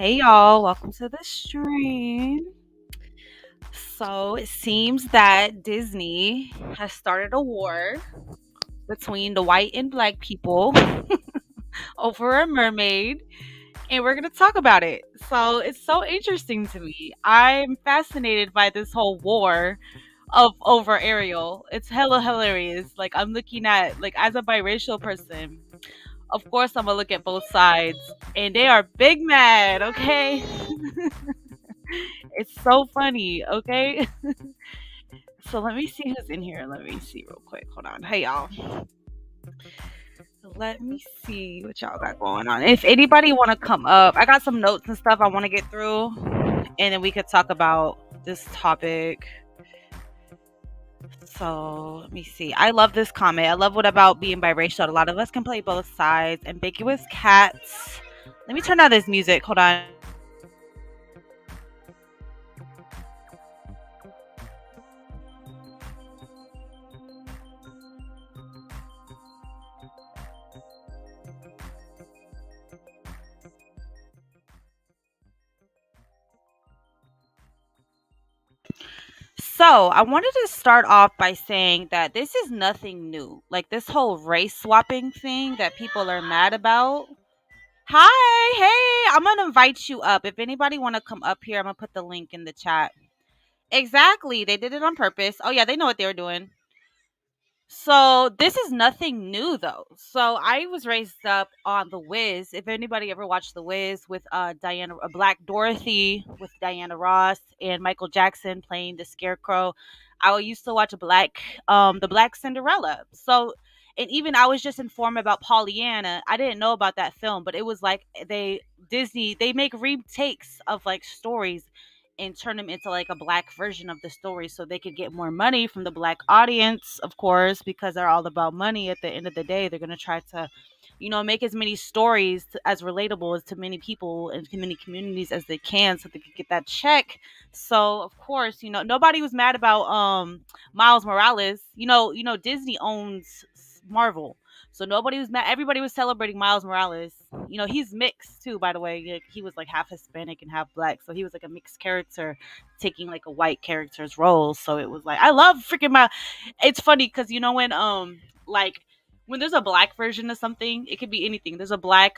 Hey y'all, welcome to the stream. So it seems that Disney has started a war between the white and black people over a mermaid, and we're going to talk about it. So it's so interesting to me. I'm fascinated by this whole war of over Ariel. It's hella hilarious. Like I'm looking at like as a biracial person, of course I'm gonna look at both sides, and they are big mad, okay? It's so funny, okay? So let me see who's in here. Let me see real quick. Hold on. Hey y'all. So let me see what y'all got going on. If anybody want to come up, I got some notes and stuff I want to get through, and then we could talk about this topic. So let me see. I love this comment. I love what about being biracial. A lot of us can play both sides. Ambiguous cats. Let me turn down this music. Hold on. So, I wanted to start off by saying that this is nothing new. Like this whole race swapping thing that people are mad about. Hi, hey, I'm going to invite you up. If anybody want to come up here, I'm going to put the link in the chat. Exactly. They did it on purpose. Oh yeah, they know what they were doing. So this is nothing new though. So I was raised up on The Wiz. If anybody ever watched The Wiz with Diana, Black Dorothy with Diana Ross and Michael Jackson playing the Scarecrow, I used to watch the Black Cinderella. So and even I was just informed about Pollyanna. I didn't know about that film, but it was like they make retakes of like stories and turn them into like a black version of the story so they could get more money from the black audience, of course, because they're all about money at the end of the day. They're going to try to, make as many stories as relatable as to many people and to many communities as they can so they could get that check. So, of course, nobody was mad about Miles Morales. Disney owns Marvel. So nobody was mad. Everybody was celebrating Miles Morales. He's mixed too, by the way. Like, he was like half Hispanic and half black. So he was like a mixed character taking like a white character's role. So it was like I love freaking my it's funny because like when there's a black version of something, it could be anything. There's a black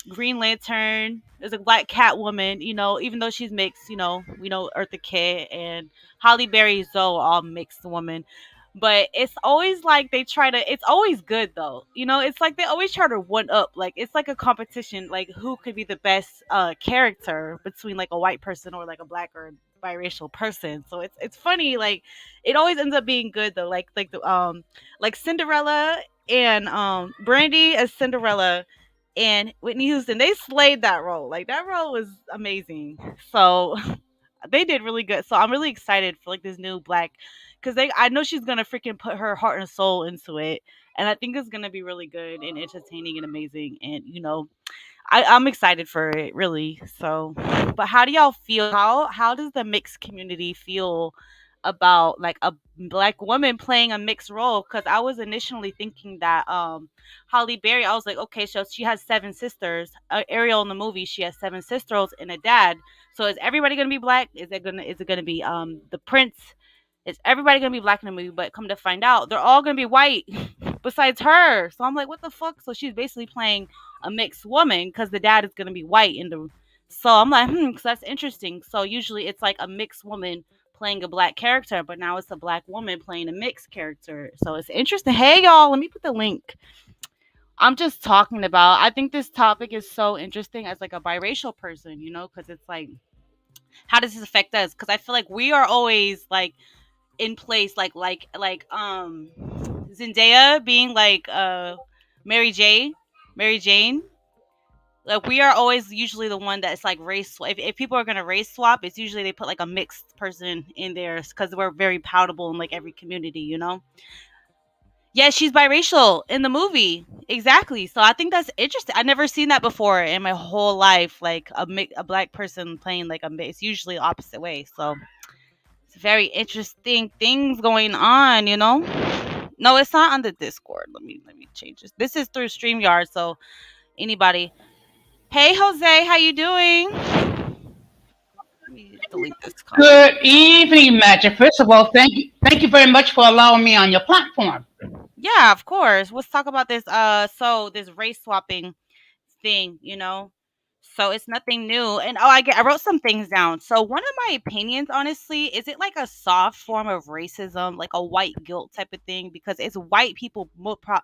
Green Lantern, there's a black Catwoman, even though she's mixed, we know Eartha Kitt and Holly Berry Zoe all mixed woman. But it's always like they try to it's always good though. It's like they always try to one up. Like it's like a competition, like who could be the best character between like a white person or like a black or biracial person. So it's funny, like it always ends up being good though. Like Cinderella and Brandy as Cinderella and Whitney Houston, they slayed that role. Like that role was amazing. So they did really good. So I'm really excited for like this new black because I know she's gonna freaking put her heart and soul into it. And I think it's gonna be really good and entertaining and amazing. And I'm excited for it, really. So, but how do y'all feel? How does the mixed community feel about like a black woman playing a mixed role? Because I was initially thinking that Holly Berry, I was like, okay, so she has seven sisters. Ariel in the movie, she has seven sisters and a dad. So is everybody gonna be black? Is it gonna be the prince? Is everybody gonna be black in the movie? But come to find out, they're all gonna be white besides her. So I'm like, what the fuck? So she's basically playing a mixed woman because the dad is gonna be white in the. So I'm like, so that's interesting. So usually it's like a mixed woman playing a black character, but now it's a black woman playing a mixed character. So it's interesting. Hey y'all, let me put the link. I'm just talking about. I think this topic is so interesting as like a biracial person, because it's like, how does this affect us? Because I feel like we are always like in place, like Zendaya being like Mary J, Mary Jane. Like we are always usually the one that's like if people are gonna race swap, it's usually they put like a mixed person in there because we're very palatable in like every community. Yeah, she's biracial in the movie. Exactly. So I think that's interesting. I've never seen that before in my whole life. Like a black person playing like a mix. It's usually the opposite way. So it's very interesting things going on. No, it's not on the Discord. Let me change this. This is through StreamYard, so anybody. Hey Jose, how you doing? Let me delete this comment. Good evening, Magic. First of all, thank you very much for allowing me on your platform. Yeah, of course. Let's talk about this. So this race swapping thing, you know. So it's nothing new. And I wrote some things down. So one of my opinions, honestly, is it like a soft form of racism, like a white guilt type of thing? Because it's white people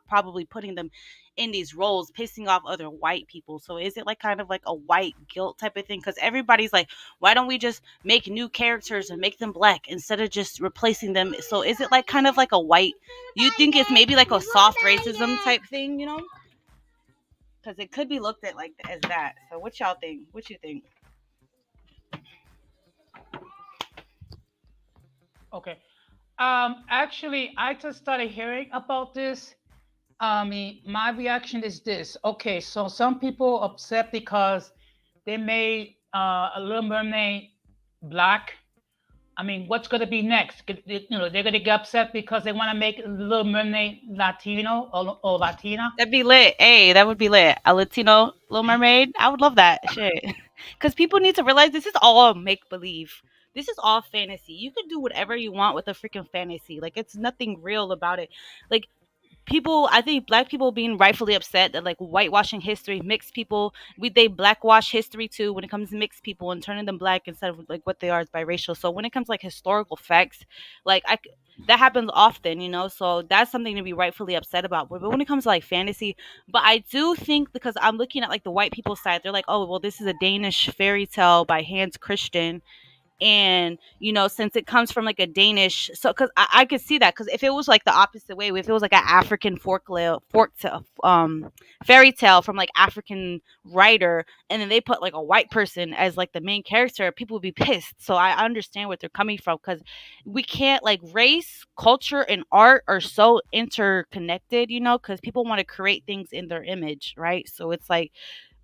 probably putting them in these roles, pissing off other white people. So is it like kind of like a white guilt type of thing? Because everybody's like, why don't we just make new characters and make them black instead of just replacing them? So is it like kind of like a white? You think it's maybe like a soft racism type thing, you know? Because it could be looked at like as that. So what y'all think? What you think? Okay. Actually, I just started hearing about this. My reaction is this. Okay, so some people upset because they made a Little Mermaid black. I mean, what's going to be next? They're going to get upset because they want to make Little Mermaid Latino or Latina. That'd be lit. Hey, that would be lit. A Latino Little Mermaid. I would love that shit. Because people need to realize this is all make believe. This is all fantasy. You can do whatever you want with a freaking fantasy. Like it's nothing real about it. Like people, I think black people being rightfully upset that like whitewashing history, mixed people, they blackwash history too when it comes to mixed people and turning them black instead of like what they are as biracial. So when it comes to, like historical facts, like that happens often, you know. So that's something to be rightfully upset about. But when it comes to like fantasy, but I do think because I'm looking at like the white people side, they're like, oh well, this is a Danish fairy tale by Hans Christian, and since it comes from like a Danish, so because I could see that, because if it was like the opposite way, if it was like an African fairy tale from like African writer, and then they put like a white person as like the main character, people would be pissed. So I understand what they're coming from, because we can't, like, race, culture, and art are so interconnected, because people want to create things in their image, right? So it's like,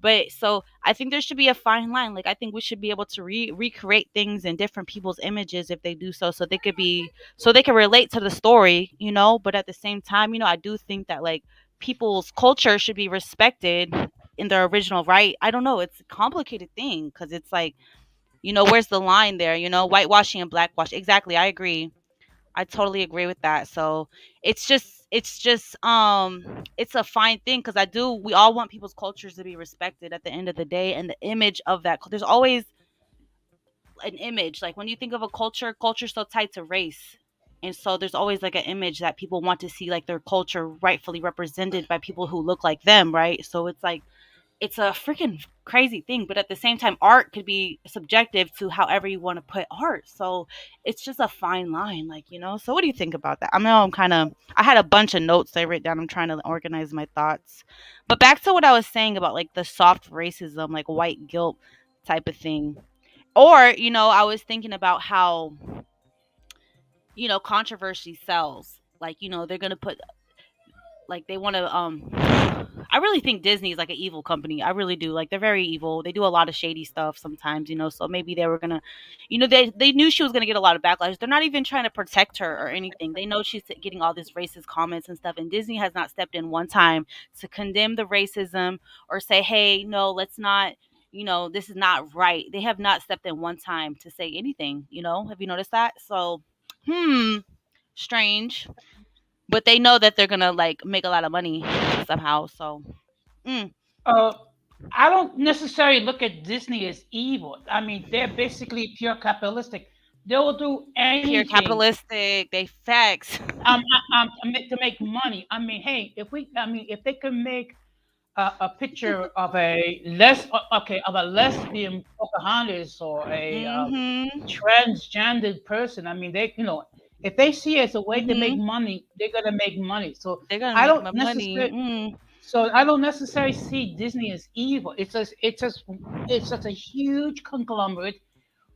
but so I think there should be a fine line. Like I think we should be able to recreate things in different people's images if they do so, so they can relate to the story, But at the same time, I do think that like people's culture should be respected in their original right. I don't know. It's a complicated thing because it's like, where's the line there? Whitewashing and blackwash. Exactly. I agree. I totally agree with that. So it's a fine thing, because we all want people's cultures to be respected at the end of the day, and the image of that. There's always an image. Like when you think of a culture's so tied to race. And so there's always like an image that people want to see, like their culture rightfully represented by people who look like them, right? So it's like it's a freaking crazy thing, but at the same time art could be subjective to however you want to put art. So it's just a fine line, like, so what do you think about that? I know I had a bunch of notes I wrote down. I'm trying to organize my thoughts, but back to what I was saying about like the soft racism, like white guilt type of thing. Or I was thinking about how controversy sells. Like, they're gonna put, like, they want to I really think Disney is like an evil company. I really do. Like they're very evil. They do a lot of shady stuff sometimes, so maybe they were going to, they knew she was going to get a lot of backlash. They're not even trying to protect her or anything. They know she's getting all these racist comments and stuff, and Disney has not stepped in one time to condemn the racism or say, "Hey, no, let's not, this is not right." They have not stepped in one time to say anything, Have you noticed that? So, strange, but they know that they're gonna like make a lot of money somehow. So, mm, Uh, I don't necessarily look at Disney as evil. I mean, they're basically pure capitalistic. They will do pure anything capitalistic. They facts. to make money. I mean, hey, if they can make a picture of a lesbian Pocahontas or a Mhm. transgendered person, I mean, if they see it as a way to make Mhm. money, they're gonna make money. They're gonna I make don't my money. necessarily So I don't necessarily see Disney as evil. It's just a huge conglomerate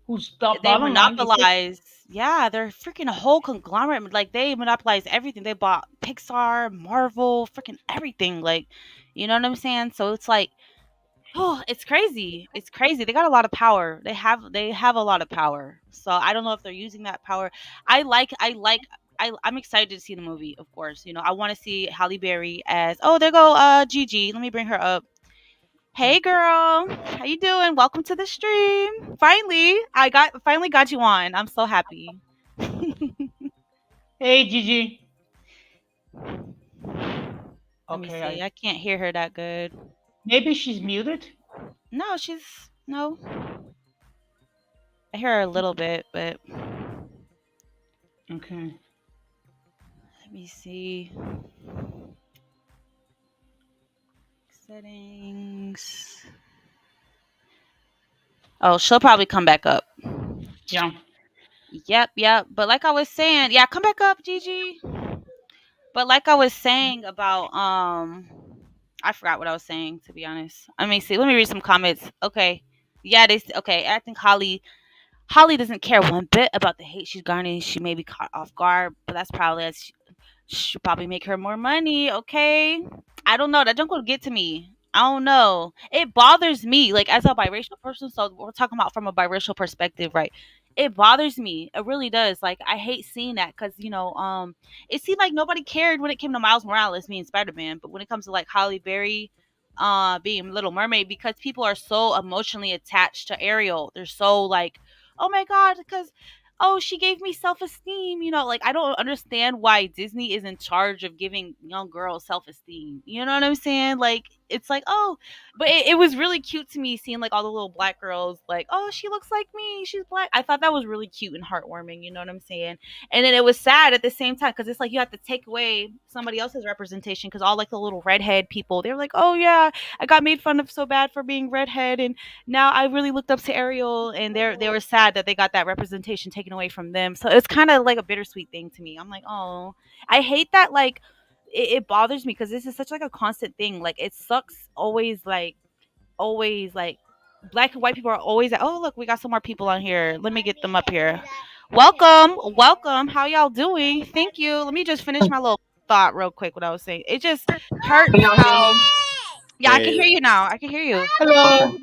whose They bottom line is just monopolize. Yeah, they're freaking a whole conglomerate. Like they monopolize everything. They bought Pixar, Marvel, freaking everything. Like, you know what I'm saying? So it's like, oh, it's crazy. It's crazy. They got a lot of power. They have a lot of power. So I don't know if they're using that power. I'm excited to see the movie, of course. I want to see Halle Berry as, oh, there go Gigi. Let me bring her up. Hey girl, how you doing? Welcome to the stream. Finally got you on. I'm so happy. Hey, Gigi. Let me Okay, see. I I can't hear her that good. maybe she's muted. No, she's no. I hear her a little bit, but Okay. let me see. Settings. Oh, she'll probably come back up. Yeah. Yep. But like I was saying, yeah, come back up, Gigi. But like I was saying about I forgot what I was saying, to be honest. Let me see. Let me read some comments. Okay. Yeah, okay. I think Holly doesn't care one bit about the hate she's garnering. She may be caught off guard, but that's probably as should probably make her more money, okay? I don't know. That junk will get to me. I don't know. It bothers me, like as a biracial person. So we're talking about from a biracial perspective, right? It bothers me. It really does. Like I hate seeing that because it seemed like nobody cared when it came to Miles Morales being Spider Man, but when it comes to like Halle Berry, being Little Mermaid, because people are so emotionally attached to Ariel, they're so like, oh my god, because oh, she gave me self-esteem, like I don't understand why Disney is in charge of giving young girls self-esteem. You know what I'm saying? Like it's like, oh, but it was really cute to me seeing like all the little black girls like, oh, she looks like me, she's black. I thought that was really cute and heartwarming, you know what I'm saying? And then it was sad at the same time because it's like you have to take away somebody else's representation because all like the little redhead people, they're like, oh yeah, I got made fun of so bad for being redhead, and now I really looked up to Ariel, and they were sad that they got that representation taken away from them. So it's kind of like a bittersweet thing to me. I'm like, oh, I hate that. Like, it bothers me because this is such like a constant thing. Like, it sucks. Always like, black and white people are always like, oh look, we got some more people on here. Let me get them up here. Welcome. How y'all doing? Thank you. Let me just finish my little thought real quick. What I was saying. It just Can hurts y'all hear how. me? Yeah, I can hear Hey, you now. I can hear you. Okay. Hello.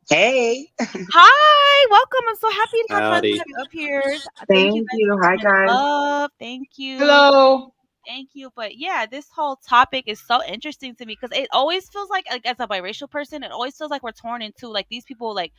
Hey, Hi, welcome. I'm so happy to finally howdy. have you up here. Thank you thank guys you. for Hi, coming guys. up. Thank you. Hello. Thank you. But yeah, this whole topic is so interesting to me because it always feels like as a biracial person, it always feels like we're torn into like these people like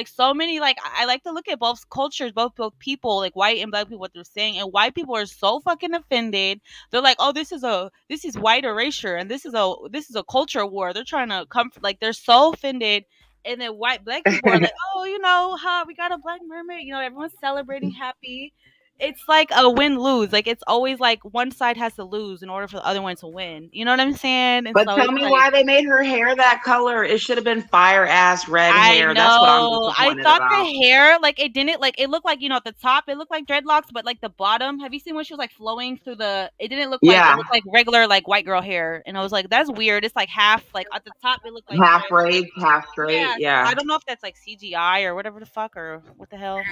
so many like I like to look at both cultures, both people, like white and black people, what they're saying, and white people are so fucking offended. They're like, oh, this is white erasure and this is a culture war. They're trying to come like they're so offended. And then black people are like, oh, we got a black mermaid. Everyone's celebrating happy. It's like a win lose. Like it's always like one side has to lose in order for the other one to win. You know what I'm saying? And But so tell it's me like why they made her hair that color. It should have been fire ass red I hair. That's what I'm know. I disappointed thought about. the hair, like it didn't like it looked like, at the top it looked like dreadlocks, but like the bottom, have you seen when she was like flowing through it didn't look like it Yeah, looked like regular like white girl hair. And I was like, that's weird. It's like half like at the top it looked like half dread. braids, half straight. Yeah, so Yeah, I don't know if that's like CGI or whatever the fuck or what the hell.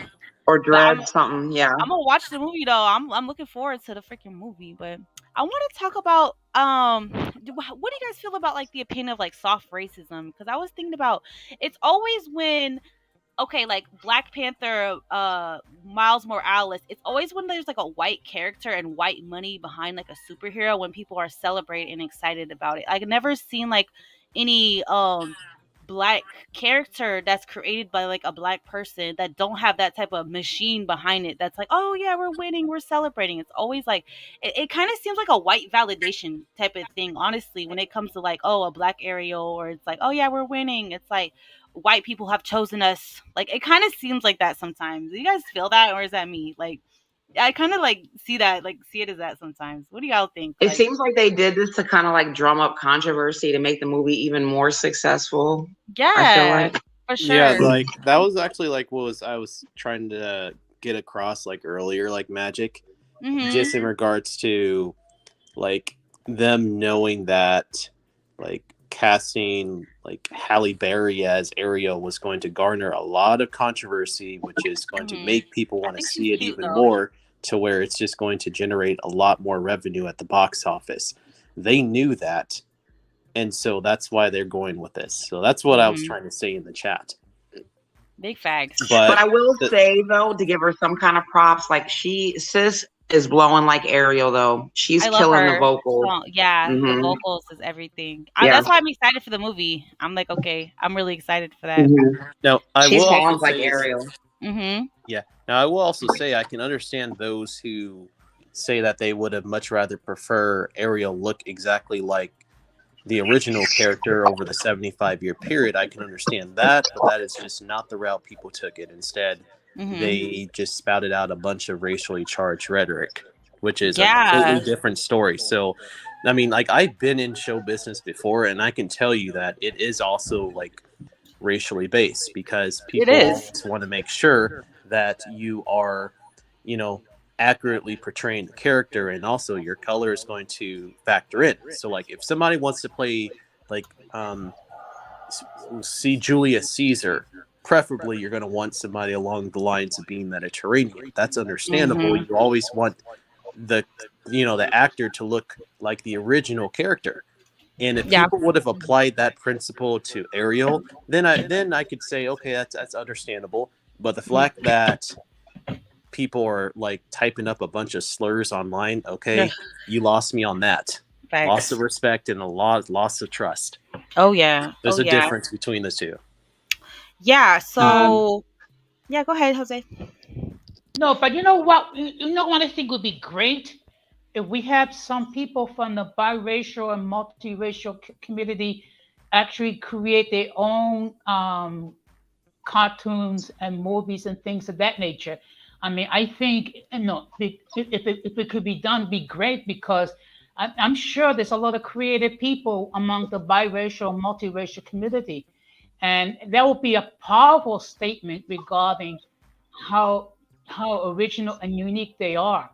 or But dread something. Yeah. I'm gonna watch the movie though. I'm looking forward to the freaking movie. But I want to talk about what do you guys feel about like the opinion of like soft racism? Because I was thinking about it's always when okay, like Black Panther, Miles Morales, it's always when there's like a white character and white money behind like a superhero when people are celebrating and excited about it. I've never seen like any black character that's created by like a black person that don't have that type of machine behind it that's like, oh yeah, we're winning, we're celebrating. It's always like it kind of seems like a white validation type of thing, honestly, when it comes to like, oh, a black Ariel, or it's like, oh yeah, we're winning. It's like white people have chosen us. Like it kind of seems like that sometimes. Do you guys feel that, or is that me? Like I kind of like see it as that sometimes. What do y'all think? It Like, seems like they did this to kind of like drum up controversy to make the movie even more successful. I feel yeah, like. for Yeah, sure. like that was actually like what was I was trying to get across like earlier, like magic, just Mhm. in regards to like them knowing that like casting like Halle Berry as Ariel was going to garner a lot of controversy, which is going to Mhm. make people I want to think she's see it cute even though. more to where it's just going to generate a lot more revenue at the box office. They knew that, and so that's why they're going with this. So that's what I was Mhm. trying to say in the chat. Big facts. But But I will the, say though, to give her some kind of props, like sis, is blowing like Ariel though. She's I love killing the her. vocals. So yeah, the Hmm. vocals is everything. Yeah. That's why I'm excited for the movie. I'm like, okay, I'm really excited for that. Hmm. Now, I She will also sounds like say, Ariel. Mhm. yeah. Now, I will also say I can understand those who say that they would have much rather prefer Ariel look exactly like the original character over the 75-year period. I can understand that, but that is just not the route people took it. Instead, Mhm. they just spouted out a bunch of racially charged rhetoric, which is a completely Yeah. different story. So, I mean, like, I've been in show business before, and I can tell you that it is also like racially based because It people is. always want to make sure that you are, you know, accurately portraying the character, and also your color is going to factor in. So, like, if somebody wants to play, like, see Julius Caesar, preferably you're going to want somebody along the lines of being Mediterranean. That's understandable. Mhm. You always want the, the actor to look like the original character. And if Yeah. people would have applied that principle to Ariel, then I could say, okay, that's understandable. But the fact that people are like typing up a bunch of slurs online, Ugh, okay, you lost me on that. Loss facts. of respect and a loss of trust. Oh yeah. There's Oh a yeah. difference between the two. Yeah. Hmm. So yeah, go ahead, Jose. No, but you know what? You know what I think would be great if we have some people from the biracial and multiracial community actually create their own cartoons and movies and things of that nature. I mean, I think if it could be done, it'd be great because I'm sure there's a lot of creative people among the biracial, multiracial community, and that would be a powerful statement regarding how how original and unique they are.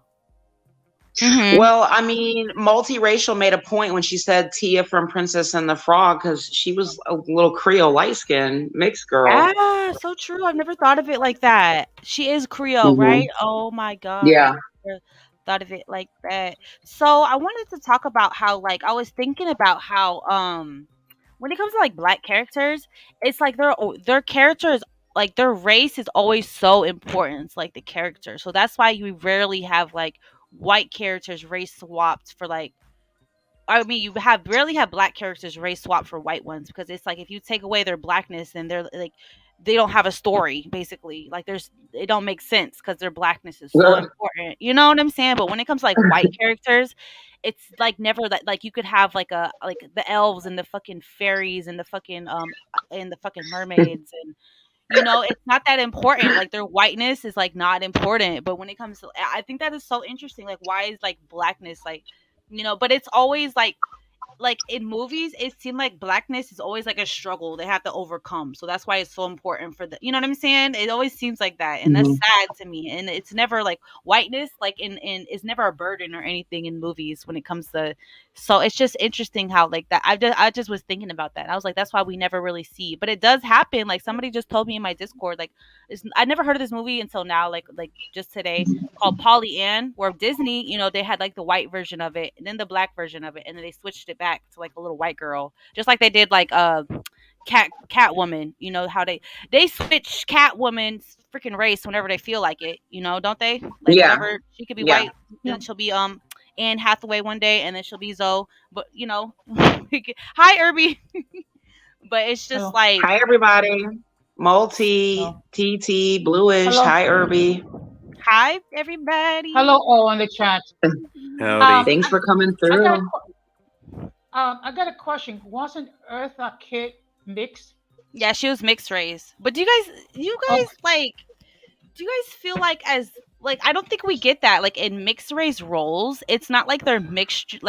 Mhm. Well, I mean, multiracial made a point when she said Tia from Princess and the Frog because she was a little Creole light skinned mixed girl. Yeah, so true. I've never thought of it like that. She is Creole, right? Hmm. Oh my god, I've Yeah. never thought of it like that. So I wanted to talk about how, like, I was thinking about how when it comes to like black characters, it's like their characters, like their race is always so important. It's like the character. So that's why you rarely have like white characters race swapped for like, I mean, you have rarely have black characters race swap for white ones because it's like if you take away their blackness, then they're like they don't have a story basically. Like there's it don't make sense because their blackness is so important. You know what I'm saying? But when it comes to like white characters, it's like never that like you could have like a like the elves and the fucking fairies and the fucking mermaids and it's not that important. Like their whiteness is like not important. But when it comes to I think that is so interesting. Like why is like blackness like but it's always like in movies it seemed like blackness is always like a struggle they have to overcome, so that's why it's so important for the you know what I'm saying, it always seems like that, and that's Mhm. sad to me, and it's never like whiteness like in it's never a burden or anything in movies when it comes to, so it's just interesting how like that I just was thinking about that. I was like that's why we never really see, but it does happen. Like somebody just told me in my Discord like I never heard of this movie until now, like just today, called Polly Ann, where Disney, they had like the white version of it and then the black version of it, and then they switched it back to like a little white girl, just like they did like Catwoman. You know how they switch Catwoman's freaking race whenever they feel like it. Don't they? Like Yeah. whenever she could be Yeah. white, and Yeah. then she'll be Anne Hathaway one day, and then she'll be Zoe. But hi Irby. But it's just Hello. like Hi, everybody. Multi, Hello. TT, Bluish. Hello. Hi, Irby. hi everybody. Hello, all in the chat. Howdy. Thanks for coming I got through. I got a question. Wasn't Earth a kid mixed? Yeah, she was mixed race. But do you guys like do you guys feel like I don't think we get that like in mixed race roles. It's not like their mixed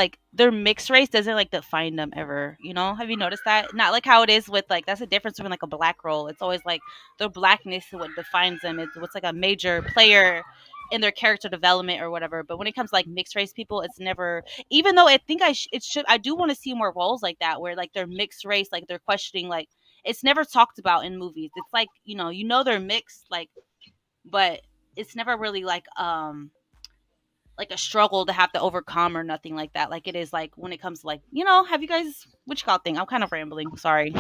race doesn't like define them ever. Have you noticed that? Not like how it is with like that's the difference between like a black role. It's always like their blackness is what defines them. It's what's like a major player in their character development or whatever. But when it comes to like mixed race people, it's never. Even though I think it should. I do want to see more roles like that where like they're mixed race, like they're questioning like it's never talked about in movies. It's like they're mixed like, but it's never really like a struggle to have to overcome or nothing like that. Like it is like when it comes to like have you guys which you call thing? I'm kind of rambling. Sorry.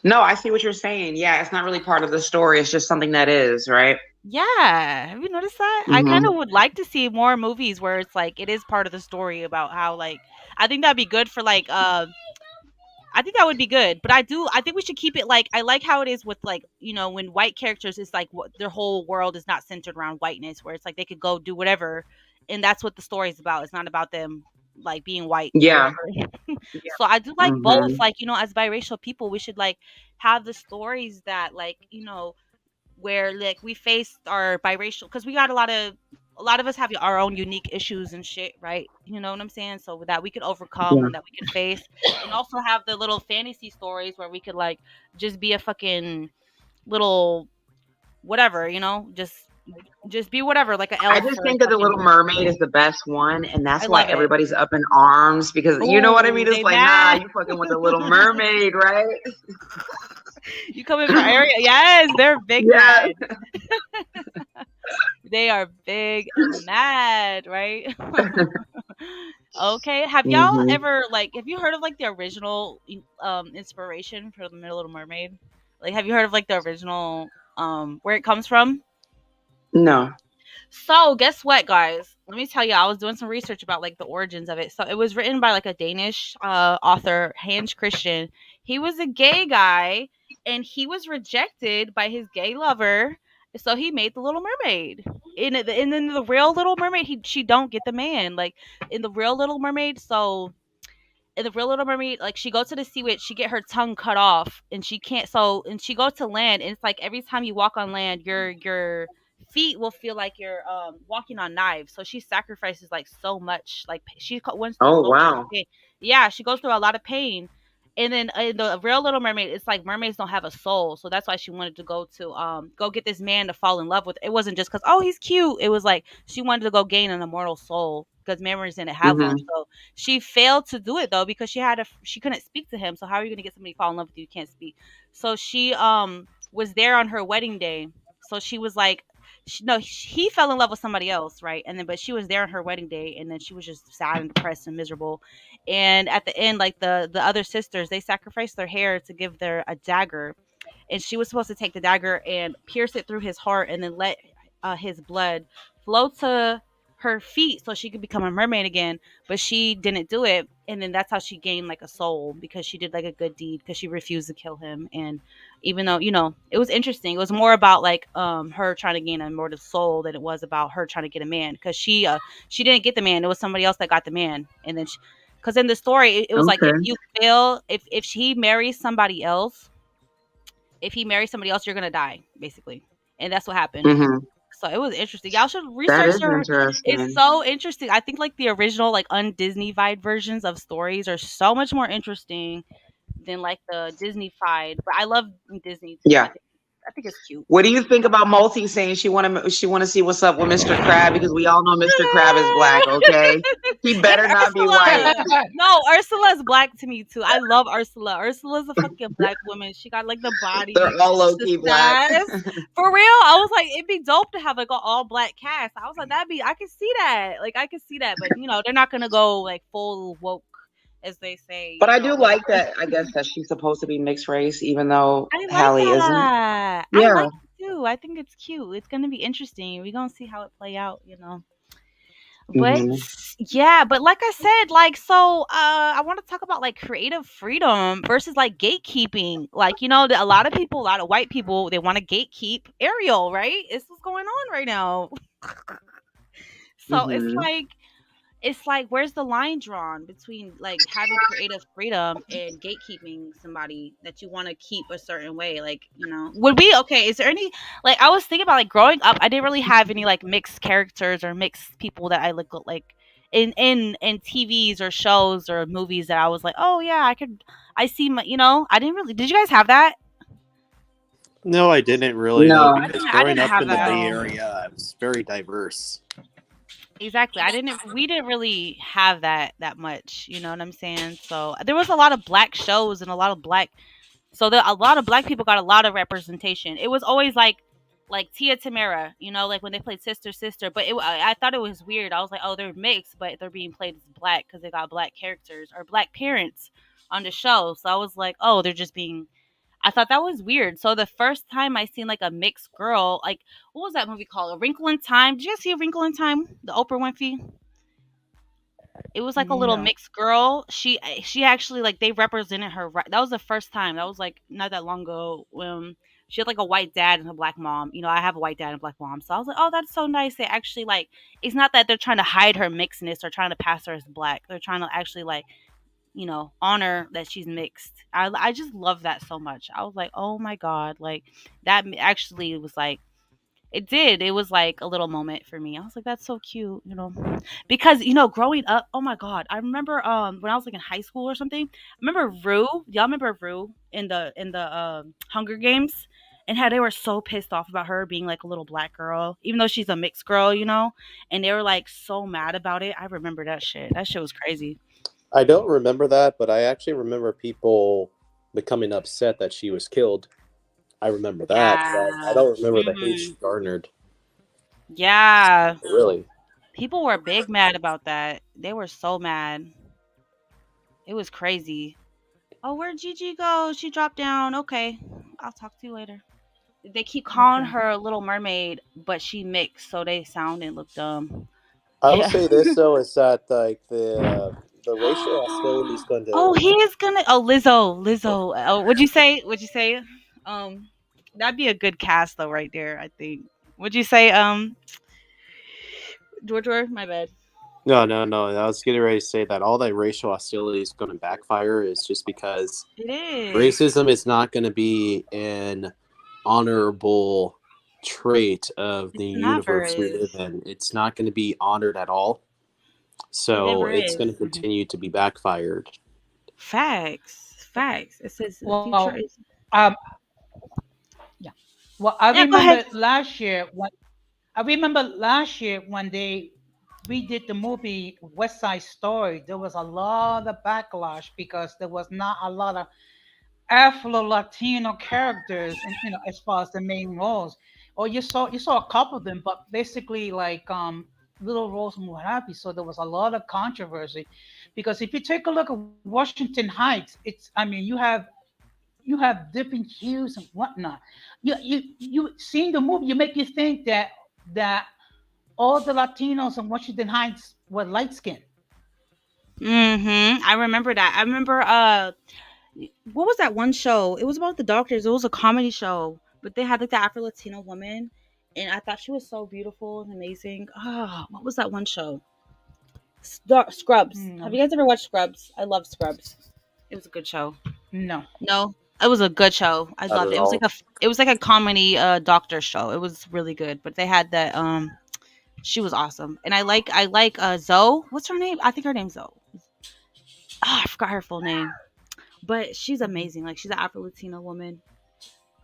No, I see what you're saying. Yeah, it's not really part of the story. It's just something that is, right? Yeah, have you noticed that? I kind Hmm. of would like to see more movies where it's like it is part of the story about how like I think that'd be good for like I think that would be good, but I think we should keep it like I like how it is with like, when white characters is like what their whole world is not centered around whiteness where it's like they could go do whatever and that's what the story is about. It's not about them like being white or Yeah. whatever. So I do like both Hmm. like, as biracial people, we should like have the stories that like, where like we faced our biracial because we got a lot of us have our own unique issues and shit, right? You know what I'm saying? So that we could overcome Yeah. and that we could face, and also have the little fantasy stories where we could like just be a fucking little whatever, just be whatever, like an I elf just or a think that the Little fucking. Mermaid is the best one, and I that's why love it. everybody's up in arms because you know what I Ooh, mean. It's they like, nah, mad. you fucking with the Little Mermaid, right? You coming for Ariel? Yes, they're big Yeah. mad. They are big mad, right? Okay. Have y'all Hmm. ever like have you heard of like the original inspiration for the Little Mermaid? Like have you heard of like the original where it comes from? No. So guess what, guys? Let me tell you, I was doing some research about like the origins of it. So it was written by like a Danish author, Hans Christian. He was a gay guy, and he was rejected by his gay lover. So he made the Little Mermaid. In the real Little Mermaid, she don't get the man. Like in the real Little Mermaid, so in the real Little Mermaid, like she goes to the sea witch, she get her tongue cut off, and she can't. So and she goes to land, and it's like every time you walk on land, your feet will feel like you're walking on knives. So she sacrifices like so much, like went through Oh so much wow. pain. Yeah, she goes through a lot of pain. And then in the real Little Mermaid, it's like mermaids don't have a soul, so that's why she wanted to go get this man to fall in love with. It wasn't just because he's cute. It was like she wanted to go gain an immortal soul because mermaids didn't have one. Hmm. So she failed to do it though because she couldn't speak to him. So how are you gonna get somebody to fall in love with you? You can't speak. So she was there on her wedding day. So she was like, no, he fell in love with somebody else, right? And then but she was there on her wedding day, and then she was just sad and depressed and miserable. And at the end, like the other sisters, they sacrificed their hair to give their a dagger, and she was supposed to take the dagger and pierce it through his heart, and then let his blood flow to her feet so she could become a mermaid again. But she didn't do it, and then that's how she gained like a soul because she did like a good deed because she refused to kill him. And even though it was interesting, it was more about like her trying to gain a immortal soul than it was about her trying to get a man because she didn't get the man. It was somebody else that got the man, and then because in the story it was like if Okay. you fail, if he marries somebody else, if he marries somebody else, you're gonna die, basically. And that's what happened. Hmm. So it was interesting. Y'all should That research is her. It's interesting. so interesting. I think like the original, like un-Disneyfied versions of stories are so much more interesting than like the Disneyfied. But I love Disney too. I Yeah. think I think it's cute. What do you think about Multi saying she want to see what's up with Mr. Crab because we all know Mr. Crab is black, okay? He And better not be white. Ursula. No, Ursula's black to me too. I love Ursula. Ursula's a fucking black woman. She got like the They're body, all low the key black. sass. For real, I was like, it'd be dope to have like an all black cast. I was like, I can see that. Like, I can see that. But they're not gonna go like full woke, as they say. But I do like that. I guess that she's supposed to be mixed race, even though I like Hallie isn't. that. I Yeah. like it too. I think it's cute. It's gonna be interesting. We're gonna see how it play out. But Hmm. yeah, but like I said, like so I want to talk about like creative freedom versus like gatekeeping. Like, a lot of people, a lot of white people, they want to gatekeep Ariel, right? It's what's going on right now. So Hmm. it's like where's the line drawn between like having creative freedom and gatekeeping somebody that you want to keep a certain way, like, would we okay, is there any like I was thinking about like growing up, I didn't really have any like mixed characters or mixed people that I look like in TVs or shows or movies that I was like, oh yeah, I see my, I didn't really, did you guys have that? No, I didn't really know No. I because didn't I growing didn't up have in the that. Bay No. Area, it was very diverse. Exactly. We didn't really have that much, you know what I'm saying? So there was a lot of black shows and a lot of black, so a lot of black people got a lot of representation. It was always like Tia Tamara, like when they played sister sister, but I thought it was weird. I was like, "Oh, they're mixed, but they're being played as black cuz they got black characters or black parents on the show." So I was like, "Oh, they're just being I thought that was weird. So the first time I seen like a mixed girl, like what was that movie called? A Wrinkle in Time. Did you guys see A Wrinkle in Time? The Oprah Winfrey. It was like a little No. mixed girl. She actually like they represented her right. That was the first time. That was like not that long ago. She had like a white dad and a black mom. You know, I have a white dad and a black mom, so I was like, oh, that's so nice. They actually like. It's not that they're trying to hide her mixedness or trying to pass her as black. They're trying to actually like honor that she's mixed. I just love that so much. I was like, oh my god, like that actually was like it did. It was like a little moment for me. I was like, that's so cute, because growing up. Oh my god, I remember when I was like in high school or something. I remember Rue. Y'all remember Rue in the Hunger Games, and how they were so pissed off about her being like a little black girl, even though she's a mixed girl, and they were like so mad about it. I remember that shit. That shit was crazy. I don't remember that, but I actually remember people becoming upset that she was killed. I remember that, but I Yeah. don't remember the hate Mhm. she garnered. Yeah. Really. People were big mad about that. They were so mad. It was crazy. Oh, where'd Gigi go? She dropped down. Okay. I'll talk to you later. They keep calling Okay. her Little Mermaid, but she mixed, so they sound and look dumb. I will Yeah. say this though is that like the racial hostility is going Oh, to. he is gonna. Oh, Lizzo. Lizzo. Oh, what'd you say? What'd you say? Um, that'd be a good cast though, right there. I think. What'd you say? George, my bad. No. I was getting ready to say that all that racial hostility is going to backfire is just because It is. racism is not going to be an honorable trait of the It never universe we live is. in. It's not going to be honored at all. It So never it's is. going to continue to be backfired. Facts. Facts. It says the future Well, is. um, yeah. Well, I Yeah, go ahead. remember last year when they redid the movie West Side Story. There was a lot of backlash because there was not a lot of Afro Latino characters, and as far as the main roles, or you saw a couple of them, but basically like little roles and what have you. So there was a lot of controversy because if you take a look at Washington Heights, it's I mean you have different hues and whatnot. You seeing the movie, you make you think that all the Latinos in Washington Heights were light skinned. I remember that. I remember what was that one show? It was about the doctors. It was a comedy show, but they had like the Afro Latino woman, and I thought she was so beautiful and amazing. Ah, what was that one show? Scrubs. Hmm, I Have you wish, guys ever watched Scrubs? I love Scrubs. It was a good show. no. No, it was a good show. I Not loved at it. all. It was like a comedy doctor show. It was really good. But they had that she was awesome. And I like Zoe. What's her name? I think her name's Zoe. Ah, I forgot her full name. But she's Mhm. amazing. Like she's an Afro Latina woman.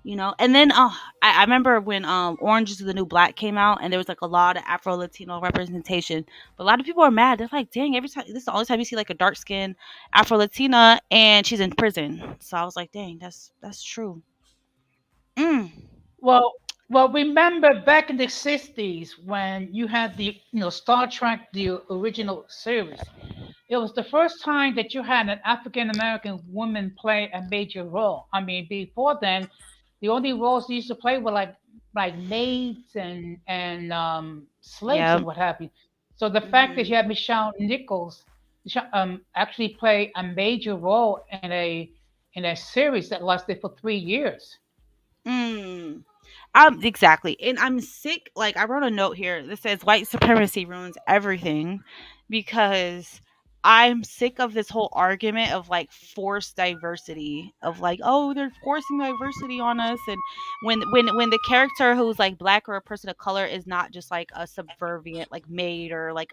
And then I remember when Orange is the New Black came out, and there was like a lot of Afro Latino representation. But a lot of people are mad. They're like, dang, every time this is the only time you see like a dark skinned Afro Latina, and she's in prison. So I was like, dang, that's true. Mm. Well, remember back in the '60s when you had the Star Trek, the original series. It was the first time that you had an African American woman play a major role. I mean, before then, the only roles they used to play were like maids and slaves Yeah. and what have you. So the fact that Hmm. you had Michelle Nichols actually play a major role in a series that lasted for 3 years. Mm. Exactly. And I'm sick. Like I wrote a note here that says white supremacy ruins everything because I'm sick of this whole argument of like forced diversity of like, oh, they're forcing diversity on us. And when the character who's like black or a person of color is not just like a subservient like maid or like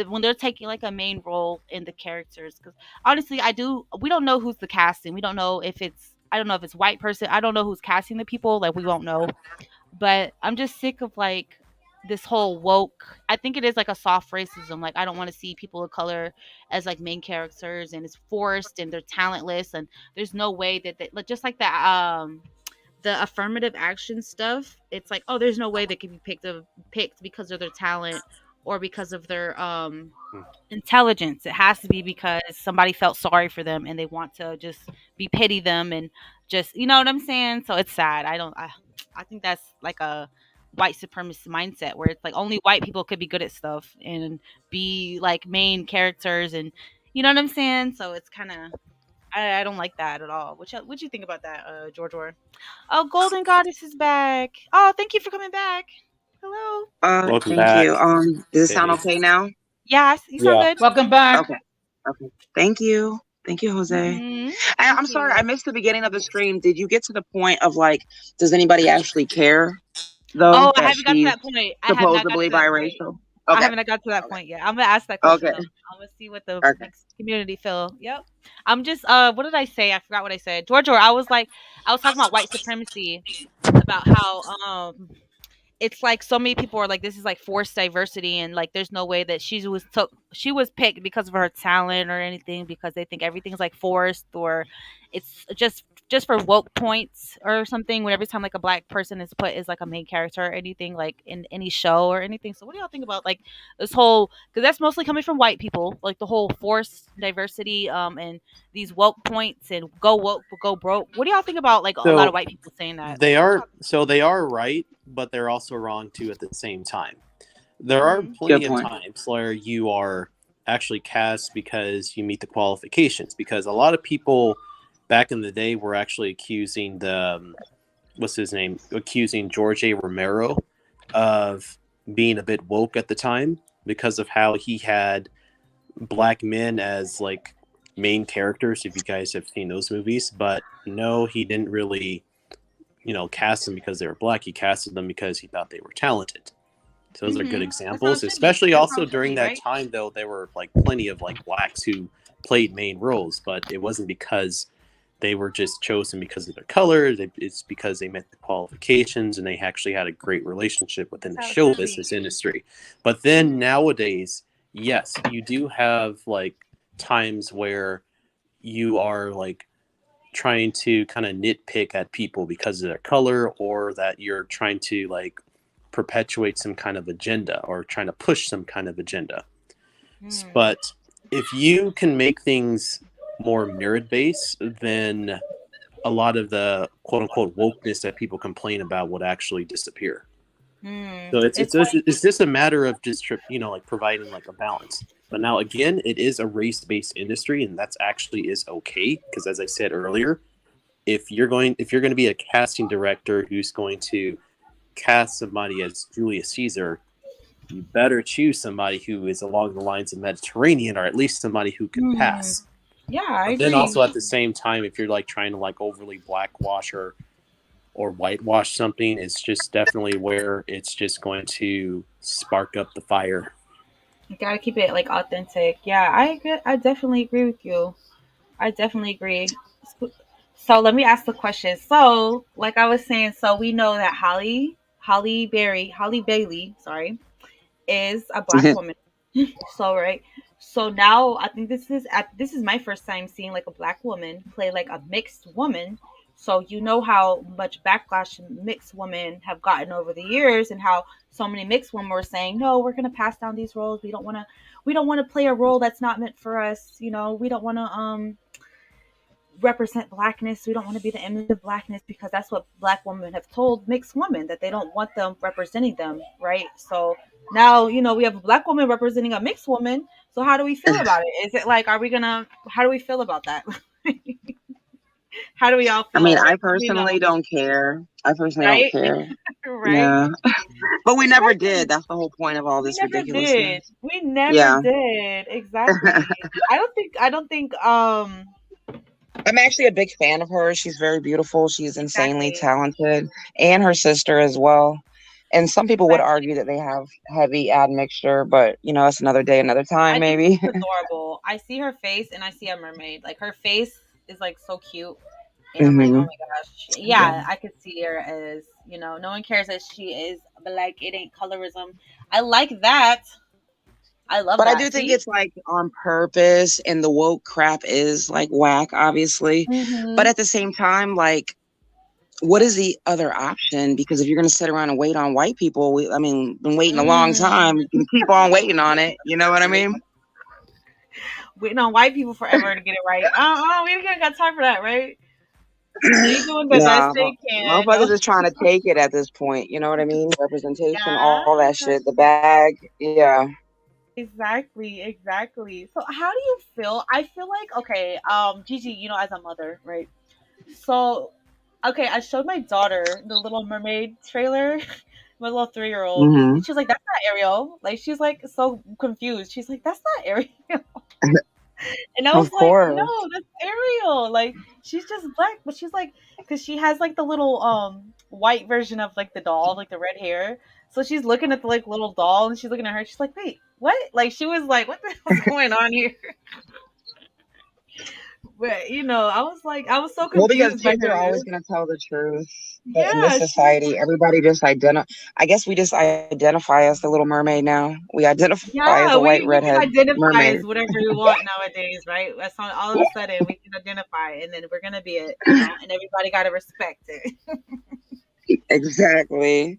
when they're taking like a main role in the characters. Because honestly, we don't know who's the casting. We don't know if it's I don't know if it's white person. I don't know who's casting the people. Like we won't know. But I'm just sick of like this whole woke. I think it is like a soft racism. Like I don't want to see people of color as like main characters, and it's forced and they're talentless, and there's no way that they like just like that the affirmative action stuff. It's like, oh, there's no way they can be picked because of their talent or because of their intelligence. It has to be because somebody felt sorry for them and they want to just be pity them and just, you know what I'm saying? So it's sad. I think that's like a white supremacist mindset where it's like only white people could be good at stuff and be like main characters, and you know what I'm saying? So it's kind of, I don't like that at all. What you think about that, George Orr? Oh, Golden Goddess is back. Oh, thank you for coming back. Hello. Welcome Thank you. back. Does it sound Hey. okay now? Yes, you sound Yeah. good. Welcome back. Okay. Okay. Thank you. Thank you, Jose. Mhm. And Thank I'm sorry, I you. missed the beginning of the stream. Did you get to the point of like, does anybody actually care though Oh, I that haven't got to she's that point. I have not got to supposedly that point. biracial? I Okay. haven't got to that Okay. point yet. I'm gonna ask that question Okay. though. I'm gonna see what the Okay. mixed community feel. Yep. I'm just what did I say? I forgot what I said. George, or I was like, I was talking about white supremacy, about how it's like so many people are like, this is like forced diversity, and like there's no way that she was picked because of her talent or anything, because they think everything's like forced, or it's just for woke points or something, when every time like a black person is put as like a main character or anything, like in any show or anything. So what do y'all think about like this whole, because that's mostly coming from white people, like the whole forced diversity, and these woke points and go woke but go broke. What do y'all think about like a lot of So white people saying that? they are right, but they're also wrong too at the same time. There are Mhm. Good plenty of point. times where you are actually cast because you meet the qualifications. Because a lot of people back in the day were actually accusing what's his name, accusing George A. Romero of being a bit woke at the time because of how he had black men as like main characters. If you guys have seen those movies, but no, he didn't really, cast them because they were black. He casted them because he thought they were talented. So those are good Mhm. That's how it examples, should be. especially That's how also it should during be, that right? time, though, there were like plenty of like blacks who played main roles, but it wasn't because they were just chosen because of their color. It's because they met the qualifications and they actually had a great relationship within the That's how it show should be. business industry. But then nowadays, yes, you do have like times where you are like trying to kind of nitpick at people because of their color, or that you're trying to like perpetuate some kind of agenda or trying to push some kind of agenda. Mm. But if you can make things more merit based, then a lot of the quote unquote wokeness that people complain about would actually disappear. Mm. So It's like, it's just a matter of just like providing like a balance. But now again, it is a race based industry, and that's actually is okay because, as I said earlier, if you're going to be a casting director who's going to cast somebody as Julius Caesar, you better choose somebody who is along the lines of Mediterranean, or at least somebody who can mm. pass. Yeah, I But then agree. also at the same time, if you're like trying to like overly blackwash or whitewash something, it's just definitely where it's just going to spark up the fire. You gotta keep it like authentic. Yeah, I definitely agree with you. I definitely agree. So let me ask the question. So, like I was saying, so we know that Holly Bailey, sorry, is a black woman. So right. So now I think this is my first time seeing like a black woman play like a mixed woman. So you know how much backlash mixed women have gotten over the years, and how so many mixed women were saying, "No, we're going to pass down these roles. We don't want to play a role that's not meant for us. You know, we don't want to represent blackness. We don't want to be the image of blackness, because that's what black women have told mixed women, that they don't want them representing them, right? So now, we have a black woman representing a mixed woman. So how do we feel about it? Is it like, how do we feel about that? How do we all I feel? mean, Like, I let me know, personally don't care. I personally don't right? care. Right? Yeah. But we never did. Exactly. That's the whole point of all We this never did. ridiculousness. We never Yeah. did. Exactly. I don't think I'm actually a big fan of her. She's very beautiful. She's insanely exactly. talented, and her sister as well. And some people would Exactly. argue that they have heavy admixture, but that's another day, another time, I think maybe. she's adorable. I see her face and I see a mermaid. Like, her face is like so cute, and I'm like, oh Hmm. my gosh, Yeah. yeah, I could see her as, no one cares that she is black. It ain't colorism. I like that. I love But I that. do think See. it's like on purpose, and the woke crap is like whack, obviously. But Hmm. at the same time, like, what is the other option? Because if you're going to sit around and wait on white people, I mean, been waiting a long Mm. time. You can keep on waiting on it. You know what I mean? Waiting on white people forever to get it right. We ain't got time for that, right? They doing the best Nah, they can. motherfuckers is trying to take it at this point. You know what I mean? Representation, all that Yeah, shit. The bag. Yeah. exactly, exactly. So how do you feel? I feel like okay, Gigi, as a mother, right? So okay, I showed my daughter the Little Mermaid trailer, my little 3-year-old, Hmm. and she was like, "That's not Ariel." Like she's like so confused. She's like, "That's not Ariel." And I was Of like, no, course. that's Ariel. Like she's just black, but she's like, because she has like the little white version of like the doll, like the red hair. So she's looking at the like little doll, and she's looking at her. She's like, wait, what? Like she was like, what the hell's going on here? But I was like, I was so Well, because confused by kids are her. always going to tell the truth. But in this Yeah, she was. society, everybody just I guess we just identify as the Little Mermaid now. We identify as a Yeah, white we redhead can identify mermaid. as whatever we want nowadays, right? That's all of a sudden we can identify, and then we're gonna be it, and everybody gotta respect it. Exactly.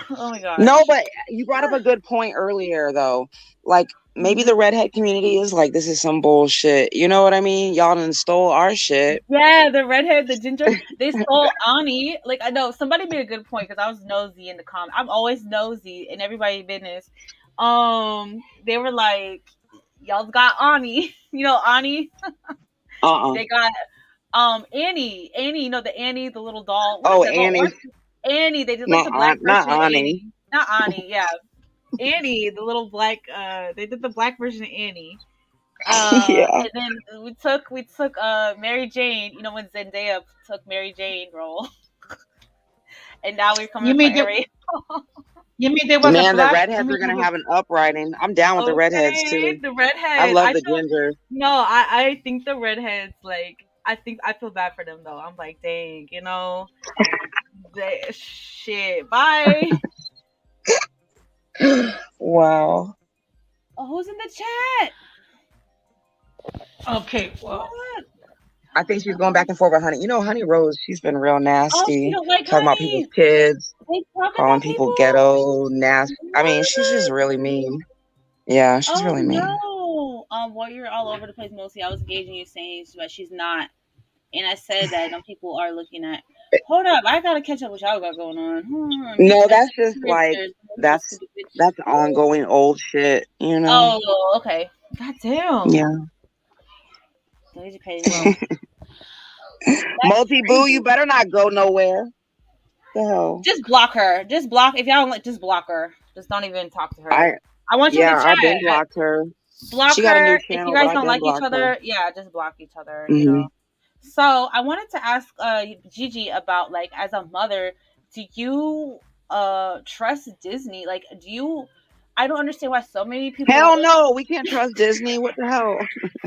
Oh my No, gosh. but you brought up a good point earlier, though. Like, maybe the redhead community is like, this is some bullshit. You know what I mean? Y'all done stole our shit. Yeah, the redhead, the ginger, they stole Ani. Like I know somebody made a good point because I was nosy in the comment. I'm always nosy in everybody's business. They were like, "Y'all got Ani." Ani. Uh-uh. They got Annie. The Annie, the little doll. What is Oh, that little Annie. orange? Annie. They did like the black Not version of Annie. Annie. Not Ani. Yeah, Annie, the little black. They did the black version of Annie. Yeah. And then we took Mary Jane. When Zendaya took Mary Jane role, and now we're You coming for mean there, Ariel. you mean there was a Man, the black? You redheads are mean there gonna was have an uprising. I'm down with the redheads Okay, too. the I redhead. love I the feel ginger. no. I think the redheads like. I feel bad for them though. I'm like, dang, shit. Bye. Wow. Oh, who's in the chat? okay? Well, What? I think she's going back and forth with Honey. You know, Honey Rose, she's been real Oh, she nasty, don't like talking about people's honey. kids, They talking calling about people people. ghetto, nasty. I mean, she's just What? really mean. Yeah, she's Oh really mean. no. Well, you're all over the place mostly. I was gauging you saying but she's not. And I said that people are looking at. Hold up, I gotta catch up with y'all got going on. Hold on, bitch. No, I that's said just like sisters. Little that's stupid bitch. that's Ooh. ongoing old shit, you know? Oh, okay. God damn. Yeah. Lazy Page. Well, that's Multi Boo, you crazy. better not go nowhere. The hell. Just block her. Just block. If y'all don't like, just block her. Just don't even talk to her. I I want you in the Yeah, chat. I've been blocked her. Block She got a new her. If you channel, but guys I've don't been like each blocked her. other, yeah, just block each other. Hmm. So I wanted to ask Gigi about like as a mother, do you trust Disney? Like do you I don't understand why so many people don't Hell like no, we can't trust Disney. What the hell?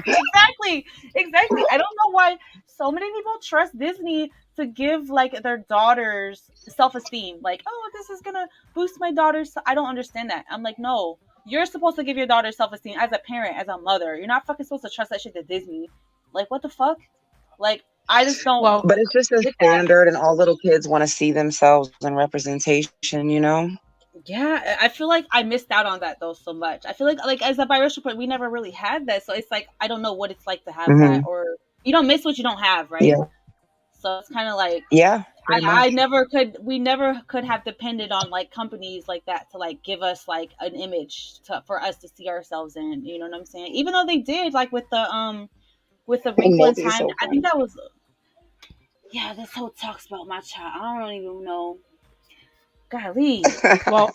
exactly. Exactly. I don't know why so many people trust Disney to give like their daughters self-esteem. Like, oh, this is gonna boost my daughter's. I don't understand that. I'm like, no, you're supposed to give your daughter self-esteem as a parent, as a mother. You're not fucking supposed to trust that shit to Disney. Like, what the fuck? Like, I just don't well, But it's just a get that. standard, and all little kids want to see themselves in representation, you know? Yeah, I feel like I missed out on that though so much. I feel like as a biracial person, we never really had that, so it's like I don't know what it's like to have that, Hmm. or you don't miss what you don't have, right? Yeah. So it's kind of like Yeah, pretty much. I never could we never could have depended on like companies like that to like give us like an image for us to see ourselves in. You know what I'm saying? Even though they did like with the Wrinkle in Multi Time, so I think funny. that was yeah. This whole talks about my child. I don't even know. Golly, well.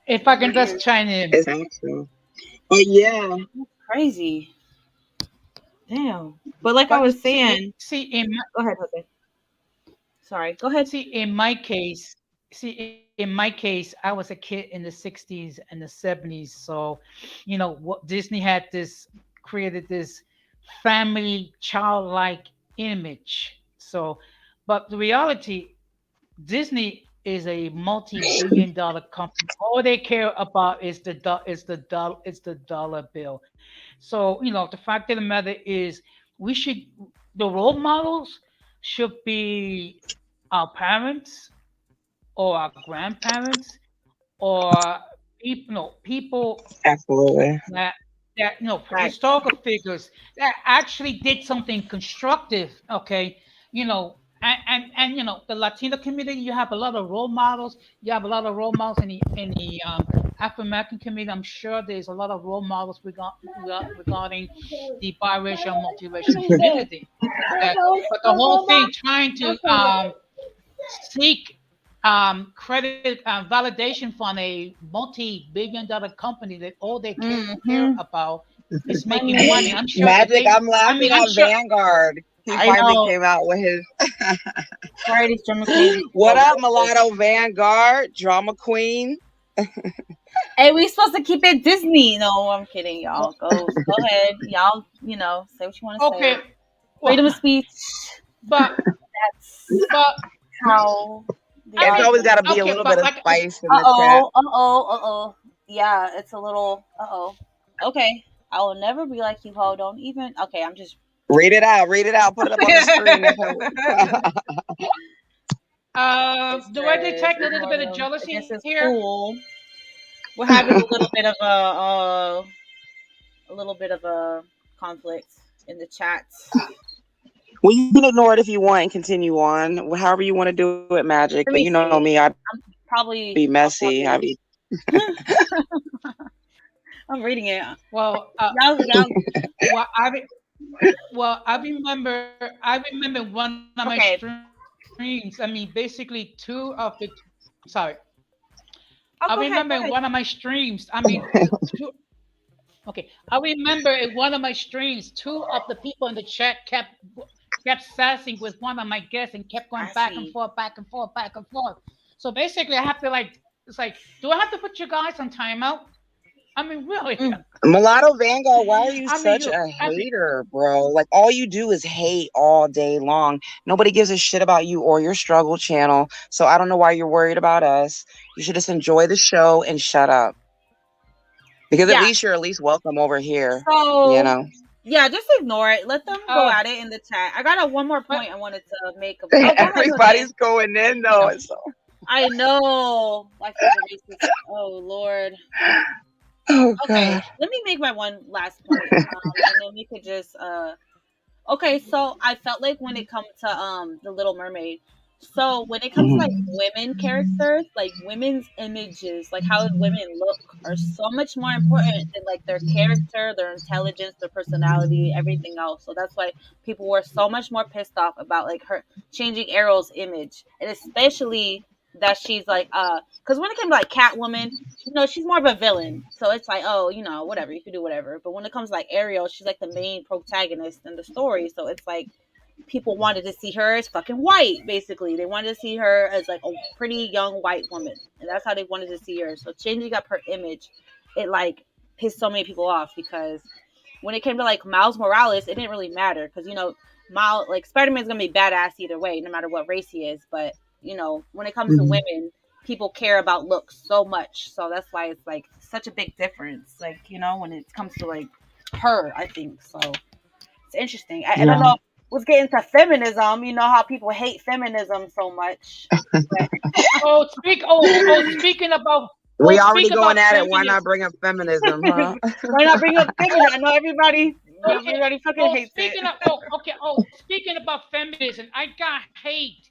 If I can just weird, chime in, It's actually. But yeah. crazy, damn. But like I but was saying, see in go ahead, Jose. Sorry, go ahead. See, in my case, in my case, I was a kid in the 60s and the 70s. So, what Disney had this created this family childlike image. So, but the reality, Disney is a multi-billion-dollar company. All they care about is the dollar bill. So, the fact of the matter is, we should the role models should be our parents or our grandparents or people, people Absolutely. that that Right. historical figures that actually did something constructive. Okay, and the Latino community, you have a lot of role models. You have a lot of role models in the African American community. I'm sure there's a lot of role models regarding the biracial, multiracial community. Okay, but the whole thing trying to seek credit validation from a multi-billion-dollar company that all they care Mm-hmm. about is making money. Money. I'm sure that Magic, they. I'm I mean, laughing I'm at sure. Vanguard. He I finally know. came out with his Sorry, these drama queens need to what go up, visit. mulatto Vanguard, drama queen. Hey, we supposed to keep it Disney. No, I'm kidding, y'all. Go ahead, y'all. Say what you want to say. Okay, well, Freedom of speech. but That's but how the I It's mean, always got to audience. be a okay, little bit but of like spice in Uh the chat. oh. Yeah, it's a little. Okay, I will never be like you, ho. Don't even. Okay, I'm just. Read it out. Read it out. Put it up on the screen. It do I says detect a little bit of against jealousy this here? school. We're having a little bit of a conflict in the chat. Well, you can ignore it if you want and continue on. However you want to do it, Magic. Let But me you know see. me, I'd Probably. be messy. I'd be I'm reading it. Well, Y'all. well, I remember one of my Okay. streams. I mean, basically two of the. Sorry, I Oh, go remember ahead. in Go one of ahead. my streams. I mean, two. Okay, I remember in one of my streams, two of the people in the chat kept sassing with one of my guests and kept going I back and see. forth, back and forth, back and forth. So basically, I have to it's like, do I have to put you guys on timeout? I mean, really? Mm. mulatto Vanguard. Why are you I mean, such you. a I mean, hater, bro? Like all you do is hate all day long. Nobody gives a shit about you or your struggle channel. So I don't know why you're worried about us. You should just enjoy the show and shut up. Because at Yeah. least you're at least welcome over here. You So know. yeah, just ignore it. Let them go uh, at it in the chat. I got one more but point I wanted to make. Oh, go ahead, Everybody's Jose. going in though. no. It's so I know. Life is a racist. Oh Lord. oh Okay, god. let me make my one last point, and then we could just Okay, so I felt like when it comes to the Little Mermaid, so when it comes to like Mhm. women characters, like women's images, like how women look are so much more important than like their character, their intelligence, their personality, everything else. So that's why people were so much more pissed off about like her changing Ariel's image. And especially that she's like because when it came to like Catwoman, she's more of a villain. So it's like, oh, whatever, you can do whatever. But when it comes to like Ariel, she's like the main protagonist in the story. So it's like people wanted to see her as fucking white, basically. They wanted to see her as like a pretty young white woman. And that's how they wanted to see her. So changing up her image, it like pissed so many people off because when it came to like Miles Morales, it didn't really matter because Miles like Spider-Man's gonna be badass either way, no matter what race he is. But when it comes to Mhm. women, people care about looks so much. So that's why it's like such a big difference. Like, when it comes to like her, I think. So it's interesting. I don't Yeah. know. Let's get into feminism. You know how people hate feminism so much. But Speaking about. We already Speak going about at it. Why not feminism. bring up feminism, huh? why not bring up feminism? I know Okay. everybody fucking hates it. Speaking about feminism, I got hate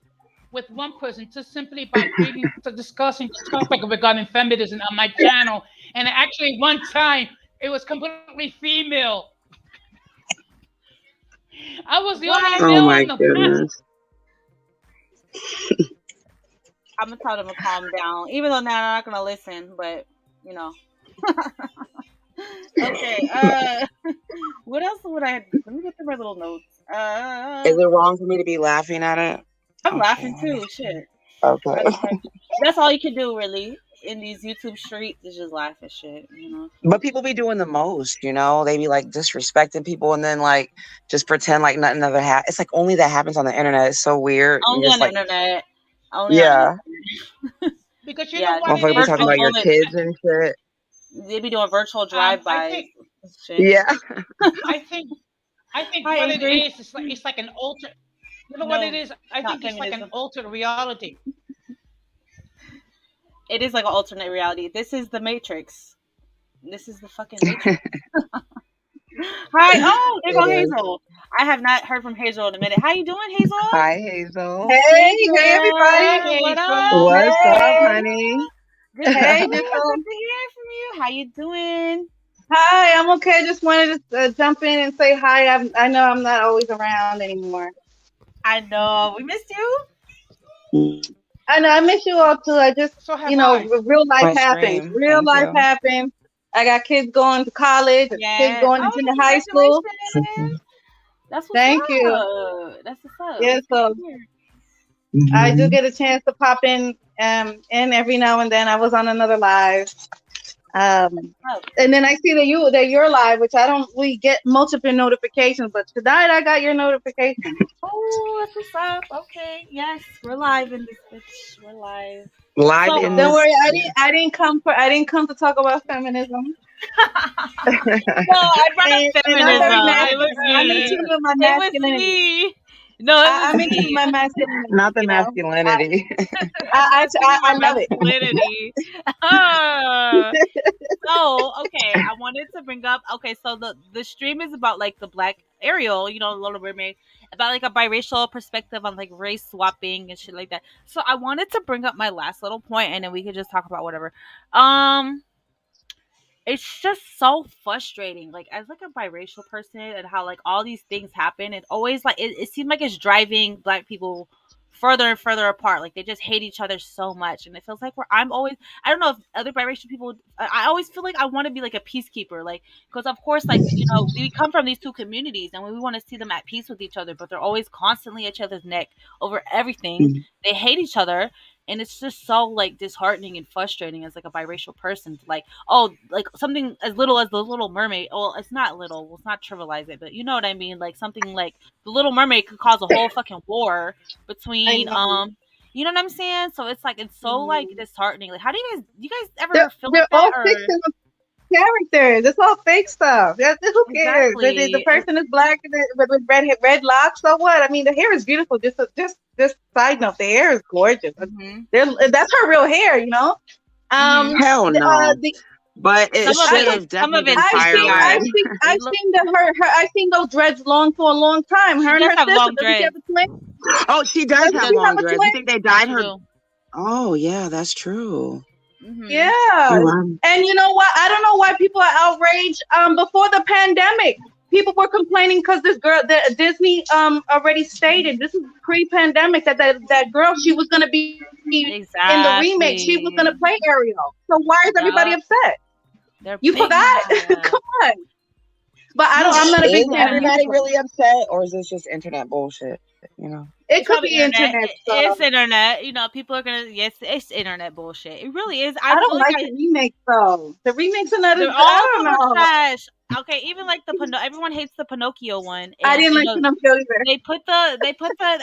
with one person just simply by bringing to discussing the topic regarding feminism on my channel, and actually one time it was completely female. I was the only What? Oh male my on the panel. goodness. I'm gonna tell them to calm down. Even though now they're not gonna listen, but you know. Okay. What else would I? Let me get through my little notes. Is it wrong for me to be laughing at it? I'm Okay. laughing too. Shit. Okay. That's all you can do really in these YouTube streets is just laugh at shit. But people be doing the most, They be like disrespecting people and then like just pretend like nothing ever happened. It's like only that happens on the internet. It's so weird. And Only on just the like, internet. Only on the yeah, internet. Because you know Yeah, what it motherfucker be is. talking virtual about your bullets. kids and shit. They be doing virtual I drive-bys. think Shit. Yeah. I think I think Hi, what it Avery. is, it's like an alter. You know what it No, is? I not think it's like an feminism. altered reality. It is like an alternate reality. This is the Matrix. This is the fucking Matrix. Hi. Oh, there It go is. Hazel. I have not heard from Hazel in a minute. How you doing, Hazel? Hi, Hazel. Hey, Hey Hey, everybody. girl. What up? Hazel. What's up, Hey. honey? Good to see Hey, you. just Good to hear from you. How you doing? hi. I'm okay. Just wanted to jump in and say hi. I know I'm not always around anymore. I know we missed you. I know I miss you all too. I just, So have I. real life My happens. stream. Real Thank life you. happens. I got kids going to college, kids Yes. going to Oh, junior high school. congratulations. That's what's Thank you. up. That's what's up. Yeah, That's good to so hear. I do get a chance to pop in every now and then. I was on another live. Um, Oh, and then I see that you're live, which I don't really get most of your notifications, but tonight I got your notification. oh, that's what's up. Okay. Yes, we're live in this bitch. We're live. Live So, in Don't this. worry, I didn't come to talk about feminism. no, I brought up And I'm feminism. very It was I'm in me. tune with my It was masculinity. me. No, it was I'm in tune with me. my masculinity. Not the I masculinity. That's me and I my love it. masculinity. Ah. So, okay, I wanted to bring up. Okay, so the stream is about like the Black Ariel, Little Mermaid, about like a biracial perspective on like race swapping and shit like that. So I wanted to bring up my last little point, and then we could just talk about whatever. Um, it's just so frustrating, like as like a biracial person, and how like all these things happen. It always like it seems like it's driving Black people further and further apart. Like they just hate each other so much, and it feels like I'm always, I don't know if other biracial people, I always feel like I want to be like a peacekeeper, like because of course like we come from these two communities and we want to see them at peace with each other, but they're always constantly at each other's neck over everything. They hate each other, and it's just so like disheartening and frustrating as like a biracial person to like, oh, like something as little as the Little Mermaid. Well, it's not little. Let's not trivialize it, but you know what I mean. Like something like the Little Mermaid could cause a whole fucking war I between know. you know what I'm saying? So it's like it's so like Mhm. disheartening. Like, how do you guys ever feel like They're that all or fictional characters. It's all fake stuff. Who cares? The exactly? person is black and with red locks. So what? I mean, the hair is beautiful. Just side note, the hair is gorgeous. Hmm. That's her real hair. Hmm. Hell no. The But it Some of I should it, was have some definitely of been it's I've fire seen red. I've CGI. seen They I've look. seen I've seen those dreads long for a long time. She Her and does her have sister. long Doesn't she have dreads. a twin? Oh, she does Doesn't have she Yep, have long a dreads. You twin? think they yes, dyed she her? do. Oh, yeah, that's true. Hmm. Yeah. Oh, wow. And you know what? I don't know why people are outraged. Before the pandemic, people were complaining because this girl, that Disney, already stated this is pre-pandemic that girl she was gonna be in the remake. She was gonna play Exactly. Ariel. So why is everybody Yup. upset? They're You big forgot? mad. Come on. But No, I'm they're not a big big Is fan of mad. everybody musicals. really upset, or is this just internet bullshit? It It's could probably be internet. internet It's stuff. internet. People are gonna. Yes, it's internet bullshit. It really is. I I feel don't like like the remakes though. The remakes are not as they're good. I all don't total know. trash. Okay, even like everyone hates the Pinocchio one, I and didn't like Pinocchio either. they put the.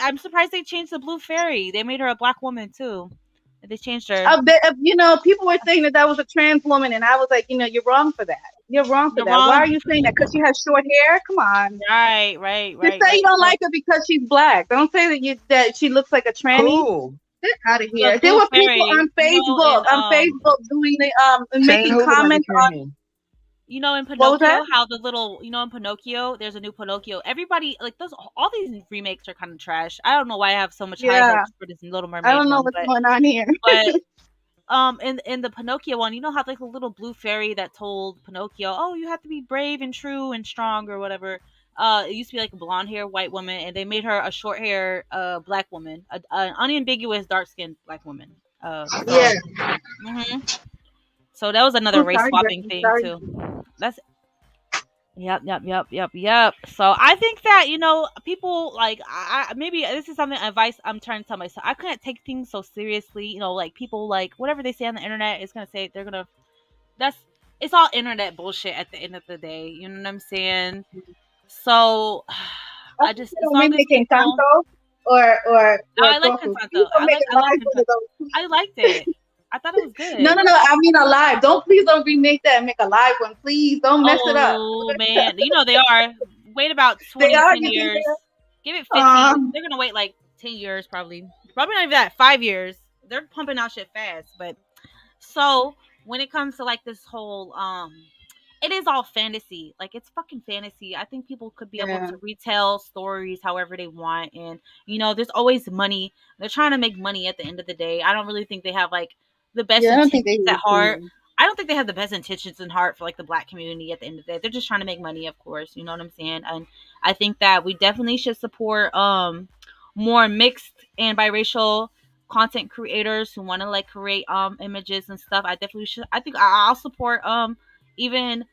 I'm surprised they changed the Blue Fairy. They made her a black woman too. They changed her. I bet, people were saying that was a trans woman, and I was like, you're wrong for that. You're wrong for You're that. Why wrong. are you saying that? Because she has short hair? Come on. Right, right, Just right, say you right. don't So like her because she's black. Don't say that she looks like a tranny. Who? Get out of the here. There Blue were people Fairy, On in Facebook doing the Saying making who look like a comments on tranny? in what was that? Pinocchio, how the little, in Pinocchio, there's a new Pinocchio. Everybody like those. All these remakes are kind of trash. I don't know why I have so much high Yeah, hopes for this Little I Mermaid don't know one, what's going on here. but in the Pinocchio one, how like the little blue fairy that told Pinocchio, "Oh, you have to be brave and true and strong or whatever." It used to be like a blonde hair white woman, and they made her a short hair black woman, an unambiguous dark skinned black woman. Yeah. Mhm. So that was another I'm race sorry, swapping Jackie. thing Sorry. too. That's Yep, yep, yep, yep, yep. So I think that people like maybe this is something advice I'm trying to tell myself. I can't take things so seriously. Like people like whatever they say on the internet is gonna say they're gonna. That's It's all internet bullshit at the end of the day. You know what I'm saying? So I I think just they it's don't all these remake people. Encanto Oh, or I like Coco. Please Encanto. don't make a live one of those. I liked it. I thought it was No, good. no, no. I mean alive. Please don't remake that and make a live one. Please don't mess it up. Oh man, they are. Wait about They 20 to are. 10 You think years. Give it they 15. are? They're gonna wait like 10 years probably. Probably not even that. 5 years. They're pumping out shit fast. But so when it comes to like this whole it is all fantasy. Like it's fucking fantasy. I think people could be able Yeah. to retell stories however they want, and there's always money. They're trying to make money at the end of the day. I don't really think they have like the best Yeah, I don't think they intentions at really heart. do. I don't think they have the best intentions in heart for like the black community at the end of the day. They're just trying to make money, of course. You know what I'm saying? And I think that we definitely should support more mixed and biracial content creators who want to like create images and stuff. I definitely should. I think I'll support even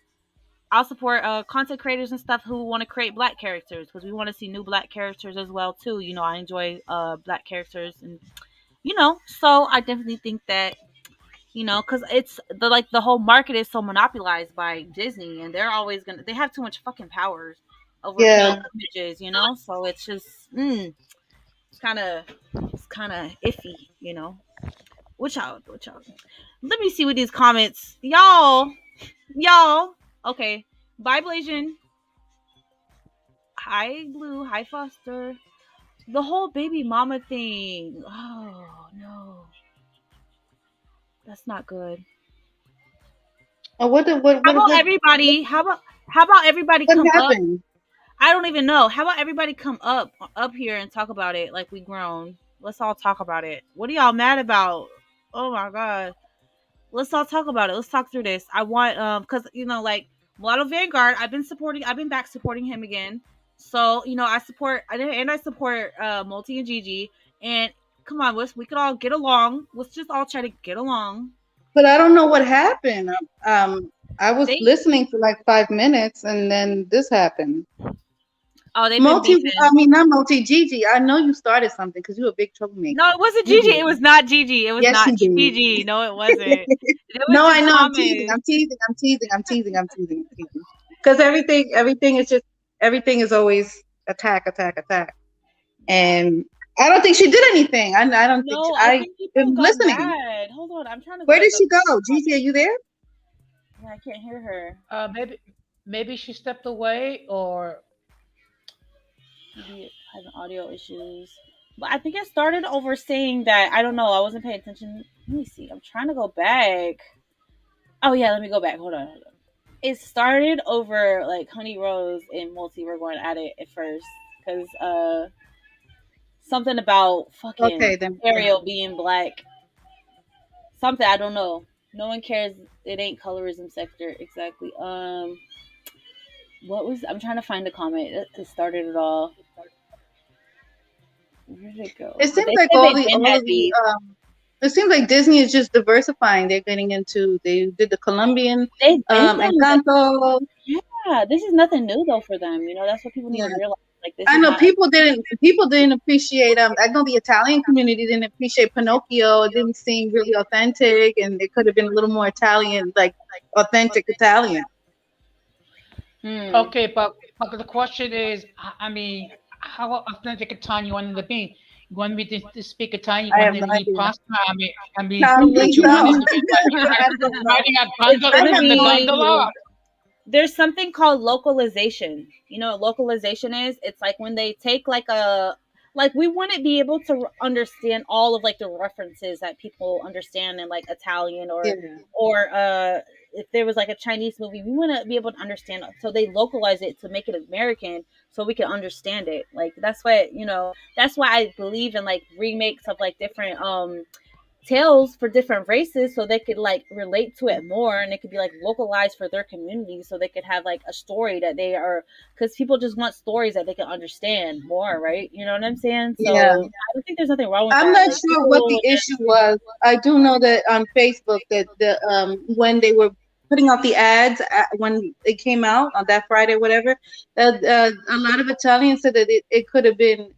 I'll support content creators and stuff who want to create black characters because we want to see new black characters as well too. I enjoy black characters, and so I definitely think that because it's the whole market is so monopolized by Disney, and they have too much fucking power over creating Yeah. images, so it's just it's kind of iffy, which y'all let me see with these comments, y'all. Okay, bye Blasian. Hi Blue, hi Foster. The whole baby mama thing, oh no, that's not good. Oh, what the what How what about what everybody? How about everybody what come up? happened? I don't even know. How about everybody come up here and talk about it like we grown? Let's all talk about it. What are y'all mad about? Oh my god. Let's all talk about it. Let's talk through this. I want because like Mulatto Vanguard, I've been back supporting him again. So, I support Multi and Gigi, and come on, we could all get along. Let's just all try to get along. But I don't know what happened. I was They listening for like 5 minutes, and then this happened. they've been I beefing. mean, not multi Gigi. I know you started something because you're a big troublemaker. No, it wasn't You Gigi. did. It was not Gigi. It was Yes, not you did. Gigi. No, it wasn't. It was No, I just know. I'm teasing. comments. I'm teasing. I'm teasing. I'm teasing. I'm teasing. I'm teasing. Because everything is always attack, attack, attack. And I don't think she did anything. I don't think No, I I think people been got listening. mad. Hold on, I'm trying to go Where back did up she to go? the Gigi, are comments. you there? Yeah, I can't hear her. Maybe she stepped away, or Maybe it has audio issues. But I think it started over saying that I don't know. I wasn't paying attention. Let me see. I'm trying to go back. Oh yeah, let me go back. Hold on. It started over like Honey Rose and Multi were going at it at first because something about fucking Okay, then. Yeah. Ariel being black. Something I don't know. No one cares. It ain't colorism sector exactly. What was? I'm trying to find a comment that started it all. Where did it go? It But seems they like said they been all had of the beef. it seems like Disney is just diversifying. They're getting into they did the Colombian They've been done that. Encanto. Yeah, this is nothing new though for them. That's what people need Yeah. to realize. Like this I is know not a people didn't appreciate I know the Italian community didn't appreciate Pinocchio. It didn't seem really authentic and it could have been a little more Italian, like authentic Italian. hmm. okay, but the question is, I mean, how authentic Italian you want it to be? You want me to speak Italian? You I want have me no to eat idea. pasta? No, What you want no. it to be I don't know. riding a It's gondola I gonna have in the no be idea. gondola? there's something called localization. You know what localization is? It's like when they take like we wouldn't be able to understand all of like the references that people understand in like Italian Yeah. or if there was like a Chinese movie, we wouldn't be able to understand it. So they localize it to make it American so we can understand it. Like that's why I believe in like remakes of like different tales for different races so they could like relate to it more and it could be like localized for their community so they could have like a story that they are because people just want stories that they can understand more, right? You know what I'm saying? Yeah. So I don't think there's nothing wrong with I'm that. not Like sure what people the issue was. I do know that on Facebook that the when they were putting out the ads when it came out on that Friday, whatever, a lot of Italians said that it could have been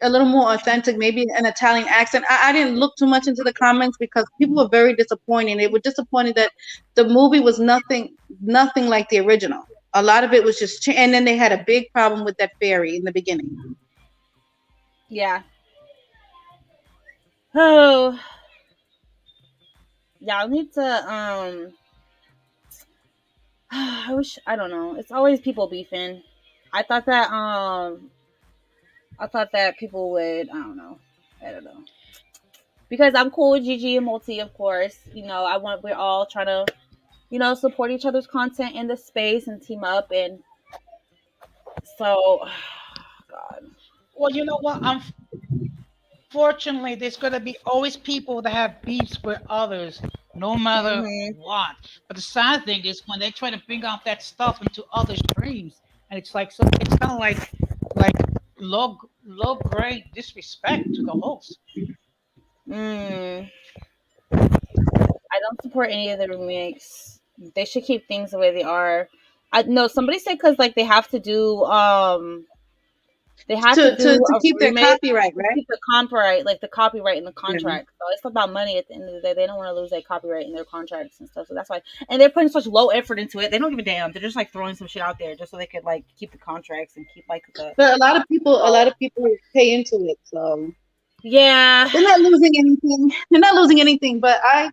a little more authentic, maybe an Italian accent. I didn't look too much into the comments because people were very disappointed. They were disappointed that the movie was nothing like the original. A lot of it was just, and then they had a big problem with that fairy in the beginning. yeah. Oh, y'all need to I don't know. It's always people beefing. I thought that people would I don't know. Because I'm cool with Gigi and Multi, of course. We're all trying to, support each other's content in the space and team up. And so, God. Well, you know what? Unfortunately, there's gonna be always people that have beefs with others, no matter Hmm. what. But the sad thing is when they try to bring out that stuff into other streams, and it's like so. It's kind of like low grade disrespect to the host. Mm, I don't support any of the remakes. They should keep things the way they are. I no. Somebody said because like they have to do To a keep their remake copyright, to right? keep the copyright, like the copyright in the Yeah. contract. So it's about money at the end of the day. They don't want to lose their copyright in their contracts and stuff. So that's why, and they're putting such low effort into it. They don't give a damn. They're just like throwing some shit out there just so they could like keep the contracts and keep like the. But a lot Oh, of people pay into it, so yeah. they're not losing anything. They're not losing anything. But I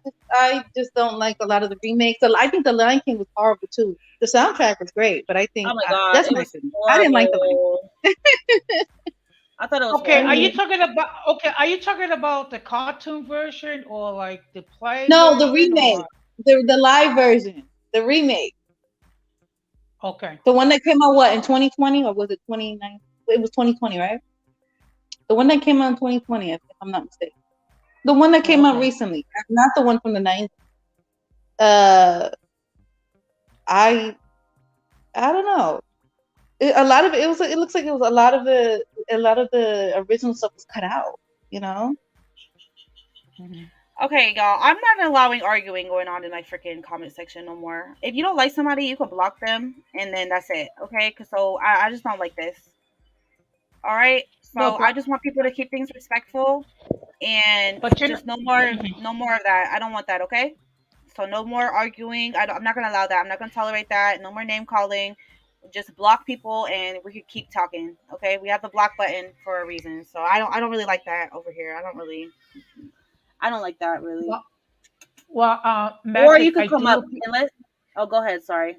just don't like a lot of the remakes. I think the Lion King was horrible too. The soundtrack was great, but I Oh think my god, that's it my was opinion. I didn't like the Lion horrible. I thought it was Okay, are horrible. you talking about the cartoon version or like the play No, the version remake, or the live version, the remake, okay? the one that came out what in 2020 or was it 29? It was 2020, right? The one that came out in 2020, if I'm not mistaken. The one that came out Okay. recently, not the one from the 90s. Uh, I I don't know. A lot of it, was. It looks like it was a lot of the original stuff was cut out. You know. Mhm. Okay, y'all. I'm not allowing arguing going on in my freaking comment section no more. If you don't like somebody, you can block them, and then that's it. Okay? Cause so I just don't like this. All right. No, So I just want people to keep things respectful and but you know, just no more, mhm. no more of that. I don't want that. Okay. So no more arguing. I'm not gonna allow that. I'm not gonna tolerate that. No more name calling. Just block people, and we could keep talking. Okay. We have the block button for a reason. So I don't really like that over here. I don't like that really. well, well, Or you Magic, could I come do. up and let. Oh, go ahead. Sorry.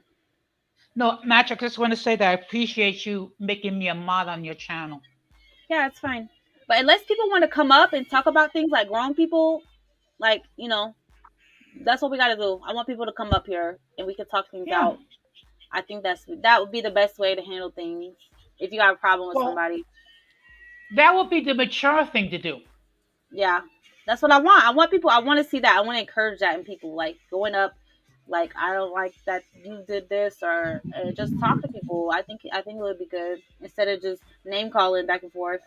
No, Magic, I just want to say that I appreciate you making me a mod on your channel. Yeah, it's fine. But unless people want to come up and talk about things like grown people, like that's what we got to do. I want people to come up here and we can talk things Yeah. out. I think that would be the best way to handle things. If you got a problem with Well, somebody, that would be the mature thing to do. yeah, that's what I want. I want people. I want to see that. I want to encourage that in people, like going up, like I don't like that you did this, or just talk to people. I think it would be good instead of just name calling back and forth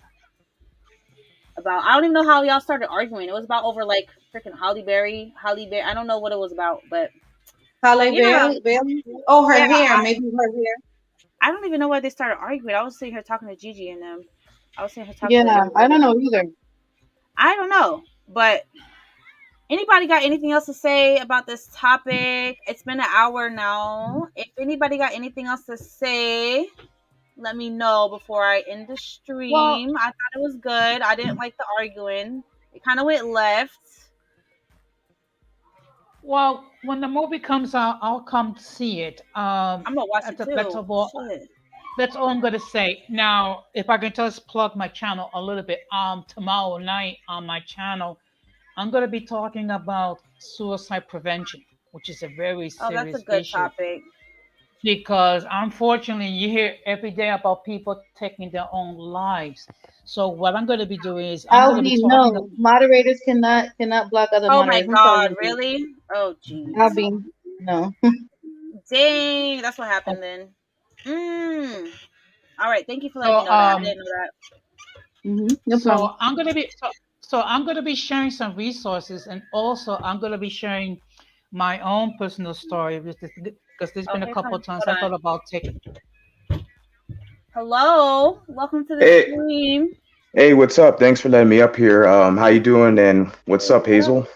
about. I don't even know how y'all started arguing. It was about over like freaking Holly Berry. I don't know what it was about, but Halle you know, Bailey. Oh, her yeah, hair. Maybe her hair. I don't even know why they started arguing. I was sitting here talking to Gigi and them. I was sitting here talking to Yeah, them. I don't know either. I don't know, but anybody got anything else to say about this topic? It's been an hour now. If anybody got anything else to say, let me know before I end the Well, stream. I thought it was good. I didn't like the arguing. It kind of went left. well, when the movie comes out, I'll come see it. I'm gonna watch it That's too. all. Shit. That's all I'm gonna say. Now, if I can just plug my channel a little bit, tomorrow night on my channel, I'm gonna be talking about suicide prevention, which is a very Oh, that's a serious good issue. topic. Because unfortunately, you hear every day about people taking their own lives. So what I'm gonna be doing is I'm gonna be Alvin, talking. no, moderators cannot block other Oh my moderators. I'm sorry, God, Alvin. really? Oh, jeez. Alvin, no. Dang, that's what happened then. All right, thank you for letting me So know that. I didn't know that. No problem. so I'm gonna be sharing some resources, and also I'm gonna be sharing my own personal story because there's been a Okay, couple of times hold I on. thought about taking. Hello, welcome to the Hey, stream. hey, what's up? Thanks for letting me up here. How you doing? And what's up, What up? Hazel?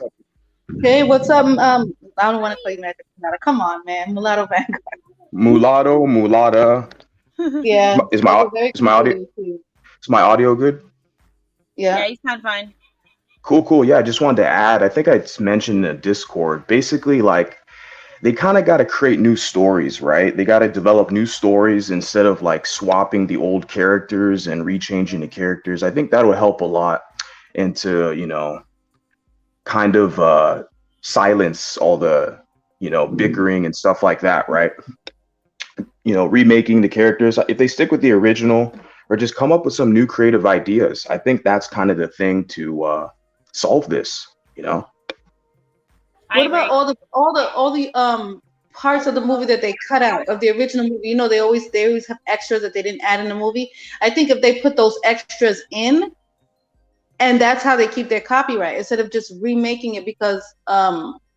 Hey, what's up? I don't want to call you Magic Mulatto. Come on, man, Mulatto Vanguard. Mulatto, mulatta. Yeah, Is those my are very is my cute audio names too. is my audio good? Yeah, Yeah. you sound fine. Cool, cool. Yeah, I just wanted to add. I think I mentioned in Discord. Basically, like they kind of got to create new stories, right? They got to develop new stories instead of like swapping the old characters and rechanging the characters. I think that would help a lot into, kind of silence all the bickering and stuff like that, right? Remaking the characters. If they stick with the original or just come up with some new creative ideas, I think that's kind of the thing to solve this, you know? I What about agree. all the parts of the movie that they cut out of the original movie? They always have extras that they didn't add in the movie. I think if they put those extras in, and that's how they keep their copyright instead of just remaking it, because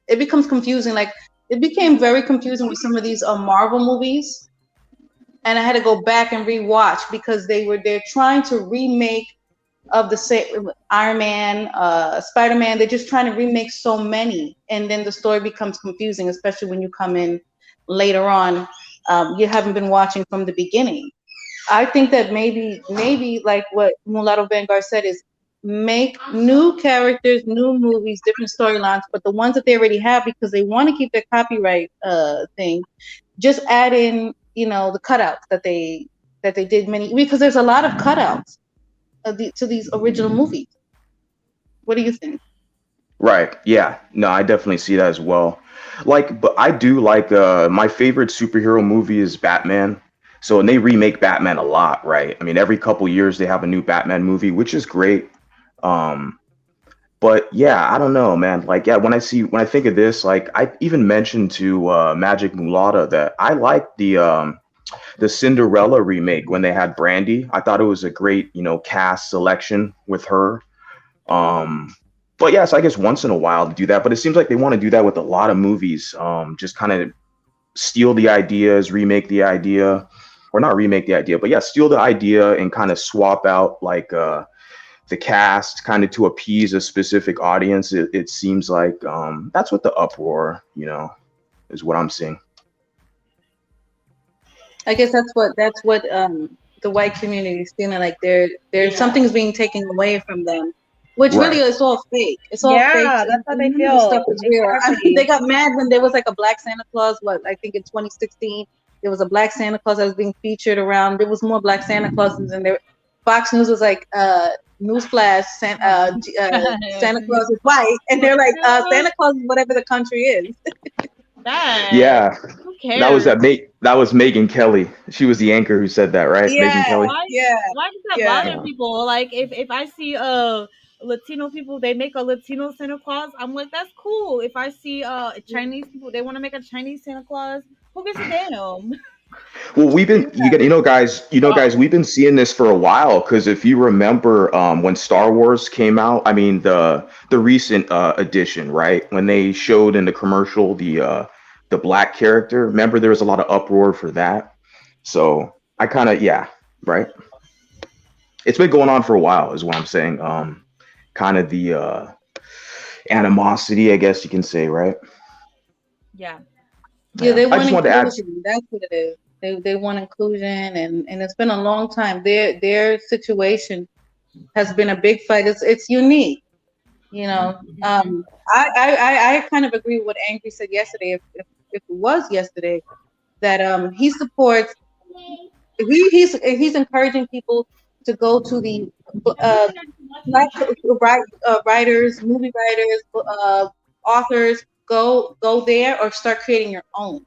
it becomes confusing. Like, it became very confusing with some of these Marvel movies, and I had to go back and rewatch because they're trying to remake of the same Iron Man, Spider-Man. They're just trying to remake so many, and then the story becomes confusing, especially when you come in later on. You haven't been watching from the beginning. I think that maybe like what Mulatto Vanguard said is make new characters, new movies, different storylines, but the ones that they already have, because they want to keep their copyright thing, just add in, the cutouts that they did many, because there's a lot of cutouts to these original movies. What do you think? Right. Yeah. No, I definitely see that as well. But I do like my favorite superhero movie is Batman. So, and they remake Batman a lot, right? I mean, every couple years they have a new Batman movie, which is great. Um, but yeah, I don't know, man. Like, yeah, when I think of this, like I even mentioned to Magic Mulata that I like the Cinderella remake when they had Brandy. I thought it was a great, cast selection with her. Um, but yes, I guess once in a while to do that. But it seems like they want to do that with a lot of movies. Just kind of steal the ideas, remake the idea, or not remake the idea, but yeah, steal the idea and kind of swap out like the cast, kind of to appease a specific audience. It seems like that's what the uproar, is what I'm seeing. I guess that's what the white community is feeling like. There's something's being taken away from them, which really Right. is all fake. It's all fake. Yeah, that's how they None of the stuff feel. is real. I mean, they Exactly. got mad when there was like a Black Santa Claus. What, I think in 2016 there was a Black Santa Claus that was being featured around. There was more Black Santa Clauses, and there. Fox News was like, newsflash, Santa Claus is white, and they're like, Santa Claus is whatever the country is. That. Yeah, Who that was cares? that was Megan Kelly. She was the anchor who said that, right? Megan Yeah, Kelly. Why yeah, why does that yeah. bother Yeah. people? Like if I see Latino people, they make a Latino Santa Claus, I'm like, that's cool. If I see Chinese people, they want to make a Chinese Santa Claus, who gives a damn? Well, we've been Well, we've been seeing this for a while because if you remember when Star Wars came out, I mean the recent edition, right? When they showed in the commercial the black character, remember there was a lot of uproar for that. So I kind of yeah, right. It's been going on for a while, is what I'm saying. Kind of the animosity, I guess you can say, right? Yeah. Yeah, Yeah. they I want just wanted to add. inclusion. That's what it is. They want inclusion, and it's been a long time. Their situation has been a big fight. It's unique, you know. Hmm. I kind of agree with what Angry said yesterday. If it was yesterday, that he supports. He's encouraging people to go to the uh, black writers, movie writers, authors. Go there or start creating your own,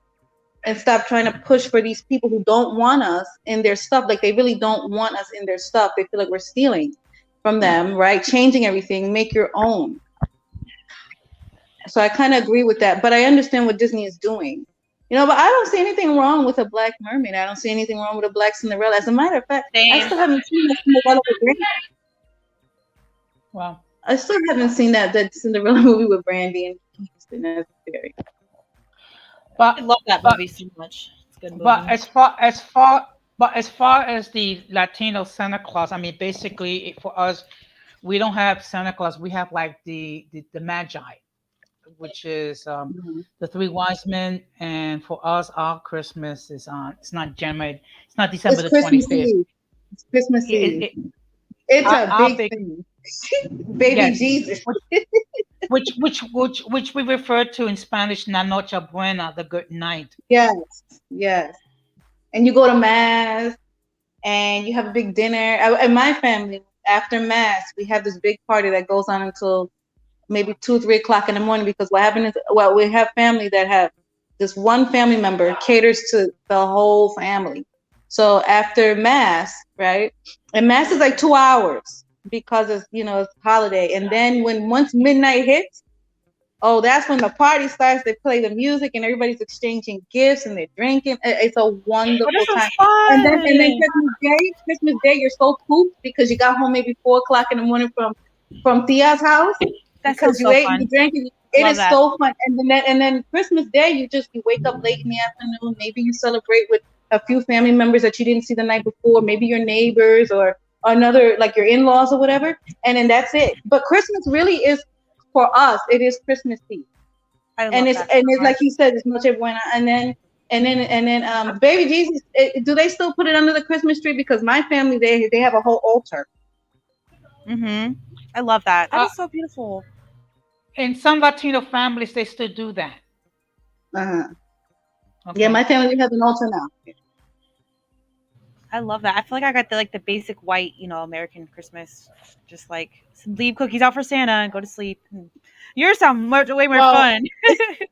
and stop trying to push for these people who don't want us in their stuff. Like, they really don't want us in their stuff. They feel like we're stealing from them, right? Changing everything, make your own. So I kind of agree with that, but I understand what Disney is doing. But I don't see anything wrong with a black mermaid. I don't see anything wrong with a black Cinderella. As a matter of fact, I Same. still haven't seen that Cinderella with Brandy. well, I still haven't seen that Cinderella movie with Brandy and Houston. That's scary. I but love that but movie so much. It's a good but movie. as far as the Latino Santa Claus, I mean, basically for us, we don't have Santa Claus. We have like the Magi, which is Mhm. the three wise men, and for us, our Christmas is on. It's not January. It's not December It's the Christmas 25th. Eve. It's Christmas It, Eve. it, it, It's a our big big thing. Baby yes, Jesus. which which we refer to in Spanish, "La Noche Buena," the good night. Yes, yes. And you go to mass, and you have a big dinner. In my family, after mass, we have this big party that goes on until maybe 2, 3 o'clock in the morning. Because what happened is, well, we have family that have This one family member caters to the whole family. So after mass, right? And mass is like 2 hours because it's it's holiday. And then when once midnight hits, oh, that's when the party starts. They play the music and everybody's exchanging gifts and they're drinking. It's a Oh, wonderful this is time. And then fun. Christmas Day, you're so pooped because you got home maybe 4 o'clock in the morning from Tia's house That because sounds you so ate and you fun. drank. It Love is that. so fun. And then Christmas Day, you wake up late in the afternoon. Maybe you celebrate with a few family members that you didn't see the night before. Maybe your neighbors or another like your in-laws or whatever. And then that's it. But Christmas really is for us. It is Christmas Eve, I and love it's that and so it's like much. you said, it's Noche Buena, and then baby Jesus. Do they still put it under the Christmas tree? Because my family they have a whole altar. Mhm. I love that. That Uh, is so beautiful. in some Latino families, they still do that. Uh-huh. Yeah, Okay. my family has an altar now. I love that. I feel like I got the basic white, American Christmas. Just like leave cookies out for Santa and go to sleep. Yours sound much way more Well, fun. it's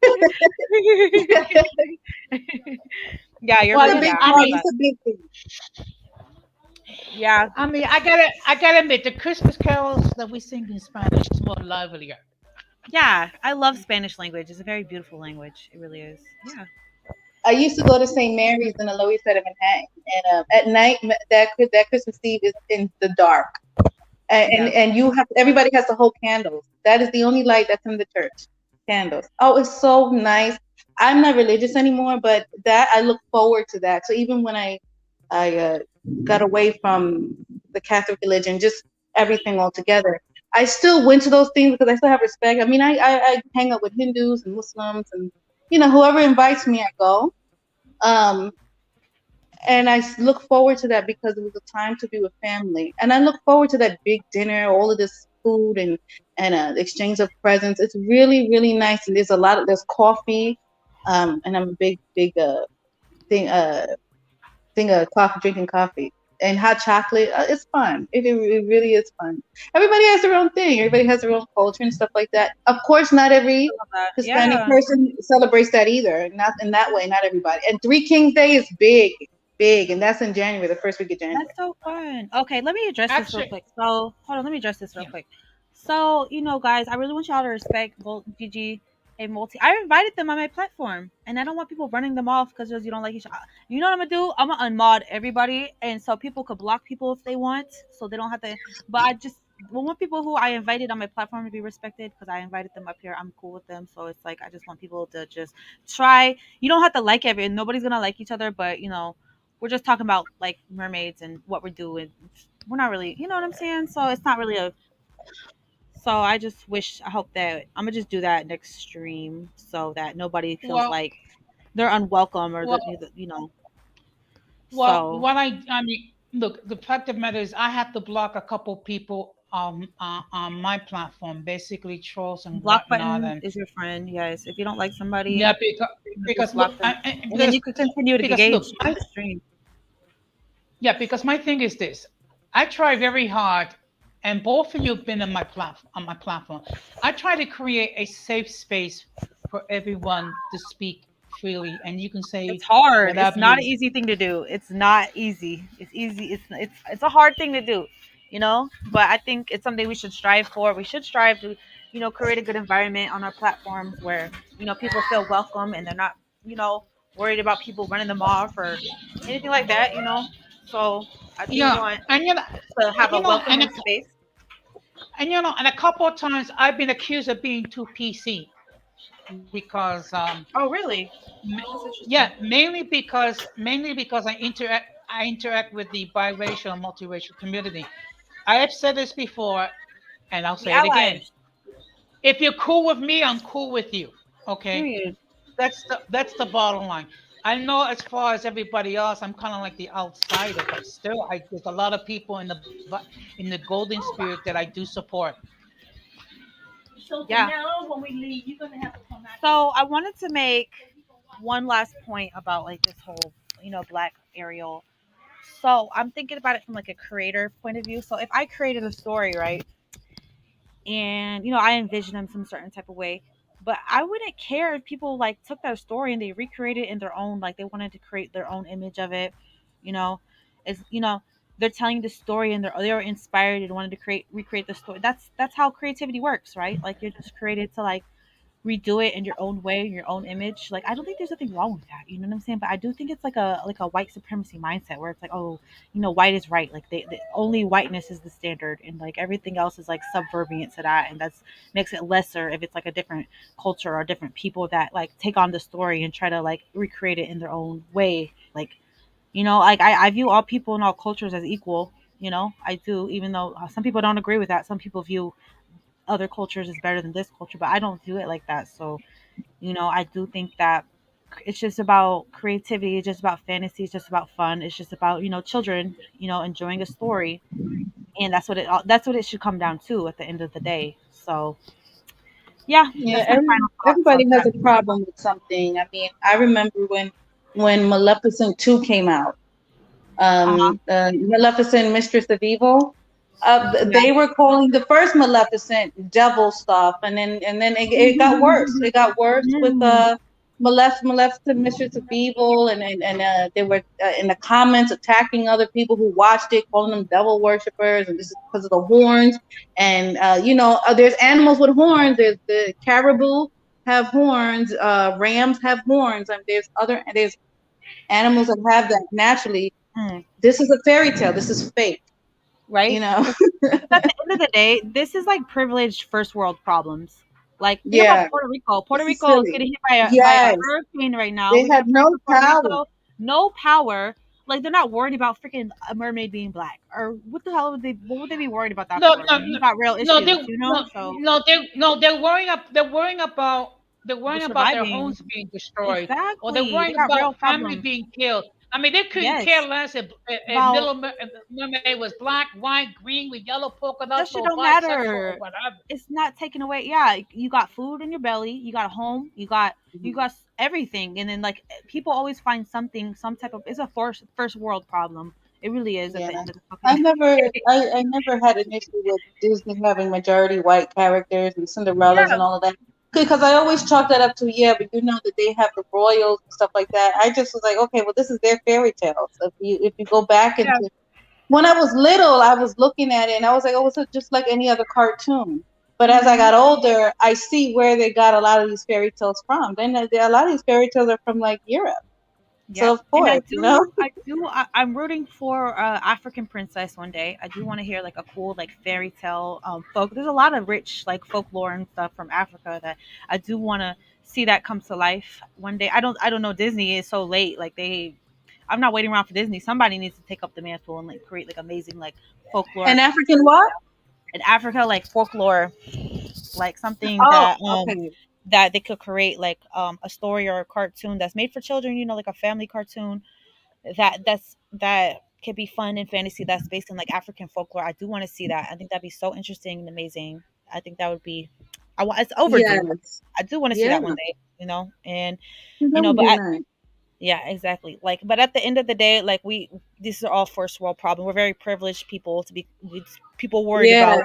a Yeah, big I love party. I that. It's a big thing. Yeah, mean, I gotta admit, the Christmas carols that we sing in Spanish is more livelier. yeah. I love Spanish language. It's a very beautiful language. It really is. Yeah. I used to go to St. Mary's in the Lower East Side of Manhattan, and at night that Christmas Eve is in the dark, and Yeah. and you have everybody has to hold candles. That is the only light that's in the church. Candles. Oh, it's so nice. I'm not religious anymore, but that I look forward to that. So even when I got away from the Catholic religion, just everything altogether, I still went to those things because I still have respect. I mean, I hang out with Hindus and Muslims, and whoever invites me, I go. Um, and look forward to that because it was a time to be with family, and I look forward to that big dinner, all of this food and exchange of presents. It's really really nice, and there's coffee, and I'm a big thing thing of coffee, drinking coffee and hot chocolate. It's fun. It really is fun. Everybody has their own thing. Everybody has their own culture and stuff like that. Of course, not every I love that. Hispanic Yeah. person celebrates that either. Not in that way. Not everybody. And Three Kings Day is big, big, and that's in January, the first week of January. That's so fun. Okay, let me address this real Actually, quick. So, hold on, let me address this real yeah. quick. So, guys, I really want y'all to respect both Gigi and Multi. I invited them on my platform, and I don't want people running them off because you don't like each other. You know what I'm gonna do? I'm gonna unmod everybody, and so people could block people if they want, so they don't have to. But I just want people who I invited on my platform to be respected because I invited them up here. I'm cool with them, so it's like I just want people to just try. You don't have to like every. Nobody's gonna like each other, but we're just talking about like mermaids and what we're doing. We're not really, you know what I'm saying? So it's not really a. So I just wish, I hope that I'm gonna just do that next stream so that nobody feels Well, like they're unwelcome or well, that. So what I mean, look, the fact of the matter is, I have to block a couple people on my platform, basically trolls and block whatnot, button and is your friend. Yes, if you don't like somebody, yeah, because just look, block them, and then because you could continue to look, engage in the stream. yeah, because my thing is this: I try very hard, and both of you have been on my platform. I try to create a safe space for everyone to speak freely, and you can It's say hard. It's whatever not an you. easy thing to do. It's not easy. It's easy. It's a hard thing to do, But I think it's something we should strive for. We should strive to, create a good environment on our platforms where people feel welcome and they're not, you know, worried about people running them off or anything like that. So I do Yeah, want and to have a and welcoming space. and a couple of times I've been accused of being too PC because Oh, really? m- That's yeah, interesting. mainly because I interact with the biracial and multiracial community. I have said this before, and I'll We say it again. allies. If you're cool with me, I'm cool with you. Okay, Period. that's the bottom line. I know as far as everybody else, I'm kind of like the outsider, but still, there's a lot of people in the golden spirit that I do support. Yeah. So I wanted to make one last point about like this whole, black Ariel. So I'm thinking about it from like a creator point of view. So if I created a story, right, and I envision them some certain type of way, But I wouldn't care if people like took that story and they recreated it in their own, like they wanted to create their own image of it. You know, it's they're telling the story and they were inspired and wanted to recreate the story. That's how creativity works, right? Like you're just created to like redo it in your own way, your own image. Like I don't think there's nothing wrong with that. You know what I'm saying? But I do think it's like a white supremacy mindset where it's like, oh, white is right. Like only whiteness is the standard, and like everything else is like subservient to that, and that's makes it lesser if it's like a different culture or different people that like take on the story and try to like recreate it in their own way. Like like I view all people and all cultures as equal. I do, even though some people don't agree with that. Some people view other cultures is better than this culture, but I don't do it like that. So, I do think that it's just about creativity, it's just about fantasy, it's just about fun, it's just about, children, enjoying a story. And that's what it should come down to at the end of the day. So, yeah, Yeah, that's my final thoughts on everybody has that. a problem with something. I mean, I remember when Maleficent 2 came out. Uh-huh. Maleficent, Mistress of Evil. Yeah. They were calling the first Maleficent devil stuff, and then it got worse. It got worse with Mm, Maleficent, Mistress of Evil, and they were in the comments attacking other people who watched it, calling them devil worshippers, and this is because of the horns. And there's animals with horns. There's the caribou have horns. Rams have horns, and there's animals that have that naturally. mm. This is a fairy tale. This is fake. You Right? know. 'Cause at the end of the day, this is like privileged first world problems. Like think about Yeah, Puerto Rico. Puerto this is Rico is silly. getting hit by a Yes, hurricane right now. they We have got no praying for Puerto power. Rico. No power. Like they're not worried about freaking a mermaid being black. Or what the hell would they what would they be worried about that No, for? no, When no, you got real no, issues, so they're worrying they're they're worrying about their surviving. homes being destroyed, or they're Exactly. They worrying got real about family problems. being killed. I mean, they couldn't care Yes. less if About Mermaid was black, white, green with yellow polka that dots, shit or don't bisexual, or matter. whatever. It's not taken away. Yeah, you got food in your belly, you got a home, you got everything, and then like people always find something, some type of. It's a first world problem. It really is at Yeah, the end of the I fucking never, day. I never had an issue with Disney having majority white characters and Cinderellas Yeah, and all of that. Because I always chalk that up to, yeah, but you know that they have the royals and stuff like that. I just was like, okay, well, this is their fairy tale. So if you go back yeah, into when I was little, I was looking at it and I was like, oh, it's just like any other cartoon. But as I hmm got older, I see where they got a lot of these fairy tales from. Then a lot of these fairy tales are from like Europe. yeah. So of And course, you know. I'm rooting for African princess one day. I do want to hear like a cool like fairy tale folk. There's a lot of rich like folklore and stuff from Africa that I do want to see that come to life one day. I don't know. Disney is so late. Like I'm not waiting around for Disney. Somebody needs to take up the mantle and like create like amazing like folklore And African what? in Africa, like folklore, like something Oh, that okay. that they could create like a story or a cartoon that's made for children. Like a family cartoon that could be fun and fantasy that's based in like African folklore. I do want to see that. I think that'd be so interesting and amazing. I think that would be. It's overdue. Yes. I do want to see Yeah. that one day. And That would but be nice. yeah, exactly. Like, but at the end of the day, like these are all first world problems. We're very privileged people to be people worried Yeah. about,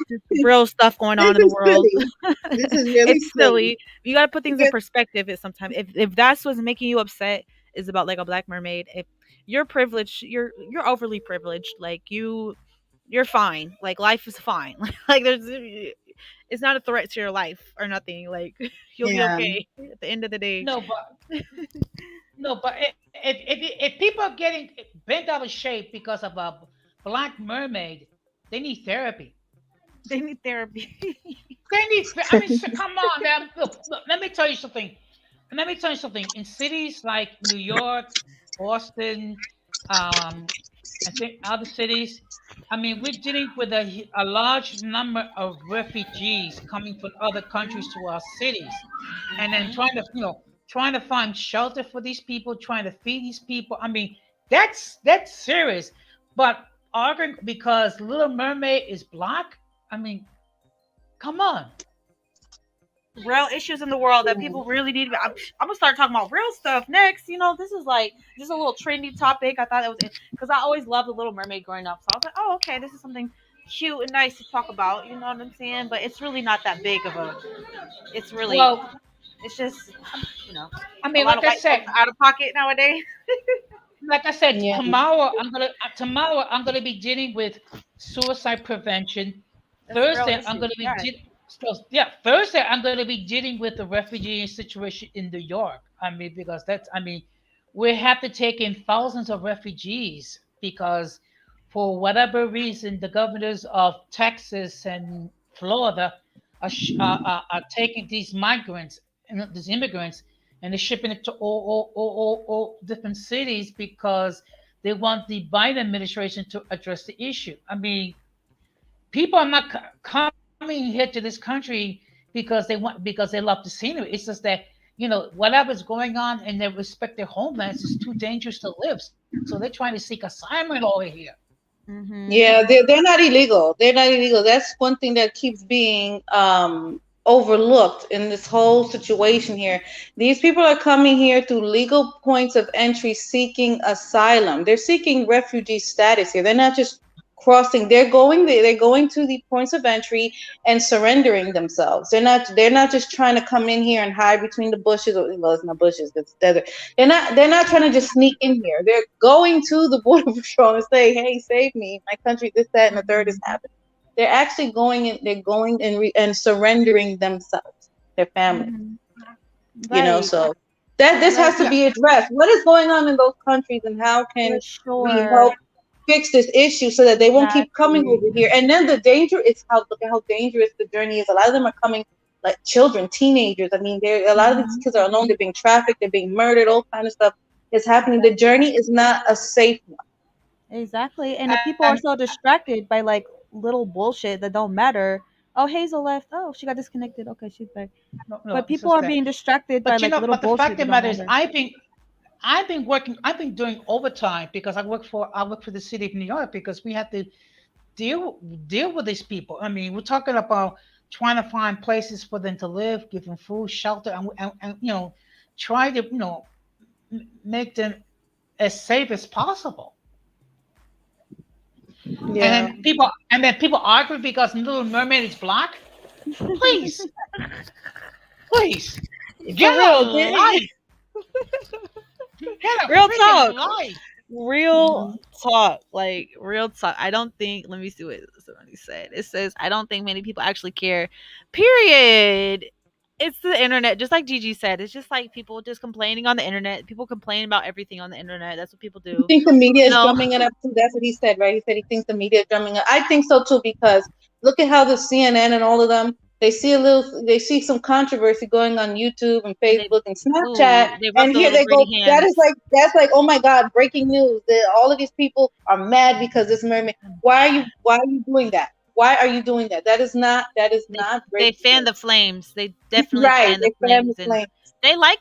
just real stuff going on This in the is world. silly. This is really It's silly. silly. You got to put things in Because perspective. It sometimes if that's what's making you upset is about like a black mermaid. If you're privileged, you're overly privileged. Like you're fine. Like life is fine. Like there's it's not a threat to your life or nothing. Like you'll be yeah. okay at the end of the day. No, but no, but if people are getting bent out of shape because of a black mermaid, they need therapy. They need therapy. They need. I mean, come on, man. Look, let me tell you something. Let me tell you something. In cities like New York, Boston, um, I think other cities, I mean, we're dealing with a large number of refugees coming from other countries to our cities, and then Mhm. trying to find shelter for these people, trying to feed these people. I mean, that's serious. But arguing because Little Mermaid is black, I mean, come on. Real issues in the world that Yeah. people really need. I'm gonna start talking about real stuff next. This is like just a little trendy topic. I thought it was because I always loved the Little Mermaid growing up, so I was like, oh, okay, this is something cute and nice to talk about. You know what I'm saying? But it's really not that big of a. It's really. Well, It's just you know I a mean, lot of like I white folks said, out of pocket nowadays. Yeah. tomorrow I'm gonna be dealing with suicide prevention. That's a real Thursday I'm issue. gonna be Yeah. Thursday I'm gonna be dealing with the refugee situation in New York. I mean, because we have to take in thousands of refugees because for whatever reason the governors of Texas and Florida are taking these migrants and these immigrants and they're shipping it to all different cities because they want the Biden administration to address the issue. I mean, people are not coming here to this country because they love the scenery. It's just that whatever's going on in their respective homelands is too dangerous to live, so they're trying to seek asylum over here. Mhm. Yeah, they're not illegal. They're not illegal. That's one thing that keeps being overlooked in this whole situation here. These people are coming here through legal points of entry seeking asylum. They're seeking refugee status here. They're not just crossing. They're going to the points of entry and surrendering themselves. They're not just trying to come in here and hide between the bushes. Or, well, it's not bushes, it's desert. They're not trying to just sneak in here. They're going to the border patrol and say, "Hey, save me! My country, this, that, and the third is Mhm. happening." They're actually going and and surrendering themselves, their family. Mhm. Right. So that this Like has to Yeah, be addressed. What is going on in those countries, and how for can we sure. help fix this issue so that they won't keep coming Exactly. over here? And then the danger is look at how dangerous the journey is. A lot of them are coming like children, teenagers. I mean, there a lot of these Mhm. kids are alone. They're being trafficked. They're being murdered. All kind of stuff is happening. The Exactly. journey is not a safe one. Exactly. And the and people are so distracted by like little bullshit that don't matter. Oh, Hazel left. Oh, she got disconnected. Okay, she's back. no, But it's people just are that. being distracted by like little But the fact bullshit of that the don't matter is, matter. I've been doing overtime because I work for the city of New York because we have to deal deal with these people. I mean, we're talking about trying to find places for them to live, give them food, shelter, and try to make them as safe as possible. Yeah. And then people argue because Little Mermaid is black. Please, please get For a real. life, get a Real freaking talk. life. Real Mhm. talk. Like real talk. I don't think let me see what somebody said. It says I don't think many people actually care. Period. It's the internet, just like Gigi said. It's just like people just complaining on the internet. People complain about everything on the internet. That's what people You do. think the media You is know, drumming it up too? That's what he said, right? He said he thinks the media is drumming it. I think so too because look at how the CNN and all of them they see some controversy going on YouTube and and they Facebook and Snapchat, ooh, they rub and the here little they green go. hands. That's like oh my God, breaking news! All of these people are mad because this mermaid. Why are you doing that? Why are you doing that? They That is not they breaking fan news. the flames. They definitely Right? fan the They fan the flames, and flame.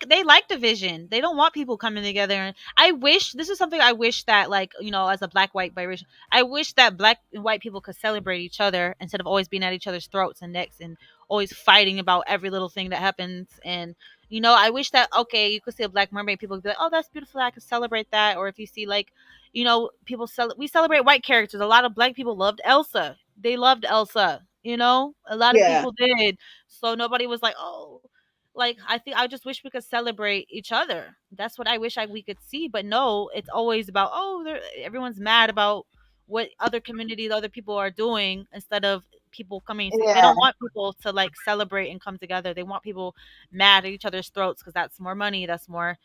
they like division. They don't want people coming together. And I wish this is something I wish that like as a black white biracial, I wish that black and white people could celebrate each other instead of always being at each other's throats and necks and always fighting about every little thing that happens. And I wish that okay, you could see a black mermaid, people could be like, oh, that's beautiful. I could celebrate that. Or if you see like people we celebrate white characters. A lot of black people loved Elsa. They loved Elsa. A lot of Yeah. people did. So nobody was like, oh, like I think I just wish we could celebrate each other. That's what I wish we could see. But no, it's always about everyone's mad about what other communities, other people are doing instead of people coming. They Yeah. don't want people to like celebrate and come together. They want people mad at each other's throats because that's more money. That's more,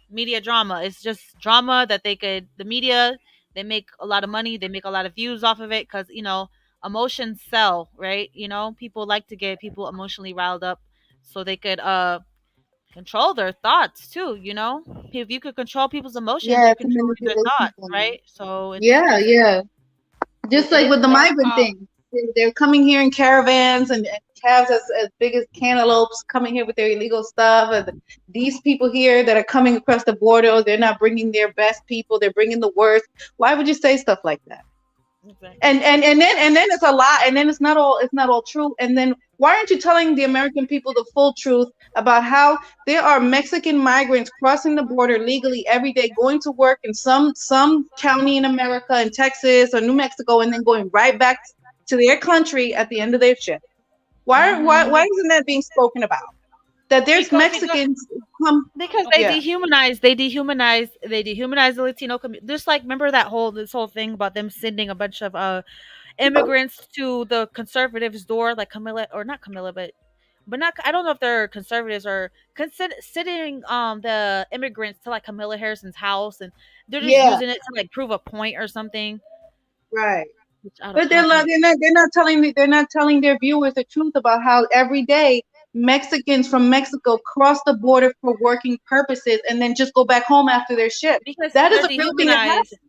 media drama. It's just drama that the media, they make a lot of money. They make a lot of views off of it because, emotions sell, right? People like to get people emotionally riled up so they could control their thoughts too, if you could control people's emotions, Yeah. you're It's a controlling their manipulation thoughts, thing. right? So it's Yeah. just Yeah. Just it like is with the sad. Well, migrant thing, they're coming here in caravans and calves as big as cantaloupes coming here with their illegal stuff. And these people here that are coming across the border, they're not bringing their best people; they're bringing the worst. Why would you say stuff like that? Exactly. And then it's a lie, and then it's not all true. And then why aren't you telling the American people the full truth about how there are Mexican migrants crossing the border legally every day, going to work in some county in America, in Texas or New Mexico, and then going right back to their country at the end of their shift? Why why Mhm. why isn't that being spoken about? That there's Because you know, Mexicans come. because Yeah, they dehumanize the Latino community. Just like remember that whole this whole thing about them sending a bunch of immigrants to the conservatives' door, like Camilla or not Camilla, but not I don't know if they're conservatives or sitting the immigrants to like Camilla Harrison's house, and they're just yeah, using it to like prove a point or something. right. Which I don't But I can't. they're not telling their viewers the truth about how every day Mexicans from Mexico cross the border for working purposes and then just go back home after their shift. Because That is they're a real thing that dehumanized. happens.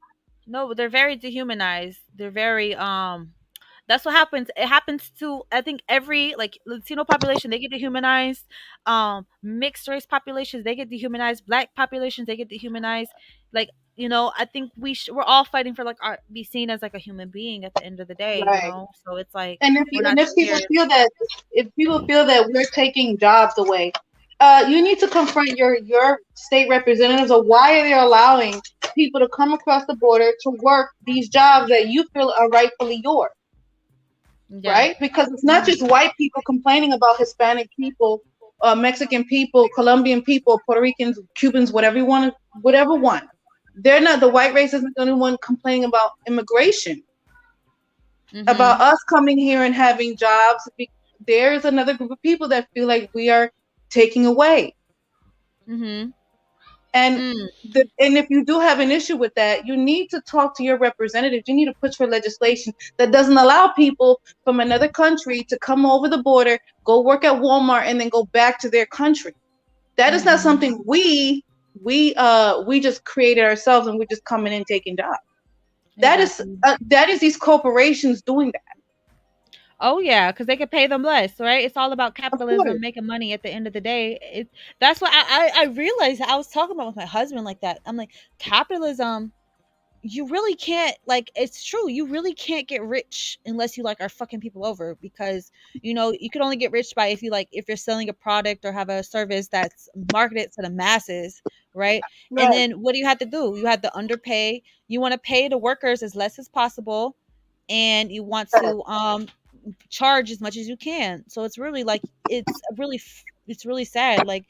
No, they're very dehumanized. They're very that's what happens. It happens to I think every like Latino population they get dehumanized. Mixed race populations they get dehumanized. Black populations they get dehumanized. Like I think we're all fighting for like be seen as like a human being at the end of the day. Right. So it's like And we're not scared. if people feel that we're taking jobs away, you need to confront your state representatives of why they're allowing people to come across the border to work these jobs that you feel are rightfully yours. Yeah. Right? Because it's not just white people complaining about Hispanic people, Mexican people, Colombian people, Puerto Ricans, Cubans, whatever one. They're not the white race isn't the only one complaining about immigration, about Mhm. us coming here and having jobs. There is another group of people that feel like we are taking away. Mhm. And Mm. and if you do have an issue with that, you need to talk to your representatives. You need to push for legislation that doesn't allow people from another country to come over the border, go work at Walmart, and then go back to their country. That is not Mhm. something we just created ourselves and we're just coming in taking jobs. Exactly. That is these corporations doing that. Oh yeah, because they could pay them less, right? It's all about Of course. capitalism, making money at the end of the day. That's what I realized. I was talking about with my husband like that. I'm like, capitalism. You really can't like. It's true. You really can't get rich unless you like are fucking people over because you can only get rich by if you're selling a product or have a service that's marketed to the masses, right? And Right. then what do you have to do? You have to underpay. You want to pay the workers as less as possible, and you want Right. to charge as much as you can. So it's really like it's really sad. Like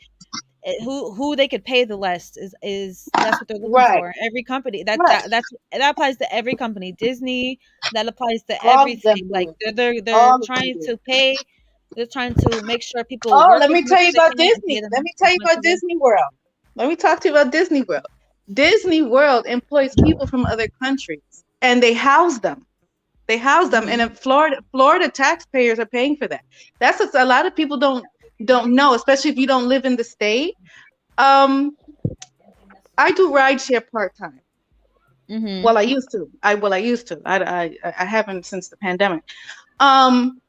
who they could pay the less is that's what they're looking Right. for. Every company Right. that applies to every company. Disney, that applies to All of them everything. do Like it. they're All of them trying do it. to pay. They're trying to make sure people Oh, work let as me much tell as you they about can and pay Disney. Let them me as tell you much about as they. Disney World. Let me talk to you about Disney World. Disney World employs people from other countries and they house them. They house them, and Mhm. in Florida taxpayers are paying for that. That's what a lot of people don't know, especially if you don't live in the state. Um, I do rideshare part time. Mhm. Well, I used to. I used to. I haven't since the pandemic. Um,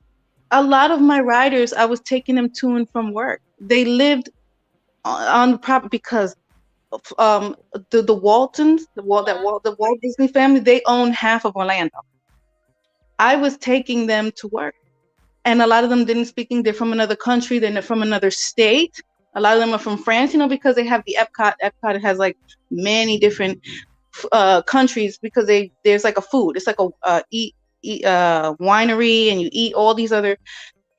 a lot of my riders, I was taking them to and from work. They lived on the property because the Waltons, the Walt Disney family, they own half of Orlando. I was taking them to work, and a lot of them didn't speak English. They're from another country. They're from another state. A lot of them are from France, because they have the Epcot. Epcot has like many different countries because there's like a food. It's like a eat winery, and you eat all these other.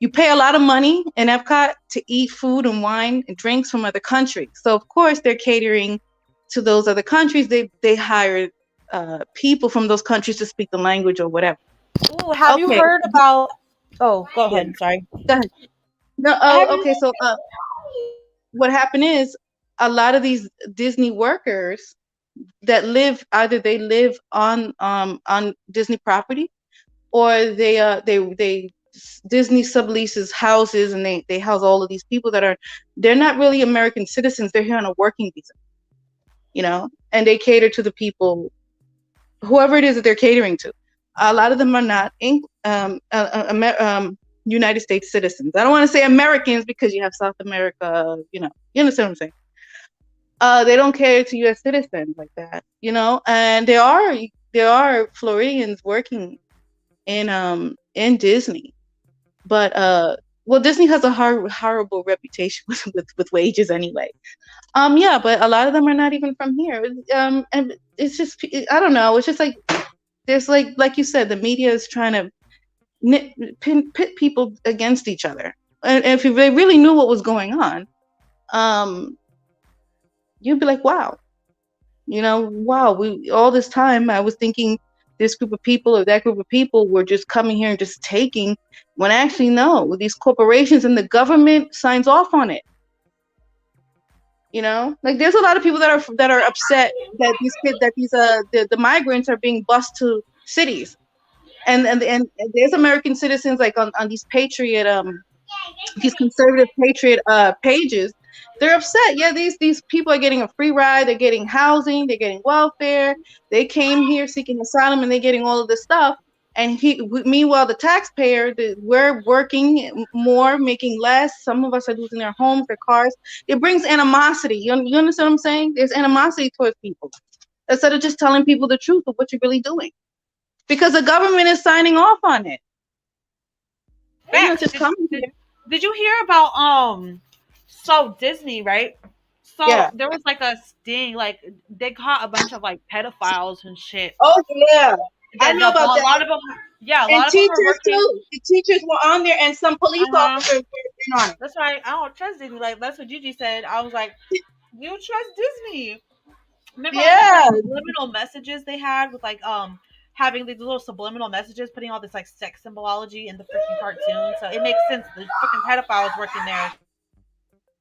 You pay a lot of money in Epcot to eat food and wine and drinks from other countries. So of course they're catering to those other countries. They hire people from those countries to speak the language or whatever. Ooh, have you Okay, heard about? Oh, go yeah. ahead. Sorry. Go ahead. No, Have oh, you? okay. So what happened is a lot of these Disney workers that live either they live on Disney property, or they Disney subleases houses, and they house all of these people they're not really American citizens. They're here on a working visa, and they cater to the people, whoever it is that they're catering to. A lot of them are not United States citizens. I don't want to say Americans because you have South America. You understand what I'm saying? They don't cater to U.S. citizens like that, and there are there are Floridians working in Disney, but well, Disney has a horrible reputation with wages anyway. Yeah, but a lot of them are not even from here. And it's just, I don't know. It's just like there's like you said, the media is trying to pit people against each other. And if they really knew what was going on, um, you'd be like, wow, wow. We all this time I was thinking this group of people or that group of people were just coming here and just taking, when actually no, these corporations and the government signs off on it. Like there's a lot of people that are upset that these kids, that these the migrants are being bused to cities, and there's American citizens like on these patriot these conservative patriot pages. They're upset. Yeah, these people are getting a free ride. They're getting housing. They're getting welfare. They came here seeking asylum, and they're getting all of this stuff. And meanwhile, the taxpayer, we're working more, making less. Some of us are losing their homes, their cars. It brings animosity. You understand what I'm saying? There's animosity towards people instead of just telling people the truth of what you're really doing, because the government is signing off on it. They're not Facts. just coming here. Did you hear about so Disney, right? So Yeah. there was like a sting, like they caught a bunch of like pedophiles and shit. Oh yeah, I That know a about that. lot of them, yeah, a And lot of them were teachers working. too. The teachers were on there, and some police Uh-huh. officers were in on it. That's why I don't trust Disney. Like that's what Gigi said. I was like, you don't trust Disney. Remember all these like Yeah. subliminal messages they had with like having these little subliminal messages, putting all this like sex symbology in the freaking cartoon. So it makes sense. The freaking pedophiles working there.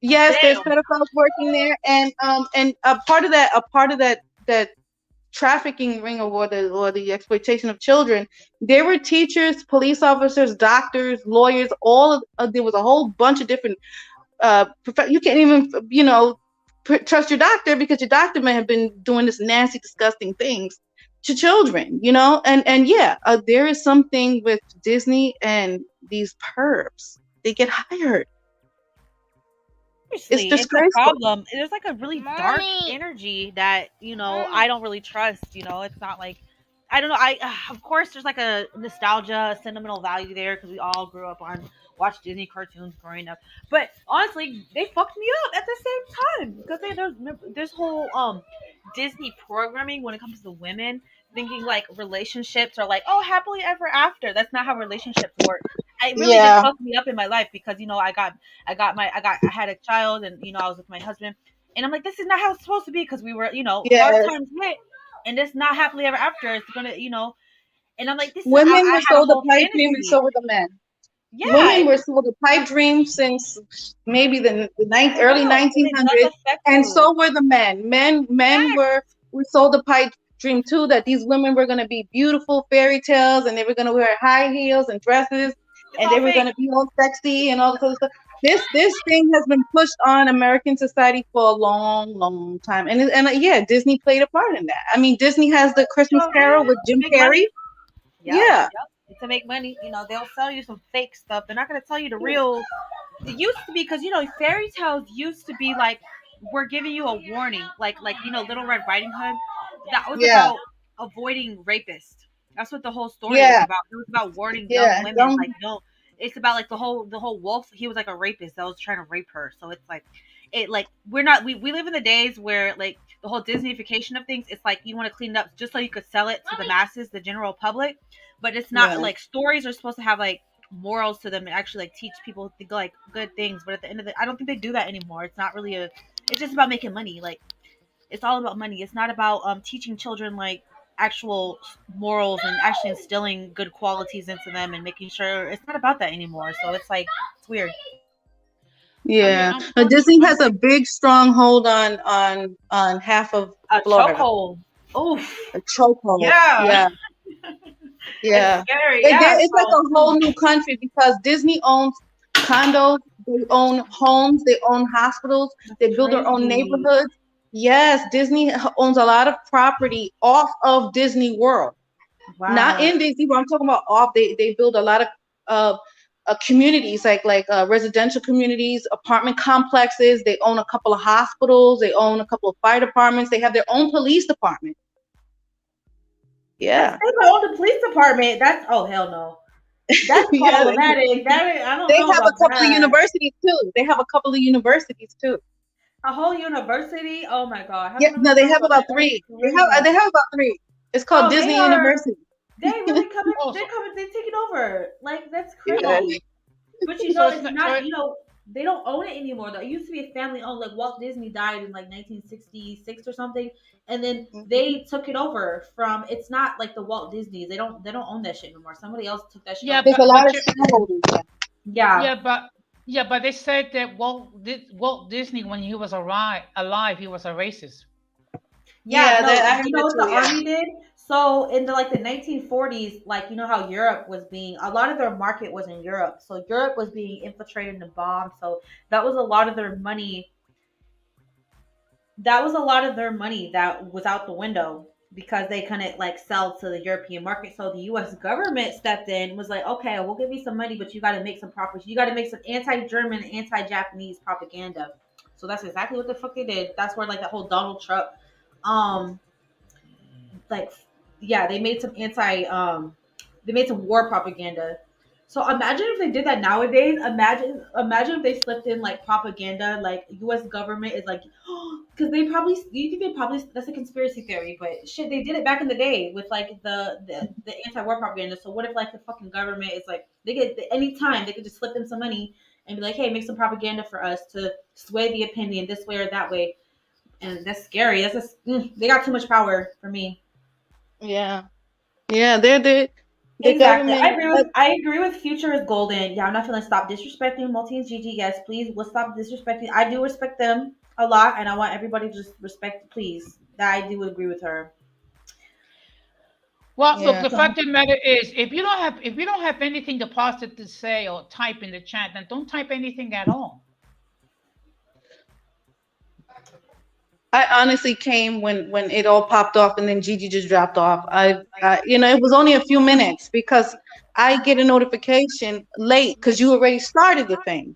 Yes, there's Damn. pedophiles working there, and a part of that trafficking ring, or the exploitation of children. There were teachers, police officers, doctors, lawyers. There was a whole bunch of different. You can't even trust your doctor, because your doctor may have been doing this nasty, disgusting things to children. And yeah, there is something with Disney and these perps. They get hired. It's Seriously, it's a disgraceful. problem. There's like a really dark energy that I don't really trust. It's not like I don't know. Of course there's like a nostalgia, sentimental value there because we all grew up on watched Disney cartoons growing up. But honestly, they fucked me up at the same time because there's whole Disney programming when it comes to women thinking like relationships are like happily ever after. That's not how relationships work. It really did Yeah. fuck me up in my life because I had a child and I was with my husband and I'm like this is not how it's supposed to be because we were hard Yes. times hit and it's not happily ever after. It's gonna and I'm like this is Women I were had a sold a whole pipe dream, and fantasy. so were the men. Yeah, Women were sold a pipe dream since maybe the I early know, and it does 1900s, affect and you. so were the men. Men Facts. were sold a pipe dream too, that these women were going to be beautiful fairy tales, and they were going to wear high heels and dresses, It's and all they were going fake. to be all sexy and all this other stuff. This thing has been pushed on American society for a long, long time, and yeah, Disney played a part in that. I mean, Disney has the Christmas So Carol with to Jim make Carrey. money. Yep. Yeah, To make money, they'll sell you some fake stuff. They're not gonna tell you the real. It used to be because fairy tales used to be like we're giving you a warning, like Little Red Riding Hood. That was yeah, about avoiding rapists. That's what the whole story was yeah, about. It was about warning young yeah. women, Don't like no. It's about like the whole wolf. He was like a rapist that was trying to rape her. So it's like we're not we live in the days where like the whole Disneyfication of things. It's like you want to clean it up just so you could sell it to the masses, the general public. But it's not yeah. like stories are supposed to have like morals to them and actually like teach people like good things. But at the end of it, I don't think they do that anymore. It's not really a. It's just about making money. Like it's all about money. It's not about teaching children like actual morals and actually instilling good qualities into them and making sure it's not about that anymore. So it's like it's weird. I mean, Yeah, Disney has a I'm big strong hold on half of A Florida. chokehold. Oof. A chokehold. Yeah. Yeah, It's yeah. scary. Yeah. It's like So a whole new country, because Disney owns condos, they own homes, they own hospitals, that's they build their own crazy. neighborhoods. Yes, Disney owns a lot of property off of Disney World. Not Wow. in Disney, but I'm talking about off. They build a lot of uh, communities, like residential communities, apartment complexes. They own a couple of hospitals. They own a couple of fire departments. They have their own police department. Yeah. They own the police department. That's oh hell no. That's Yeah, problematic. I don't they know have a about couple of that. universities too. They have a couple of universities too. A whole university? Oh my god. I Yeah, haven't no, even they heard have about that. about That's three. They crazy. have about three. It's called Oh, they Disney are University. they really coming Also, they're coming they're taking over. Like that's Yeah. crazy. But so it's it's not. So not, they don't own it anymore though. It used to be a family owned, like Walt Disney died in like 1966 or something, and then Mhm. they took it over from. It's not like the Walt Disneys. They don't own that shit no more. Somebody else took that shit yeah, over. There's a but lot of you shareholders. Yeah. Yeah. yeah, but they said that Walt Disney, when he was alive, he was a racist. Yeah, Yeah, no, I heard you know that what too. the Yeah. army did? So in the 1940s, like you know how Europe was being, a lot of their market was in Europe. So Europe was being infiltrated and bombed. So that was a lot of their money. That was a lot of their money that was out the window because they couldn't like sell to the European market. So the US government stepped in and was like, okay, we'll give you some money, but you gotta make some profits. You gotta make some anti-German, anti-Japanese propaganda. So that's exactly what the fuck they did. That's where like that whole Donald Trump um like yeah, they made some war propaganda. So imagine if they did that nowadays. Imagine if they slipped in like propaganda, like US government is like because they probably, you think they probably, that's a conspiracy theory, but shit, they did it back in the day with like the anti-war propaganda. So what if like the fucking government is like, they could anytime they could just slip in some money and be like, hey, make some propaganda for us to sway the opinion this way or that way. And that's scary. They got too much power for me. Yeah. Yeah. The Exactly. government. I agree with Future is golden. Yeah, I'm not gonna stop disrespecting Multi and Gigi. Yes, please. We'll stop disrespecting. I do respect them a lot, and I want everybody to just respect. Please, that I do agree with her. Well, look, Yeah. the fact of the matter is, if you don't have anything to positive to say or type in the chat, then don't type anything at all. I honestly came when it all popped off, and then Gigi just dropped off. It was only a few minutes because I get a notification late because you already started the thing,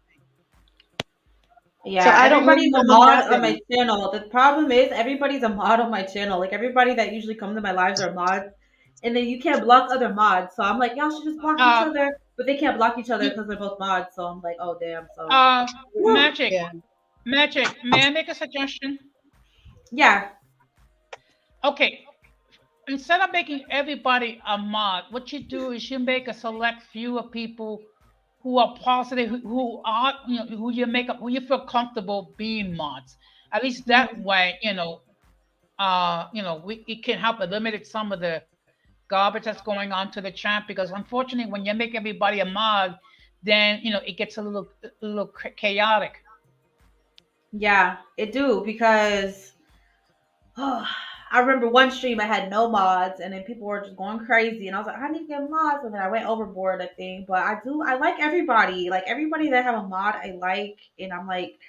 so Yeah, I don't really everybody's know a what mod on my happened. channel. The problem is everybody's a mod on my channel. Like everybody that usually comes to my lives are mods, and then you can't block other mods. So I'm like, y'all should just block each Uh, other, but they can't block each other you, because they're both mods. So I'm like, oh damn. So, whew. Magic, Yeah. May I make a suggestion? Yeah, Okay, instead of making everybody a mod, what you do is you make a select few of people who are positive, who are, who you make up, who you feel comfortable being mods. At least that mhm. way, it can help eliminate some of the garbage that's going on to the chat. Because unfortunately, when you make everybody a mod, then it gets a little chaotic. Yeah, it do because I remember one stream I had no mods and then people were just going crazy and I was like, I need to get mods, and then I went overboard, I think. But I like everybody. Like everybody that have a mod I like, and I'm like,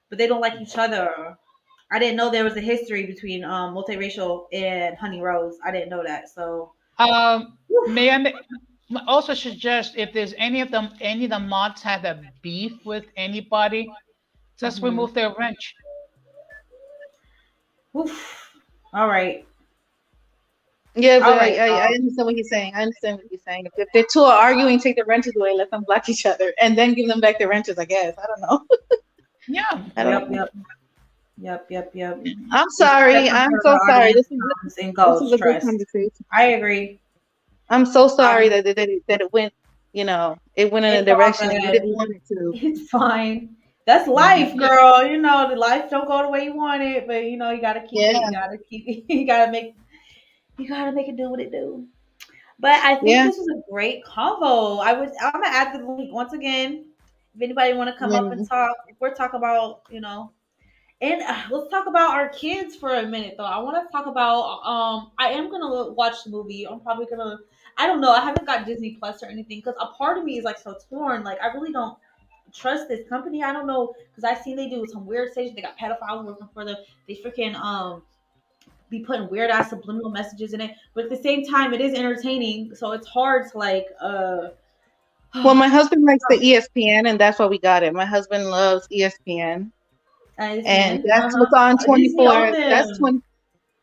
but they don't like each other. I didn't know there was a history between multiracial and Honey Rose. I didn't know that. So May I also suggest, if there's any of the mods have a beef with anybody, just mhm. remove their wrench. Oof. All right. Yeah, but All right, I y'all. understand what he's saying. I understand what he's saying. If the two are arguing, take the wrenches away, let them block each other, and then give them back the wrenches. I guess. I don't know. Yeah. I don't Yep, know. yep. Yep, yep, yep. I'm Just step sorry. up to I'm so the sorry. audience and This go. is a good Trust. conversation. I agree. I'm so sorry Um, that it went. It went in a it's all direction that you good. didn't want it to. It's fine. That's life, Mhm. Yeah. girl. The life don't go the way you want it, but you gotta keep it. Yeah. You gotta keep it. You gotta make it do what it do. But I think Yeah. this was a great convo. I'm gonna add the link once again. If anybody want to come up and Mm. talk, if we're talking about, and let's talk about our kids for a minute though. I want to talk about. I am gonna watch the movie. I'm probably gonna. I don't know. I haven't got Disney Plus or anything because a part of me is like so torn. Like I really don't trust this company. I don't know because I've seen they do some weird things. They got pedophiles working for them. They freaking be putting weird ass subliminal messages in it. But at the same time, it is entertaining. So it's hard to like. Well, my husband likes the ESPN, and that's why we got it. My husband loves ESPN, and ESPN. that's what's on Disney own 24. That's them. 20.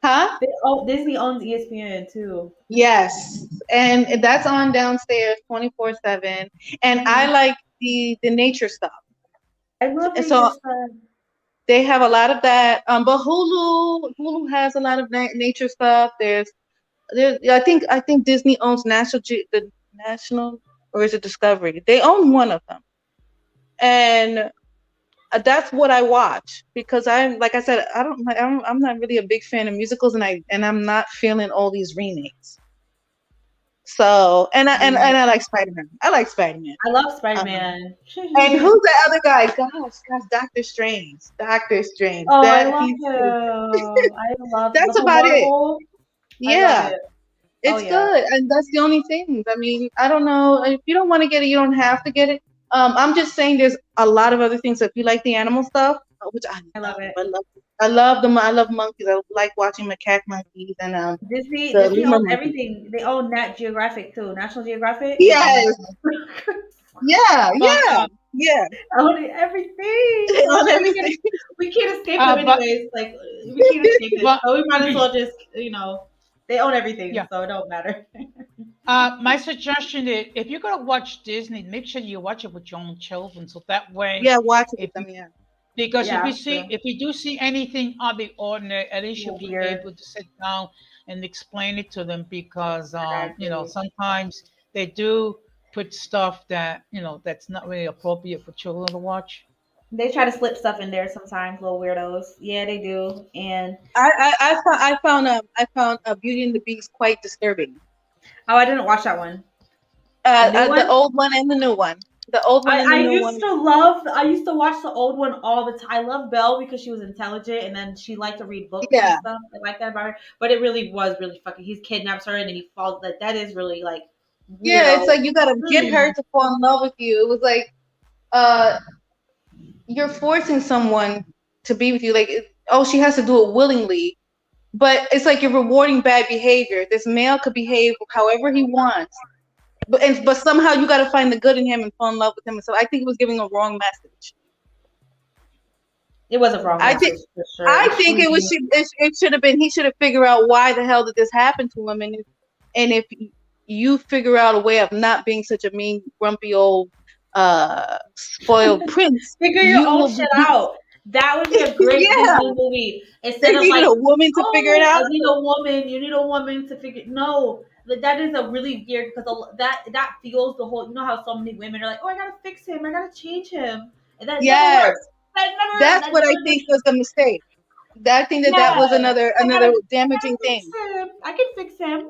Huh? Disney owns ESPN too. Yes, and that's on downstairs 24/7. And I Mhm. like the nature stuff. I love And nature so stuff. they have a lot of that. But Hulu has a lot of nature stuff. I think Disney owns the National, or is it Discovery? They own one of them, and that's what I watch because like I said, I'm not really a big fan of musicals, and I'm not feeling all these remakes. So and I like Spider-Man. I like Spider-Man. I love Spider Um, Man. and who's the other guy? Gosh, Doctor Strange. Doctor Strange. Oh, I That love he's him. I love the That's whole about it. Marvel. I love Yeah. it. Oh It's yeah. good, and that's the only thing. I mean, I don't know if you don't want to get it, you don't have to get it. I'm just saying there's a lot of other things. If you like the animal stuff, which I I love love, it. I love them. I love monkeys. I like watching macaque monkeys and the Disney lemur owns monkeys. everything. They own Nat Geographic too. National Geographic. They own Yes, that. yeah, But yeah, yeah. Own everything. They So own everything. we can't escape them but anyways. Like we can't escape it. but So we might as well just they own everything, yeah. so it don't matter. My suggestion is if you're gonna watch Disney, make sure you watch it with your own children, so that way, Yeah, watch it with if you them. Yeah, because Yeah, true. if you do see anything out of the ordinary, at least you'll be Weird. able to sit down and explain it to them because Exactly. sometimes they do put stuff that that's not really appropriate for children to watch. They try to slip stuff in there sometimes, little weirdos. Yeah, they do. And I found a Beauty and the Beast quite disturbing. oh, I didn't watch that one. The new The one. old one and the new one. The old one and the new one. I used to watch the old one all the time. I love Belle because she was intelligent and then she liked to read books and Yeah, stuff. I like that about her. But it really was really fucking. He kidnaps her and then he falls. Like that is really like yeah. It's weirdo. like you gotta get her Mm. to fall in love with you. It was like uh, you're forcing someone to be with you. Like, oh, she has to do it willingly. But it's like you're rewarding bad behavior. This male could behave however he wants, but somehow you got to find the good in him and fall in love with him. And so I think it was giving a wrong message. It was a wrong I think message for sure. I think it should have been he should have figured out why the hell did this happen to him, and if you figure out a way of not being such a mean, grumpy old spoiled prince, Figure your you own will shit be. out. That would be a great Yeah, Disney movie. Instead they of needed like, a woman to figure it oh, out. I need a woman. You need a woman to figure. No, that is a really weird because that fuels the whole. You know how so many women are like, oh, I gotta fix him. I gotta change him, and that never Yes, works. that's That what I never think was the mistake. I think that yeah, was another I gotta damaging fix thing. him. I can fix him.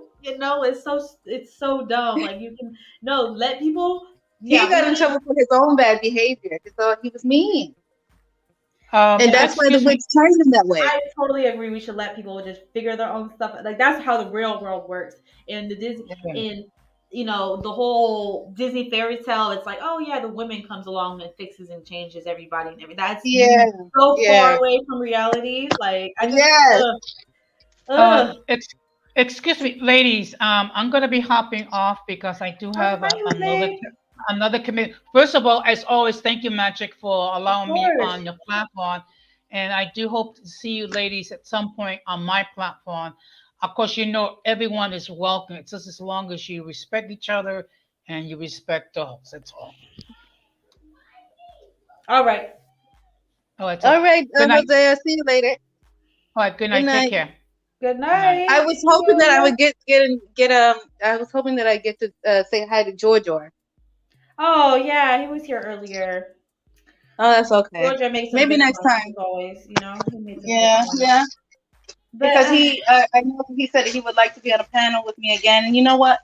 It's so dumb. Like you can no let people. He Yeah, got in really. trouble for his own bad behavior. He thought he was mean, and that's why the Excuse witch me. turned him that way. I totally agree. We should let people just figure their own stuff. Like that's how the real world works. And the Disney, Yeah, in the whole Disney fairy tale. It's like, oh yeah, the woman comes along and fixes and changes everybody and everything. That's yeah, so far yeah. away from reality. Like I just, Yes. Uh, ugh. ex- Excuse me, ladies. I'm gonna be hopping off because I do Okay, have bye, Jose. another committee. First of all, as always, thank you, Magic, for Of allowing me course. on your platform, and I do hope to see you, ladies, at some point on my platform. Of course, everyone is welcome. It's just as long as you respect each other and you respect the host. That's all. All right. All right. So All right, good night. Jose. I'll see you later. All right. Good Good night. Take night. care. Good Good night. I night. was See hoping that I you. would I was hoping that I get to say hi to Georgia. Oh yeah, he was here earlier. Oh, that's okay. Georgia makes some Maybe good next points time. as always. He made some good Yeah, points. yeah. But Because I know he said he would like to be on a panel with me again. And you know what?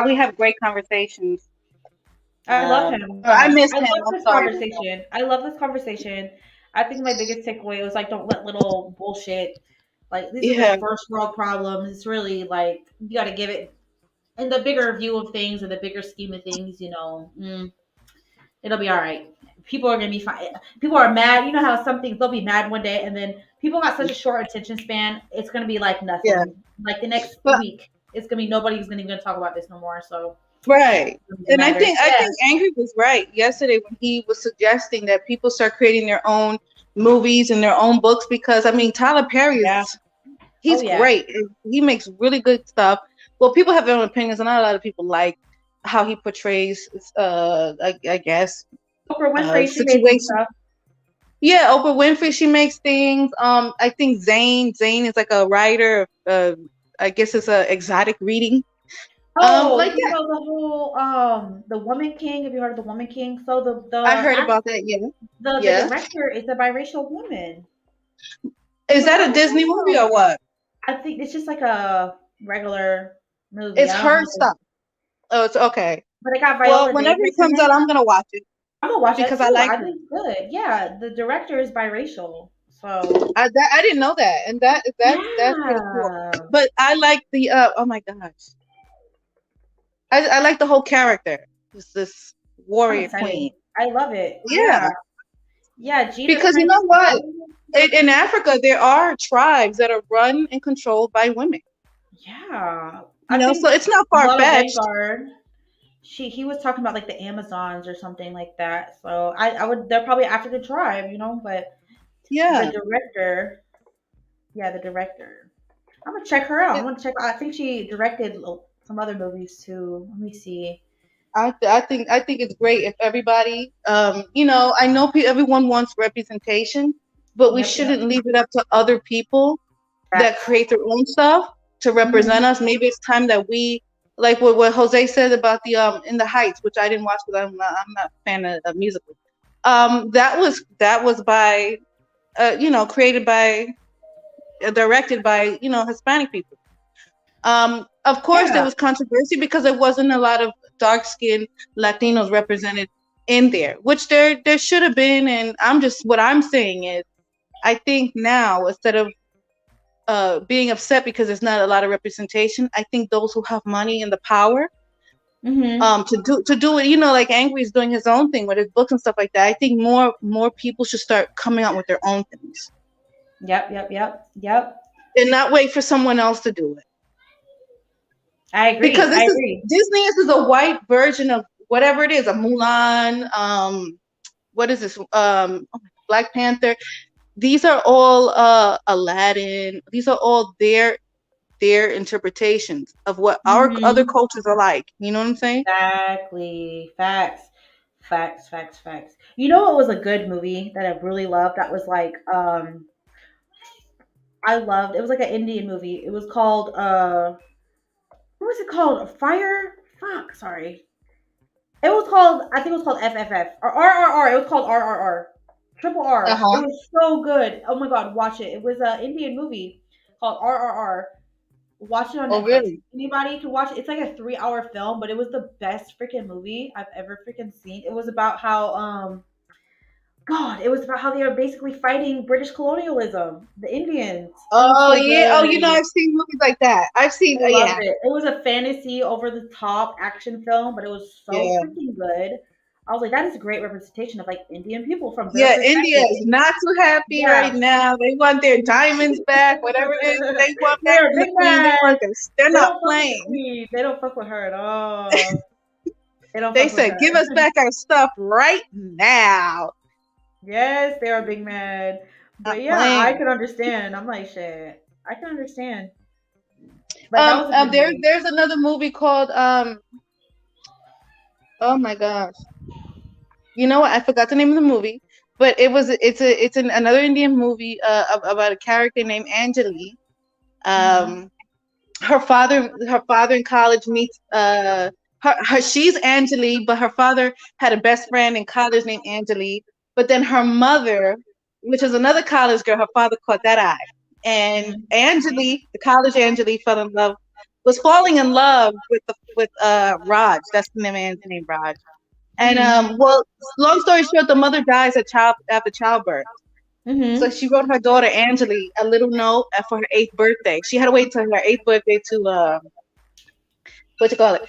We have great conversations. I love him. I missed I him. love I'm this sorry. conversation. I love this conversation. I think my biggest takeaway was like, don't let little bullshit. Like these are Yeah, just first world problems. It's really like you got to give it in the bigger view of things and the bigger scheme of things. It'll be all right. People are gonna be fine. People are mad. You know how some things they'll be mad one day, and then people got such a short attention span. It's gonna be like yeah. nothing. Like the next But week, it's gonna be nobody's gonna even talk about this no more. So right. it doesn't And I matter. think I Yeah, think Angry was right yesterday when he was suggesting that people start creating their own movies and their own books because I mean Tyler Perry yeah. is He's Oh yeah. great. He makes really good stuff. Well, people have their own opinions, and not a lot of people like how he portrays, I guess, Oprah Winfrey, she made some situation. stuff. Yeah, Oprah Winfrey, she makes things. I think Zayn is like a writer. I guess it's a exotic reading. Oh, Like you that. know the whole the Woman King. Have you heard of the Woman King? So I heard about that. Yeah, the yeah. director is a biracial woman. I'm Is like, that a oh Disney movie wow. or what? I think it's just like a regular movie. It's I don't her know, stuff. Oh, it's okay. but it got Well, Viola whenever Davis it in comes out, it. I'm gonna watch it I'm gonna watch that because I too. like I her. think it's good. Yeah, the director is biracial, so I didn't know that, and that's pretty cool. yeah. But I like the oh my gosh, I like the whole character. This I'm warrior excited. queen. I love it. Yeah, Yeah, yeah. Gina because you Prince. know what? In Africa, there are tribes that are run and controlled by women. Yeah, You I know, so think it's not far Lotta fetched. Vanguard. He was talking about like the Amazons or something like that. So I would they're probably African tribe, but the Yeah, director, yeah, the director. I'm gonna check her out. I'm gonna check. I think she directed some other movies too. Let me see. I think it's great if everybody, I know everyone wants representation, but we Yep, yep. shouldn't leave it up to other people that Facts. create their own stuff to represent Mhm. us. Maybe it's time that we, like what Jose said about the In the Heights, which I didn't watch because I'm not a fan of musicals. That was by created by directed by Hispanic people. Of course, there Yeah. was controversy because there wasn't a lot of dark skinned Latinos represented in there, which there should have been. And what I'm saying is, I think now instead of being upset because there's not a lot of representation, I think those who have money and the power Mhm. to do it, like Angry is doing his own thing with his books and stuff like that. I think more people should start coming out with their own things Yep. Yep. Yep. Yep. and not wait for someone else to do it. I agree. Because I agree. Disney is a white version of whatever it is, a Mulan, what is this? Black Panther. These are all Aladdin. These are all their interpretations of what our other Mhm. cultures are like. You know what I'm saying? Exactly. Facts. Facts. Facts. Facts. You know what was a good movie that I really loved? That was like I loved. It was like an Indian movie. It was called what was it called? Fire. Fuck. Sorry. It was called. I think it was called FFF or RRR. It was called RRR. Triple Uh R. It huh. was so good. Oh my god, watch it. It was an Indian movie called RRR. Watch it on Oh, Netflix. really? Anybody can watch it. It's like a 3 hour film, but it was the best freaking movie I've ever freaking seen. It was about how God, it was about how they were basically fighting British colonialism, the Indians. It was Oh so yeah. Oh, good. I've seen movies like that. I've seen. I loved Yeah. it. It was a fantasy over the top action film, but it was so Yeah. freaking good. I was like, that is a great representation of like Indian people from their Yeah. India perspective. is not too happy Yeah. right now. They want their diamonds back. Whatever it is they want back They're from the big queen. They mad. want their. They're They not don't fuck with the playing. queen. They don't fuck with her at all. They don't They fuck with said, "Give her. us back our stuff right now." Yes, they are big mad. Not But yeah, I playing. can understand. I'm like, shit. I can understand. But that was a good There movie. there's another movie called oh my gosh. You know what? I forgot the name of the movie, but another Indian movie about a character named Anjali. Hmm. Um her father in college meets she's Anjali, but her father had a best friend in college named Anjali. But then her mother, which is another college girl, her father caught that eye. And Hmm. Anjali, the college Anjali, was falling in love with Raj. That's the man's name, Raj. And Hmm. well, long story short, the mother dies after childbirth. So Hmm. she wrote her daughter Angeli a little note for her 8th birthday. She had to wait till her 8th birthday to what you call it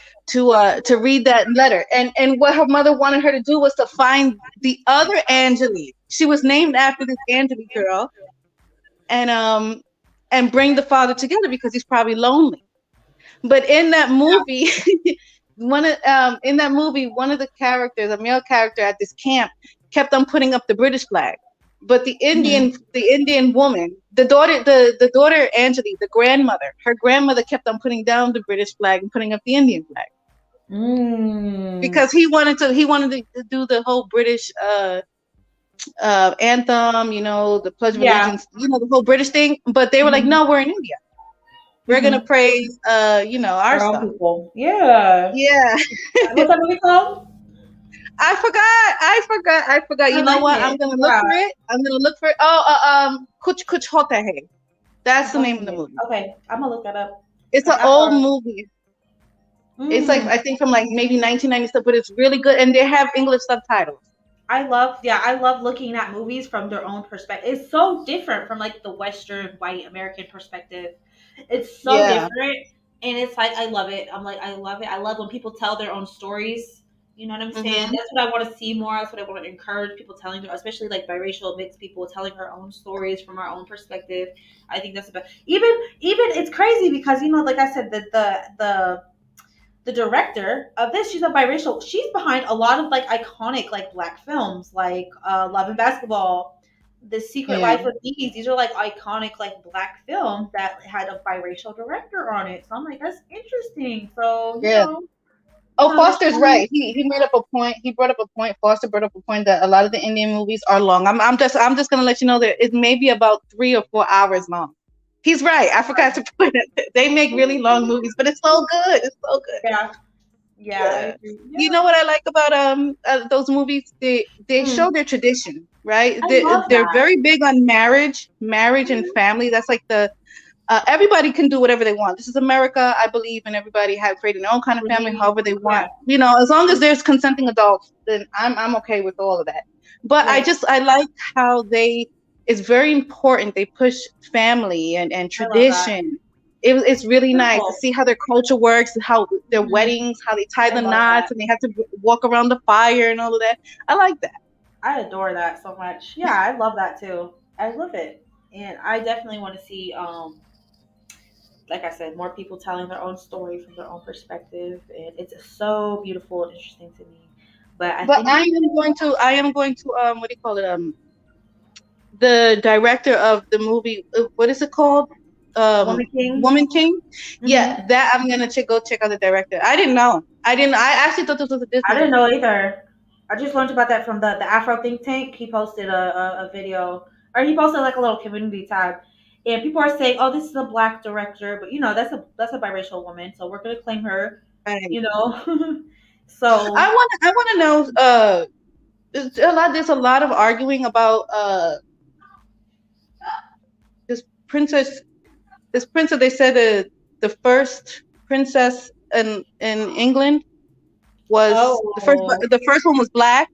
to read that letter. And what her mother wanted her to do was to find the other Angeli. She was named after this Angeli girl, and bring the father together because he's probably lonely. But in that movie, one of the characters, a male character at this camp, kept on putting up the British flag. But the Indian woman, the daughter Angeli, the grandmother, her grandmother kept on putting down the British flag and putting up the Indian flag Mm. because he wanted to do the whole British anthem, the Pledge of Yeah. Allegiance, the whole British thing. But they were like, Mhm. no, we're in India. We're gonna Mhm. praise, our Our own stuff. people. Yeah. Yeah, What's that movie called? I forgot. I You know like what? I'm it. gonna look Yeah. for it. I'm gonna look for it. Oh, Kuch Kuch Hota Hai. That's the name of the Okay. movie. Okay. I'm gonna look that up. It's I an got old her. movie. It's like Mm. I think from like maybe 1997, but it's really good, and they have English subtitles. I love looking at movies from their own perspective. It's so different from like the Western white American perspective. It's so Yeah. different, and it's like I love it. I'm like I love it. I love when people tell their own stories. You know what I'm saying? Mhm. That's what I want to see more. That's what I want to encourage people telling their, especially like biracial mixed people telling our own stories from our own perspective. I think that's about even it's crazy because like I said the director of this, she's a biracial. She's behind a lot of like iconic like black films, like Love and Basketball, The Secret Yeah. Life of Bees. These are like iconic like black films that had a biracial director on it. So I'm like, that's interesting. So Yeah. Oh, they're Foster's showing. right. He made up a point. He brought up a point. Foster brought up a point that a lot of the Indian movies are long. I'm just gonna let you know that it may be about 3 or 4 hours long. He's right. I forgot to put it. They make really long movies, but it's so good. It's so good. Yeah, yeah, I Yeah. agree. You Yeah, know what I like about those movies? They mm, show their tradition, right? I They love they're that. very big on marriage and Mhm. family. That's like the everybody can do whatever they want. This is America. I believe in everybody have creating their own kind of family, Believe, however they yeah, want. As long as there's consenting adults, then I'm okay with all of that. But right. I like how it's very important. They push family and I love that. tradition. It's really nice to Simple. see how their culture works, how their Mhm. weddings, how they tie I the love knots, that. and they have to walk around the fire and all of that. I like that. I adore that so much. Yeah, I love that too. I love it. And I definitely want to see, like I said, more people telling their own story from their own perspective. And it's so beautiful and interesting to me. But I But think I am going to what do you call it? The director of the movie, what is it called? Woman King. Woman King. Hmm. Yeah, that I'm gonna go check out the director. I didn't know. I actually thought this was a I Disney didn't movie. know either. I just learned about that from the Afro think tank. He posted a video, or he posted like a little community tab, and people are saying, "Oh, this is a black director," but that's a biracial woman, so we're gonna claim her. Right. You know, I so want I want to know. There's a lot of arguing about this princess. This princess. They said the first princess in England was oh the first one was black.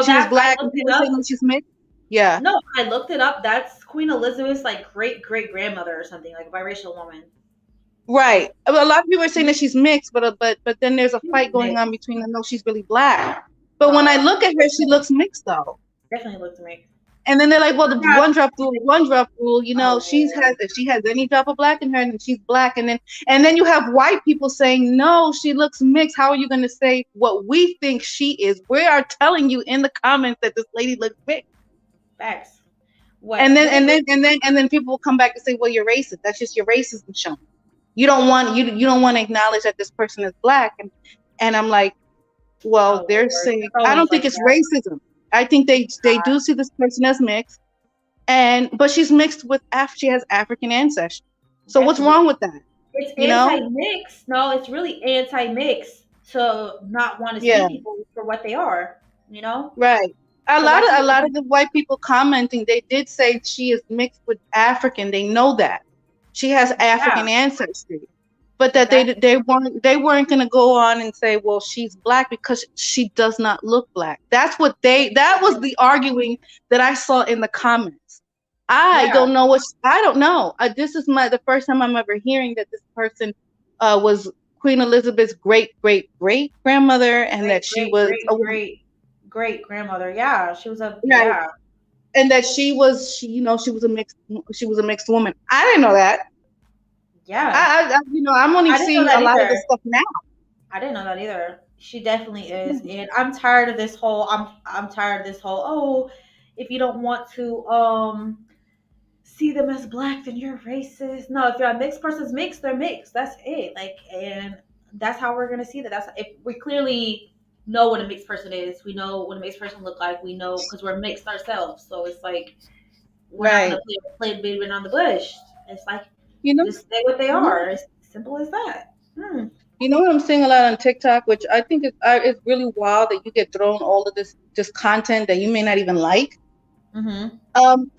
She was that I black, and looked it people saying up. that she's mixed. Yeah. No, I looked it up. That's Queen Elizabeth's like great great grandmother or something, like a biracial woman. Right. A lot of people are saying that she's mixed, but then there's a She's fight going mixed. on between them. No, she's really black. But when I Oh, look at her, she looks mixed though. definitely looked mixed. And then they're like, well, the Yeah. one drop rule. Oh, If she has any drop of black in her, then she's black. And then you have white people saying, no, she looks mixed. How are you going to say what we think she is? We are telling you in the comments that this lady looks mixed. facts. And What? then What? and then people will come back and say, well, you're racist. That's just your racism showing. You don't want to acknowledge that this person is black. And I'm like, well, Oh they're Lord, saying it's I always don't think like it's that. racism. I think they do see this person as mixed, but she's mixed with she has African ancestry. So what's Definitely, wrong with that? it's You know? anti-mix. No, it's really anti-mix to not want to see Yeah, people for what they are. You know, right. A to lot like of a people. lot of the white people commenting, they did say she is mixed with African. They know that she has Yeah, African ancestry, but that they exactly. they weren't they weren't going to go on and say, well, she's black because she does not look black. That was the arguing that I saw in the comments. Yeah, I don't know. This is the first time I'm ever hearing that this person was Queen Elizabeth's great great great grandmother, and that great, she great, was great, great, great grandmother. Yeah, she was a right, yeah. and that she was a mixed woman. I didn't know that. Yeah, I'm only I didn't know seeing a that lot of this either. stuff now. I didn't know that either. She definitely is, and I'm tired of this whole. I'm tired of this whole. Oh, if you don't want to see them as black, then you're racist. No, if you're a mixed person's mixed, they're mixed. That's it. Like, and that's how we're gonna see that. That's if we clearly know what a mixed person is. We know what a mixed person look like. We know because we're mixed ourselves. So it's like we're not Right. gonna play baby on the bush. It's like You know, just say what they you know, are. It's simple as that. Hmm. you know what I'm seeing a lot on TikTok, which I think is really wild that you get thrown all of this just content that you may not even like. Mm-hmm.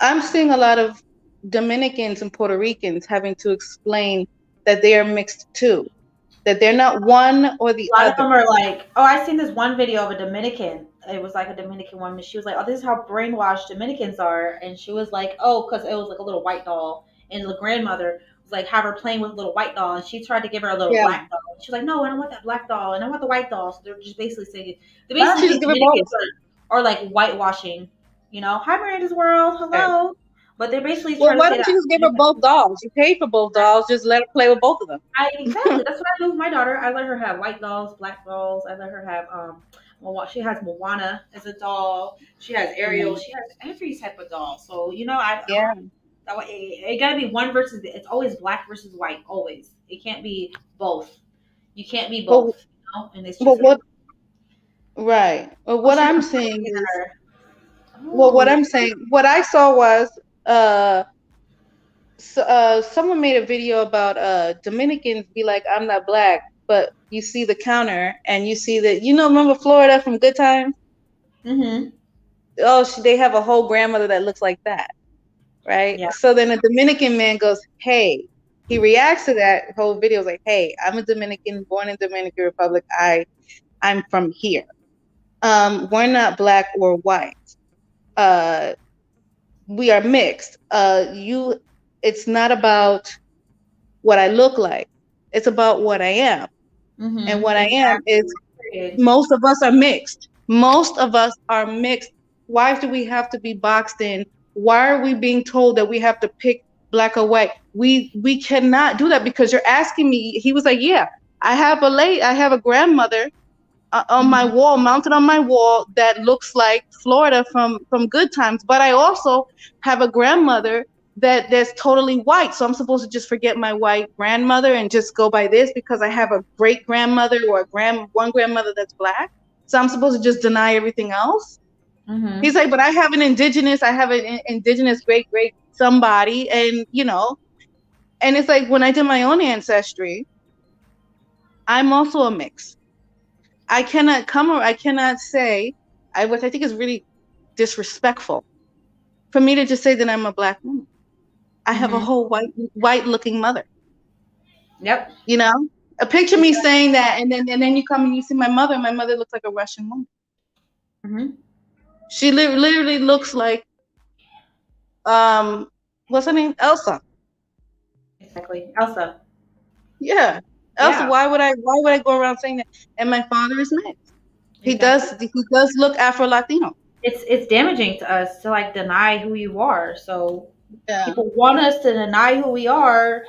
I'm seeing a lot of Dominicans and Puerto Ricans having to explain that they are mixed too, that they're not one or the A lot of other. them are like, oh, I seen this one video of a Dominican. It was like a Dominican woman. She was like, oh, this is how brainwashed Dominicans are. And she was like, oh, because it was like a little white doll. And the grandmother was like, have her playing with a little white doll. And she tried to give her a little Yeah. black doll. She was like, no, I don't want that black doll. And I want the white doll. So they're just basically saying, they Why don't basically you just think give her both? Dominicans are like whitewashing, hi, Miranda's World. Okay. Hello. But they're basically Well, trying to why say don't that you just give her both Dominicans. dolls? You paid for both dolls. Just let her play with both of them. Exactly. That's what I do with my daughter. I let her have white dolls, black dolls. I let her have she has Moana as a doll. She has Ariel. Mm, She has every type of doll. So I yeah. that way it gotta be one versus it's always black versus white. Always. It can't be both. You can't be But both. And it's but just what? Right. But oh, what she I'm got saying is, her. well, what Oh. I'm saying, what I saw was, someone made a video about Dominicans be like, I'm not black, but you see the counter and you see that, remember Florida from Good Times? Mm-hmm. Oh, they have a whole grandmother that looks like that, right? Yeah. So then a Dominican man goes, hey, he reacts to that whole video like, hey, I'm a Dominican, born in Dominican Republic. I'm from here. We're not black or white. Uh, we are mixed. It's not about what I look like. It's about what I am. And Mm-hmm. what I am is, Exactly. Period. most of us are mixed. Most of us are mixed. Why do we have to be boxed in? Why are we being told that we have to pick black or white? We cannot do that, because you're asking me. He was like, yeah, I have a grandmother on my Mm-hmm. wall, mounted on my wall, that looks like Florida from Good Times. But I also have a grandmother that's totally white. So I'm supposed to just forget my white grandmother and just go by this because I have a great grandmother or one grandmother that's black. So I'm supposed to just deny everything else. He's Mm-hmm. like, but I have an indigenous great somebody, and and it's like, when I did my own ancestry, I'm also a mix. I cannot say, which I think is really disrespectful, for me to just say that I'm a black woman. I have a Mm-hmm. whole white looking mother. Yep. You know, a picture me Exactly. saying that, and then you come and you see my mother. My mother looks like a Russian woman. Mm-hmm. She literally looks like, um, what's her name, Elsa. Exactly. Elsa. Yeah, Elsa. Yeah. Why would I go around saying that? And my father is mixed. Exactly. He does look Afro Latino. It's damaging to us to like deny who you are. So Yeah. people want us to deny who we are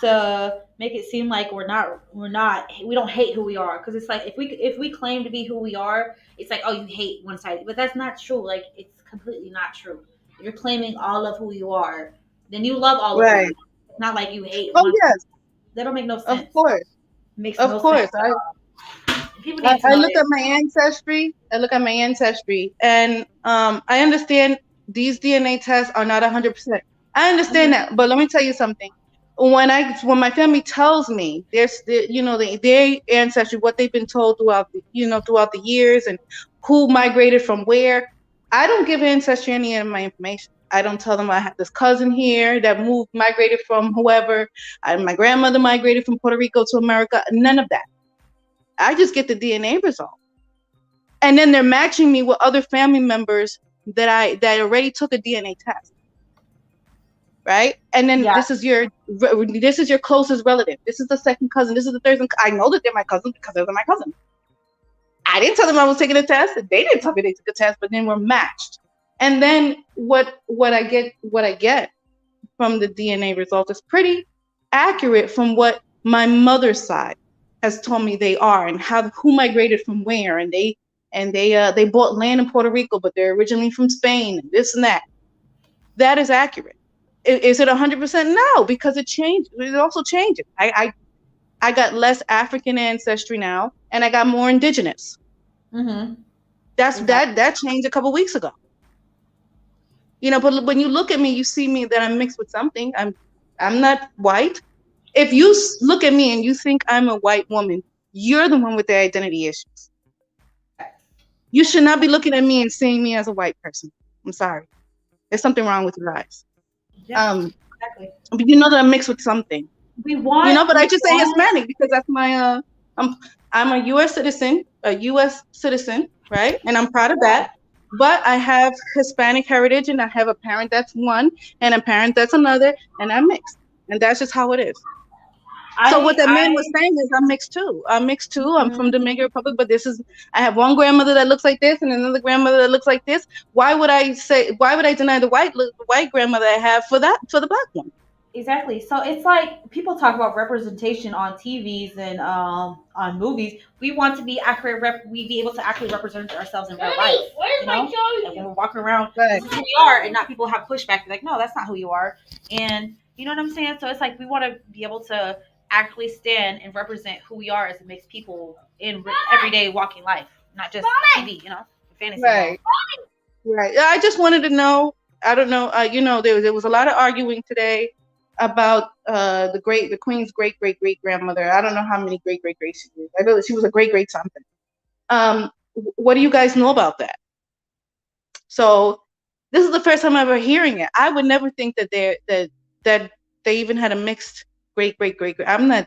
to make it seem like we don't hate who we are, because it's like if we claim to be who we are, it's like, oh, you hate one side, but that's not true. Like, it's completely not true. If you're claiming all of who you are, then you love all of who Right. you are. It's not like you hate Oh one side. yes, That don't make no of sense. course. It makes Of no sense course. at all. People I, need to I know look this. at my ancestry. I look at my ancestry, and I understand these DNA tests are not 100%. I understand Mhm. that, but let me tell you something. When my family tells me their ancestry, what they've been told throughout the years, and who migrated from where, I don't give ancestry any of my information. I don't tell them I have this cousin here that migrated from whoever. My grandmother migrated from Puerto Rico to America. None of that. I just get the DNA result. And then they're matching me with other family members that already took a DNA test, right? And then Yeah. this is your closest relative. This is the second cousin. This is the third. I know that they're my cousins because they're my cousins. I didn't tell them I was taking a test. They didn't tell me they took a test, but then we're matched. And then what I get from the DNA result is pretty accurate from what my mother's side has told me they are, and who migrated from where, and and they bought land in Puerto Rico, but they're originally from Spain, and this and that. That is accurate. Is it 100%? No, because it changed. It also changes. I got less African ancestry now, and I got more indigenous. Mm-hmm. That's Exactly. that changed a couple weeks ago. But when you look at me, you see me that I'm mixed with something. I'm not white. If you look at me and you think I'm a white woman, you're the one with the identity issues. You should not be looking at me and seeing me as a white person. I'm sorry. There's something wrong with your eyes. Yeah, exactly. But you know that I'm mixed with something. We want. But I We just say want. Hispanic because that's my I'm a US citizen, right? And I'm proud of that. But I have Hispanic heritage, and I have a parent that's one and a parent that's another, and I'm mixed. And that's just how it is. So what that man was saying is I'm mixed too. I'm from Dominican Republic, but I have one grandmother that looks like this and another grandmother that looks like this. Why would I deny the white grandmother I have for the black one? Exactly. So it's like people talk about representation on TVs and on movies. We want to be accurate. We be able to accurately represent ourselves in real life. And when we're walking around, Right. this is who we are, and not people have pushback. Like, no, that's not who you are. And you know what I'm saying? So it's like we want to be able to actually stand and represent who we are as mixed people in everyday walking life, not just TV. Fantasy world. Right. I just wanted to know. I don't know. There was a lot of arguing today about the queen's great grandmother. I don't know how many great she is. I know that she was a great something. What do you guys know about that? So this is the first time I'm ever hearing it. I would never think that they even had a mixed great. I'm not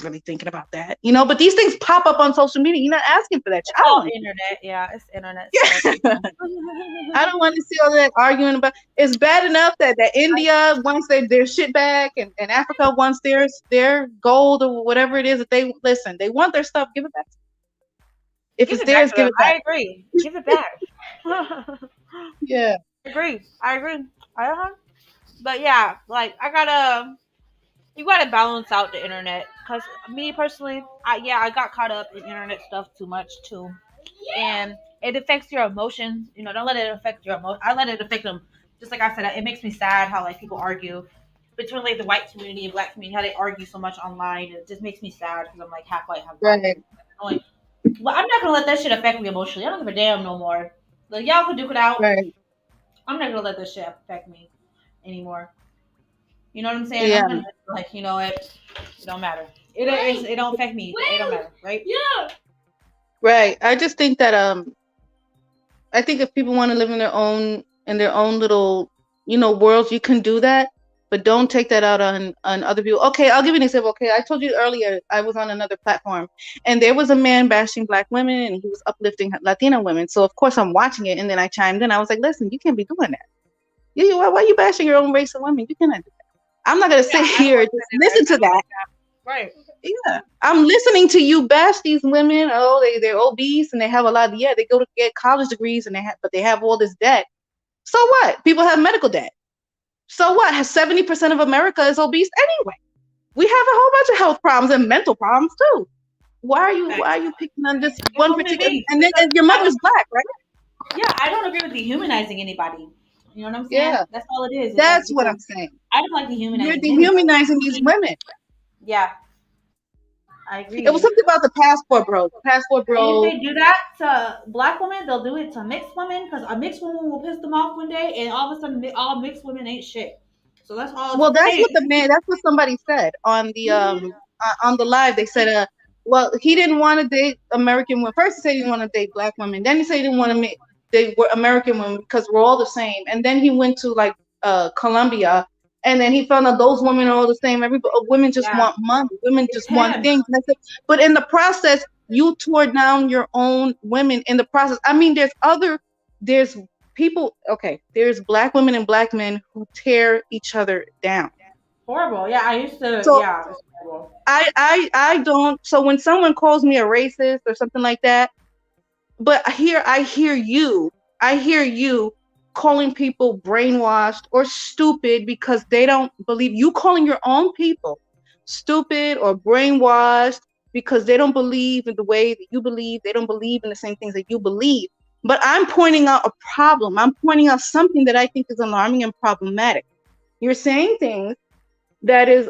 really thinking about that, but these things pop up on social media. You're not asking for that. It's all internet. Yeah, it's internet. Yeah. I don't want to see all that arguing about. It's bad enough that India wants their shit back, and Africa wants their gold or whatever it is that they want their stuff. Give it back. If it's theirs, give it back. I agree. Give it back. Yeah. I agree. But yeah, like you gotta balance out the internet. Cause me personally, I got caught up in internet stuff too much too, and it affects your emotions. Don't let it affect your emotions. I let it affect them. Just like I said, it makes me sad how like people argue between like the white community and black community, how they argue so much online. It just makes me sad because I'm like half white, half black. Right. Well, I'm not gonna let that shit affect me emotionally. I don't give a damn no more. Like y'all can duke it out. Right. I'm not gonna let this shit affect me anymore. You know what I'm saying? Yeah. I'm gonna like, you know what? It don't matter. It don't affect me. It don't matter, right? Yeah. Right. I just think that I think if people want to live in their own little worlds, you can do that, but don't take that out on other people. Okay, I'll give you an example. Okay, I told you earlier I was on another platform, and there was a man bashing black women, and he was uplifting Latina women. So of course I'm watching it, and then I chimed in. I was like, listen, you can't be doing that. Why are you bashing your own race of women? You cannot do that. I'm not gonna sit here and just listen to that. Right. Yeah, I'm listening to you bash these women. Oh, they're obese and they have a lot. They go to get college degrees and they have all this debt. So what? People have medical debt. So what? 70% of America is obese anyway. We have a whole bunch of health problems and mental problems too. Why are you picking on this one particular? And then your mother's black, right? Yeah, I don't agree with dehumanizing anybody. You know what I'm saying? Yeah, that's all it is. That's what I'm saying. I don't like dehumanizing. You're dehumanizing these women. Yeah. I agree. It was something about the passport bro. Passport bro. If they do that to black women, they'll do it to mixed women because a mixed woman will piss them off one day, and all of a sudden, all mixed women ain't shit. So that's all. Well, that's what somebody said on the live. They said, well, he didn't want to date American women. First, he said he didn't want to date black women. Then he said he didn't want to date American women because we're all the same. And then he went to like Colombia. And then he found out those women are all the same. Women just want money. Women just want things. And I said, but in the process, you tore down your own women in the process. I mean, there's people. Okay, there's black women and black men who tear each other down. Horrible. Yeah, I used to. So, yeah, it's horrible. I don't. So when someone calls me a racist or something like that, but I hear you calling people brainwashed or stupid because they don't believe you, calling your own people stupid or brainwashed because they don't believe in the way that you believe. They don't believe in the same things that you believe. But I'm pointing out a problem. I'm pointing out something that I think is alarming and problematic. You're saying things that is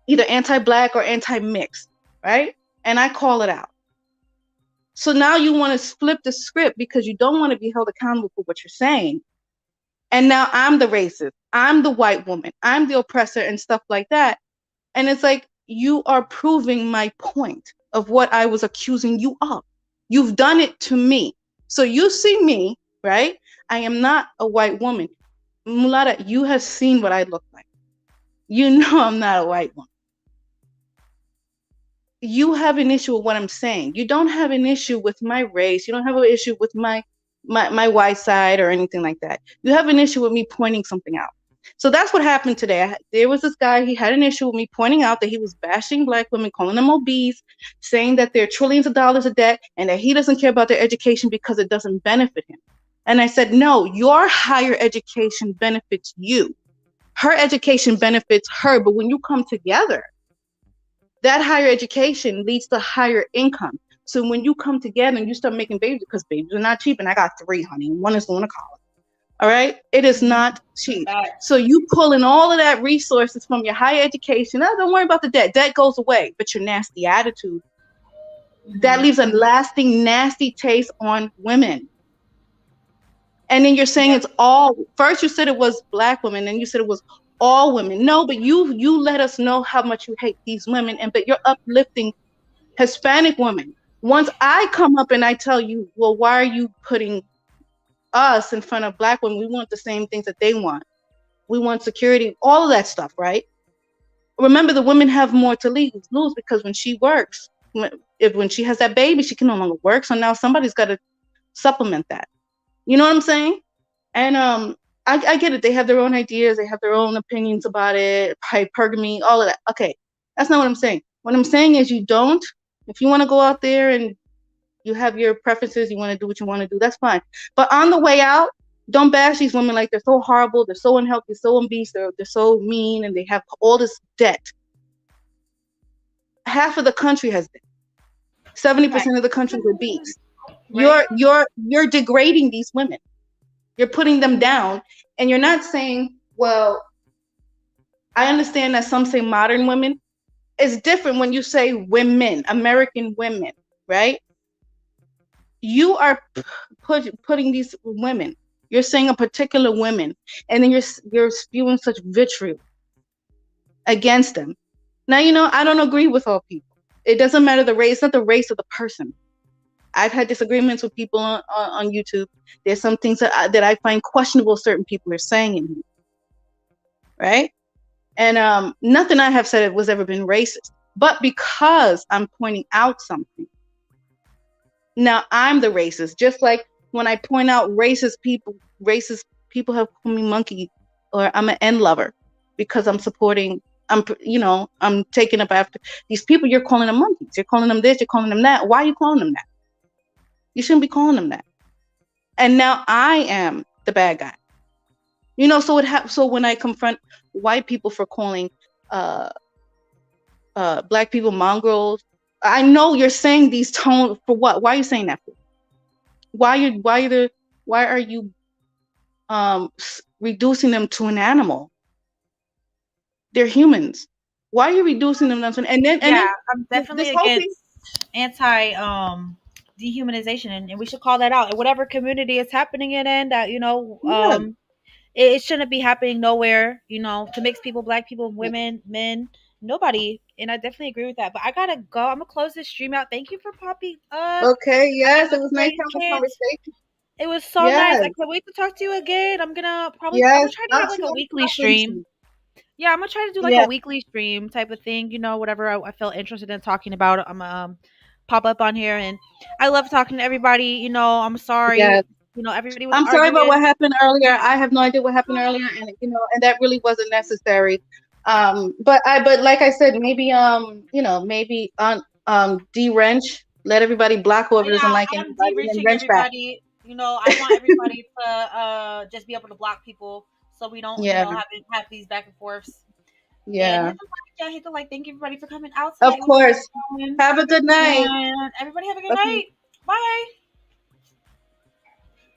either anti-black or anti-mixed, right? And I call it out. So now you want to flip the script because you don't want to be held accountable for what you're saying. And now I'm the racist. I'm the white woman. I'm the oppressor and stuff like that. And it's like, you are proving my point of what I was accusing you of. You've done it to me. So you see me, right? I am not a white woman. Mulata, you have seen what I look like. You know I'm not a white woman. You have an issue with what I'm saying. You don't have an issue with my race. You don't have an issue with my white side or anything like that. You have an issue with me pointing something out. So that's what happened today. There was this guy, he had an issue with me pointing out that he was bashing black women, calling them obese, saying that they're trillions of dollars of debt and that he doesn't care about their education because it doesn't benefit him. And I said, no, your higher education benefits you. Her education benefits her. But when you come together, that higher education leads to higher income. So when you come together and you start making babies, because babies are not cheap, and I got 3, honey, and one is going to college. All right, it is not cheap. So you pulling all of that resources from your higher education. Oh, don't worry about the debt. Debt goes away, but your nasty attitude, that leaves a lasting nasty taste on women. And then you're saying it's all. First you said it was black women, and you said it was all women. No, but you let us know how much you hate these women, and but you're uplifting Hispanic women. Once I come up and I tell you, well, why are you putting us in front of black women? We want the same things that they want. We want security, all of that stuff, right? Remember, the women have more to lose because when she works, when she has that baby, she can no longer work. So now somebody's got to supplement that. You know what I'm saying? And I get it. They have their own ideas. They have their own opinions about it. Hypergamy, all of that. Okay, that's not what I'm saying. What I'm saying is you don't. If you want to go out there and you have your preferences, you want to do what you want to do, that's fine. But on the way out, don't bash these women like they're so horrible, they're so unhealthy, so obese, they're so mean, and they have all this debt. Half of the country has debt. 70% of the country is obese. You're degrading these women. You're putting them down, and you're not saying, well, I understand that some say modern women. It's different when you say women, American women, right? You are putting these women. You're saying a particular women, and then you're spewing such vitriol against them. Now, I don't agree with all people. It doesn't matter the race. It's not the race of the person. I've had disagreements with people on YouTube. There's some things that I find questionable certain people are saying in here, right? And nothing I have said was ever been racist. But because I'm pointing out something, now I'm the racist. Just like when I point out racist people have called me monkey, or I'm an end lover because I'm supporting. I'm taking up after these people. You're calling them monkeys. You're calling them this. You're calling them that. Why are you calling them that? You shouldn't be calling them that. And now I am the bad guy. So when I confront white people for calling black people mongrels, I know you're saying these tones for what? Why are you saying that for? Why are you reducing them to an animal? They're humans. Why are you reducing them to an? And then I'm definitely against anti dehumanization, and we should call that out. And whatever community it's happening in that it shouldn't be happening nowhere. To mix people, black people, women, men, nobody. And I definitely agree with that. But I gotta go. I'm gonna close this stream out. Thank you for popping up. Okay. Yes, it was nice having a conversation. It was so nice. I can't wait to talk to you again. I'm gonna try to have like a weekly stream. Yeah, I'm gonna try to do like a weekly stream type of thing. Whatever I feel interested in talking about, I'm pop up on here. And I love talking to everybody. I'm sorry. Yes. Everybody was. I'm sorry about what happened earlier. I have no idea what happened earlier, and and that really wasn't necessary. But like I said, maybe maybe on de-wrench. Let everybody block whoever doesn't like anybody, and wrench back. I want everybody to just be able to block people, so we don't have these back and forths. Yeah. And Yeah, hit the like. Thank you everybody for coming out Of tonight. course. And Have a good night. everybody have a good Okay. night. Bye.